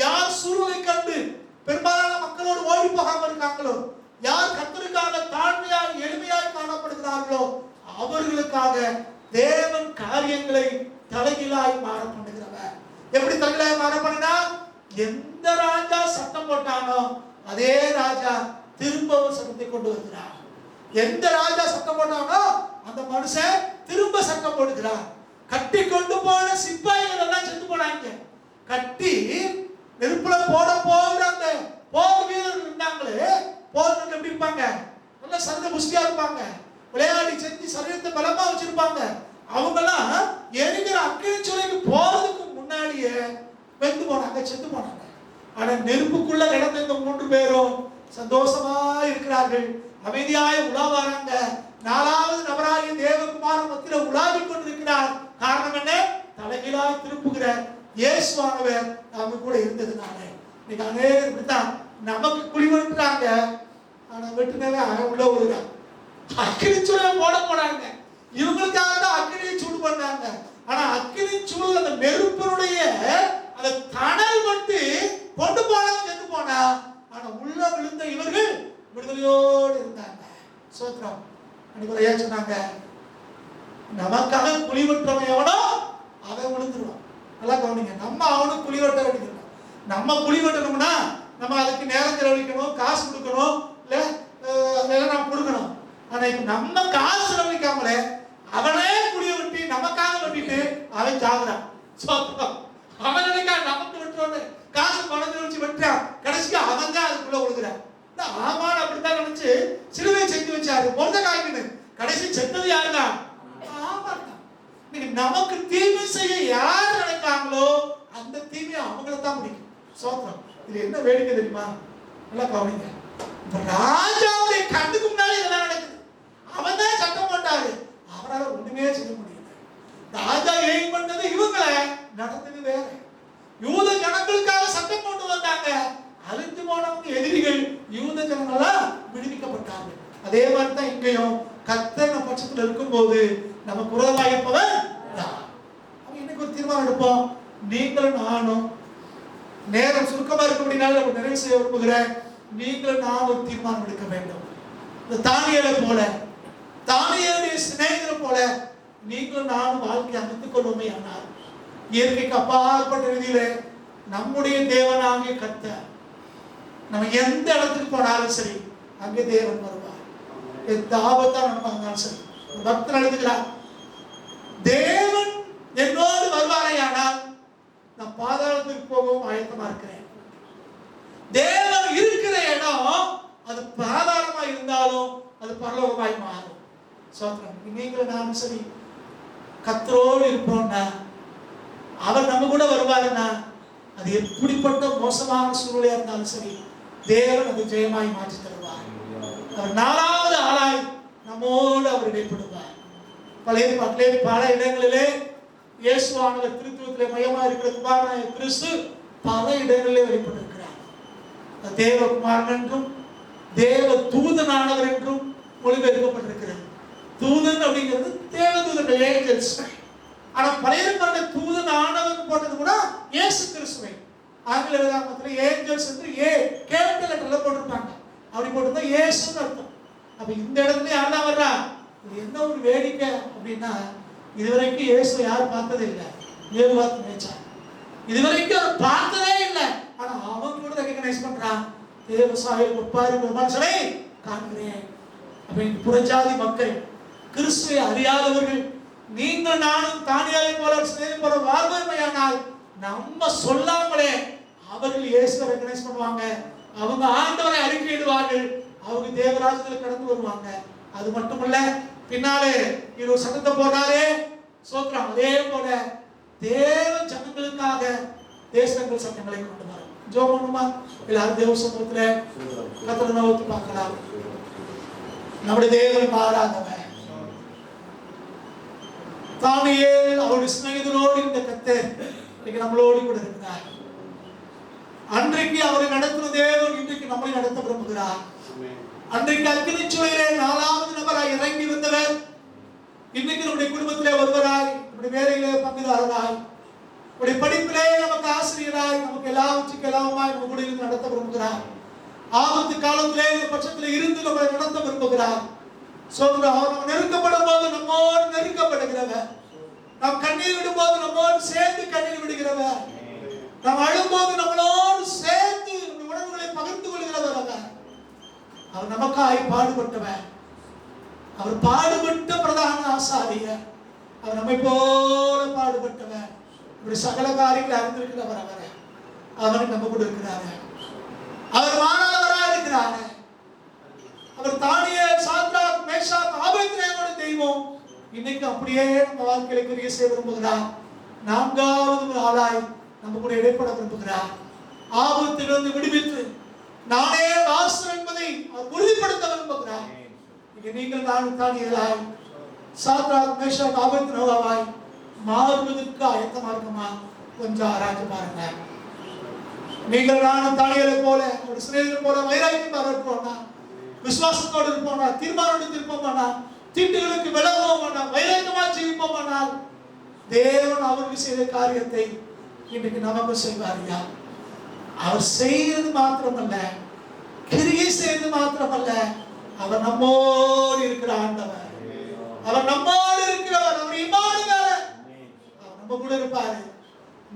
யார் சூழ்நிலை கண்டு பெரும்பாலான மக்களோடு ஓடி போகாம இருக்காங்களோ, யார் கர்த்தருக்காக தாழ்மையாய் எளிமையாய் காணப்படுகிறார்களோ அவர்களுக்காக தேவன் காரியங்களை தலைகீழாய் மாற பண்ணுகிறவர். எப்படி தலைகீழாய் மாற பண்ணினா? எந்த ராஜா சட்டம் போட்டானோ அதே ராஜா திரும்ப ஒரு சட்டத்தை கொண்டு வருகிறார். எந்த ராஜா சட்டம் போட்டானோ அந்த மனுஷன் திரும்ப சட்டம் போடுகிறார். கட்டி கொண்டு போன சிப்பாய்கள் எல்லாம் செத்து போனாங்க. கட்டி நெருப்புல போட போகிற அந்த போர் வீரர்கள் இருந்தாங்களே, போர் எப்படி இருப்பாங்க? நல்ல சரீர புஷ்டியா இருப்பாங்க, விளையாடி செஞ்சு சரீரத்தை பலமா வச்சிருப்பாங்க. அவங்கெல்லாம் எரிகிற அக்கினி சூளைக்கு போறதுக்கு முன்னாடியே வெந்து போனாங்க, செத்து போனாங்க. ஆனா நெருப்புக்குள்ள கிடந்த இந்த 3 பேரும் சந்தோஷமா இருக்கிறார்கள், அமைதியாய் உலாவாராங்க. 4வது நபராகிய தேவகுமாரன் மத்தியில உலாவிக் கொண்டிருக்கிறார். காரணம் என்ன? தலைகீழாய் திருப்புகிற இயேசுவானவர் அவங்க கூட இருந்ததுனால. இன்னைக்கு அநேகர் இப்படித்தான் நமக்கு குழி வெட்டுறாங்க, ஆனா வெட்டுனவே அவன் உள்ள வருகிறான். அக்கினி சூளை போட போனாங்க, இவங்களுக்காக தான் அக்கினியை சூடு பண்ணாங்க. ஆனா அக்கினி சூடு அந்த நெருப்பினுடைய அந்த தணல் வந்து கொண்டு போனவங்க செத்து போனா, ஆனா உள்ள விழுந்த இவர்கள் விடுதலையோடு இருந்தாங்க. சோத்ரம். அன்னைக்கு ஐயா சொன்னாங்க, நமக்காக குழி வெட்டுறவன் எவனோ அவன் விழுந்துருவான். நல்லா கவனிங்க, நம்ம அவனுக்கு குழி வெட்ட வேண்டியது. நம்ம குழி வெட்டணும்னா நம்ம அதுக்கு நேரம் செலவழிக்கணும், காசு கொடுக்கணும், இல்ல அதெல்லாம் நம்ம கொடுக்கணும். ஆனா இப்ப நம்ம காசு செலவழிக்காமலே அவனே குழிய வெட்டி நமக்காக வெட்டிட்டு அவன் சாகுறான். அவன் நினைக்கா நமக்கு வெட்டுறோன்னு காசு பணத்தை வச்சு வெட்டுறான், கடைசிக்கு அவன் தான் அதுக்குள்ள விழுகிறான். ஆமான் அப்படித்தான் நினைச்சு சிலுவை செஞ்சு வச்சாரு மொர்தெகாய்க்கு. கடைசி செத்தது யாருதான்? ஆமான் தான். நமக்கு தீமை செய்ய யார் நினைக்காங்களோ அந்த தீமையை அவங்கள தான் முடிக்கும். சோத்திரம். இது என்ன வேடிக்கை தெரியுமா? நல்லா கவனிங்க. ராஜாவுடைய கண்ணுக்கு முன்னாடி இதெல்லாம் நடக்குது. அவன் தான் சட்டம் போட்டாரு, அவரால் ஒண்ணுமே செய்ய முடியல. ராஜா எய்ம் பண்ணது இவங்களை, நடந்தது வேற. யூத ஜனங்களுக்காக சட்டம் கொண்டு வந்தாங்க, அழிஞ்சு போனவங்க எதிரிகள், யூத ஜனங்களா விடுவிக்கப்பட்டார்கள். அதே மாதிரி தான் இங்கேயும் கர்த்தர் நம்ம பட்சத்தில் இருக்கும்போது நம்ம குரலாயிருப்பவர் யார்? இன்னைக்கு ஒரு தீர்மானம் எடுப்போம். நீங்களும் நானும், நேரம் சுருக்கமா இருக்கபடினால நிறைவு செய்ய விரும்புகிறேன். நீங்களும் நான் ஒரு தீர்மானம் எடுக்க வேண்டும். இந்த தானியேலை போல, தானியேலுடைய சிநேகிதரை போல நீங்களும் நானும் வாழ்க்கை அமைத்துக் கொள்வோமே. ஆனால் இயற்கைக்கு அப்பாற்பட்ட ரீதியிலே நம்முடைய தேவனாகிய கர்த்தர், நம்ம எந்த இடத்துக்கு போனாலும் சரி அங்கே தேவன் வருவார். எந்த ஆபத்தான நம்ம இருந்தாலும் சரி. பக்தர் எழுதுகிறார், தேவன் என்னோடு வருவாரே ஆனால் நான் பாதாளத்துக்கு போகவும் ஆயத்தமா இருக்கிறேன். தேவன் இருக்கிற இடம் அது பாதாளமா இருந்தாலும் அது பரலோகமாய் மாறும். சோத்திரம். நீங்களும் நானும் சரி கர்த்தரோடு இருப்போம்னா, அவர் நம்ம கூட வருவாருன்னா, அது எப்படிப்பட்ட மோசமான சூழ்நிலையா இருந்தாலும் சரி தேவன் அது ஜெயமாய் மாற்றி தருவார். அவர் 4வது ஆளாய் நம்மோடு அவர் இடைப்படுவார். பழைய பாட்டிலே பல இடங்களிலே இயேசுவானவர் திருத்துவத்திலே மையமா இருக்கிற குமாரனாகிய கிறிஸ்து பல இடங்களிலே வெளிப்பட்டிருக்கிறார். தேவகுமாரன் என்றும் தேவ தூதனானவர் என்றும் மொழிபெயர்க்கப்பட்டிருக்கிறது. தூதன் அப்படிங்கிறது தேவதூதர்கள், ஏஞ்சல்ஸ். ஆனா பழைய ஏற்பாட்டுல தூதன் ஆனவன் போட்டது கூட இயேசு கிறிஸ்துவை. ஆங்கில வேதாகமத்துல ஏஞ்சல்ஸ் என்று கேபிட்டல் லெட்டர்ல போட்டிருப்பாங்க. அப்படி போட்டிருந்தா இயேசுன்னு அர்த்தம். அப்ப இந்த இடத்துல யாரெல்லாம் வர்றா? இது என்ன ஒரு வேடிக்கை அப்படின்னா, இதுவரைக்கும் இயேசு யாரும் பார்த்ததே இல்லை. ஏவுவாத் மேய்ச்சா இதுவரைக்கும் அவர் பார்த்ததே இல்லை. ஆனா அவன் கூட ரெகக்னைஸ் பண்றான். தேவசாயில் முப்பாரி மனுஷனை காண்கிறேன். அப்ப புறஜாதி மக்கள், கிறிஸ்துவை அறியாதவர்கள், நீங்கள் நானும் தானியேலை போல சிநேகிதரை போல வாழ்வமையானால் நம்ம சொல்லாமலே அவர்கள் இயேசுவை ரெகக்னைஸ் பண்ணுவாங்க. அவங்க ஆண்டவரை அறிக்கையிடுவார்கள். அவங்க தேவராஜ்யத்தில் கடந்து வருவாங்க. அது மட்டுமல்ல, பின்னாலே இவர் சத்தத்தை போடுறாரே சோத்ரம், அதே போல தேவ ஜனங்களுக்காக தேசங்கள் சட்டங்களை கொண்டு வரும். ஜோமனுமா எல்லாரும் தேவ சமூகத்துல கர்த்தரை நோக்கி பார்க்கலாம். நம்முடைய தேவன் மாறாதவன். தானியேல் அவருடைய சிநேகிதரோடு இந்த கர்த்தர் இன்னைக்கு நம்மளோடு கூட இருக்கிறார். அன்றைக்கு அவரை நடத்தும் தேவன் இன்றைக்கு நம்மை நடத்த விரும்புகிறார். அன்றைக்கு அக்கினி சூளையிலே 4வது நபராய் இறங்கி வந்தவர் இன்னைக்கு நம்முடைய குடும்பத்திலே ஒருவராய், நம்முடைய வேலையிலே பங்குதாரராய், நம்முடைய படிப்பிலே நமக்கு ஆசிரியராய், நமக்கு எல்லாவற்றுக்கும் எல்லாமாய் நம்ம கூட இருந்து நடத்த விரும்புகிறார். ஆபத்து காலத்திலே இந்த பட்சத்தில் இருந்து நம்மளை நடத்த விரும்புகிறார். சொல்ற அவர் நம்ம நெருக்கப்படும் போது நம்மோடு நெருக்கப்படுகிறவர், நாம் கண்ணீர் விடும் போது நம்மோடு சேர்ந்து கண்ணீர் விடுகிறவர், நாம் அழும்போது நம்மளோடு சேர்த்து உணர்வுகளை பகிர்ந்து கொள்கிறவர். அவர் நமக்காய் பாடுபட்டவர். அவர் பாடுபட்ட பிரதான ஆசாரியர். அவர் நம்மை போல பாடுபட்டவர். இப்படி சகல காரியங்களை அறிந்திருக்கிறவர். அவர் நம்ம கூட இருக்கிறாரு. அவர் மாறாதவராக இருக்கிறாரு. அவர் தானியேல், சாத்ராக், மேஷாக், ஆபேத்நேகோட தெய்வம் இன்னைக்கு அப்படியே நம்ம வாழ்க்கையில கிரியை செய்ய விரும்புகிறார். 4வது ஆளாய் நம்ம கூட இடைப்பட விரும்புகிறார். ஆபத்திலிருந்து விடுவித்து நானே வாசர் என்பதை அவர் உறுதிப்படுத்த விரும்புகிறார். நீங்கள் நானும் தானியேலாய், சாத்ராக், மேஷாக், ஆபேத்நேகோவாய் மாறுவதற்கு ஆயத்தமா இருக்குமா? கொஞ்சம் ஆராய்ச்சி பாருங்க. நீங்கள் நானும் தானியேலை போல ஒரு சிநேகிதரை போல வைராக்கியமா இருப்போம்னா, விசுவாசத்தோடு இருப்போம்னா, தீர்மானம் இருப்போம்னா, தீட்டுகளுக்கு விலகுவோம்னா, வைராக்கியமா ஜீவிப்போம்னால் தேவன் அவருக்கு செய்த காரியத்தை இன்னைக்கு நமக்கு செய்வாரியா? அவர் செய்யறது மாத்திரமல்ல, கிரியை செய்யறது மாத்திரமல்ல, அவர் நம்மோடு இருக்கிற ஆண்டவர். அவர் நம்மோடு இருக்கிறவர். அவர் இம்மானுவேல். அவர் நம்ம கூட இருப்பாரு,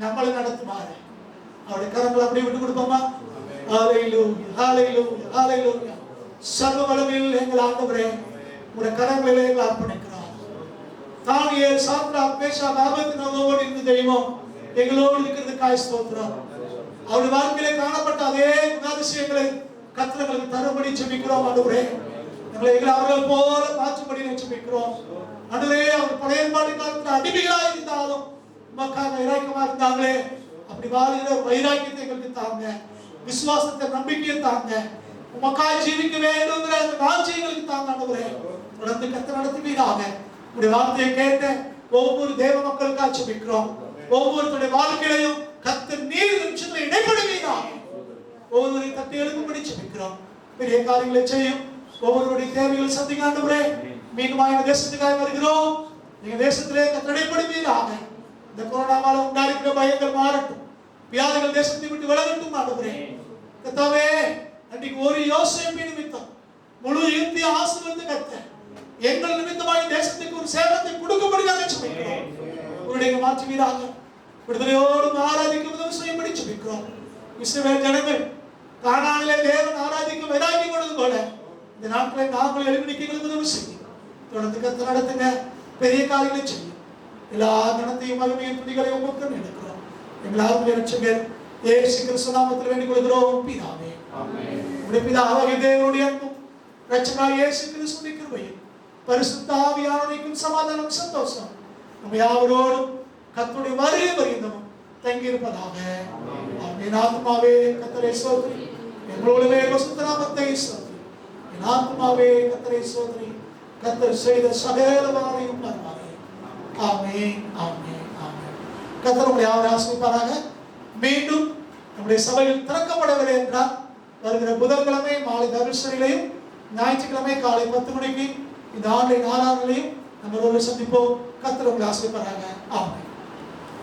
நம்மளை நடத்துவாரு. அவருடைய கரங்களை அப்படியே விட்டு கொடுப்போமா? ஹalleluya, ஹalleluya, ஹalleluya. சர்வ வல்லமையுள்ள எங்கள் ஆண்டவரே, உடைய கரங்களிலே எங்களை அர்ப்பணிக்கிறோம். தானியேல், சாத்ராக், மேஷாக், ஆபேத்நேகோவோடு இருந்த தெய்வம் எங்களோடு இருக்கிறதுக்காக ஸ்தோத்திரம். அவருடைய வாழ்க்கையிலே காணப்பட்ட அதே குணாதிசயங்களை கர்த்தர்களுக்கு தரும்படி ஜெபிக்கிறோம். ஆண்டவரே, எங்களை அவர்கள் போல மாற்றும்படி ஜெபிக்கிறோம். ஆண்டவரே, அவர் பழைய ஏற்பாட்டு காலத்தில் அடிமைகளாக இருந்தாலும் உமக்காக வைராக்கியமா இருந்தாங்களே, அப்படி வாழ்கிற வைராக்கியத்தை எங்களுக்கு தாங்க, விசுவாசத்தை, நம்பிக்கையை தாங்க, உமக்காய் ஜீவிக்க வேண்டும் அந்த ராஜ்யங்களுக்கு தாங்க. ஆண்டவரே, தொடர்ந்து கர்த்தர் நடத்துவீராக. உடைய வார்த்தையை கேட்ட ஒவ்வொரு தேவ மக்களுக்காக ஜெபிக்கிறோம். ஒவ்வொருத்தருடைய வாழ்க்கையிலையும் கர்த்தர் நீர் நிமிஷத்துல இடைப்படுவீராக. ஒவ்வொருவரை தட்டி எழுப்பும்படி ஜெபிக்கிறோம். பெரிய காரியங்களை செய்யும். ஒவ்வொருவருடைய தேவைகளை சந்திக்க ஆண்டவரே. மீண்டும் இந்த தேசத்துக்காக வருகிறோம். எங்க தேசத்திலே கர்த்தர் இடைப்படுவீராக. இந்த கொரோனாவால உண்டாயிருக்கிற பயங்கள் மாறட்டும். வியாதிகள் தேசத்தை விட்டு விலகட்டும் ஆண்டவரே. கர்த்தாவே, அன்றைக்கு ஒரு யோசேப்பு நிமித்தம் முழு இந்திய ஆசீர்வாதத்தை கர்த்தர் எங்கள் நிமித்தமாய் தேசத்துக்கு ஒரு சேவத்தை கொடுக்கும்படியாக ஜெபிக்கிறோம். உங்களுடைய மாற்றுவீராக. விடுதலையோடு ஆராதிக்க உதவி செய்யும்படி ஜெபிக்கிறோம். இஸ்ரவேல் ஜனங்கள் கானானிலே தேவன் ஆராதிக்க வைராக்கியம் கொண்டது போல இந்த நாட்களை நாங்கள் எழுப்பிடிக்க உதவி செய்யும். தொடர்ந்து கர்த்தர் நடத்துங்க. பெரிய காரியங்களை செய்யும். எல்லா கணத்தையும் மகிமையும் துதிகளையும் உங்களுக்கு எடுக்கிறோம். எங்களால் இரட்சகர் இயேசு கிறிஸ்து நாமத்தில் வேண்டிக் கொள்கிறோம் பிதாவே. ஆமென். உம்முடைய பிதாவாகிய தேவனுடைய அன்பும் இரட்சகராகிய இயேசு கிறிஸ்துவின் கிருபையும் பரிசுத்த ஆவியானவரின் சமாதானம் சந்தோஷம் நம்ம யாவரோடும் கர்த்தருடைய வருகை பரியந்தமும் தங்கி இருப்பதாக. ஆமென். ஆத்மாவே கர்த்தரை ஸ்தோத்திரி. எங்களோடவே பரிசுத்த நாமத்தை ஸ்தோத்திரி. என் ஆத்மாவே கர்த்தரை ஸ்தோத்திரி. கர்த்தர் செய்த சகலமானையும் மறவாதே. ஆமென். ஆமென். ஆமென். கர்த்தர் உங்களை யாவரையும் ஆசீர்வதிப்பாராக. மீண்டும் நம்முடைய சபையில் திறக்கப்படவில்லை என்றால் வருகிற புதன்கிழமை மாலை தரிசனையிலையும் ஞாயிற்றுக்கிழமை காலை 10 மணிக்கு இந்த ஆன்லைன் ஆராதனையிலையும் நம்ம சந்திப்போம். கர்த்தர் உங்களை ஆசீர்வதிப்பாராக. ஆமென்.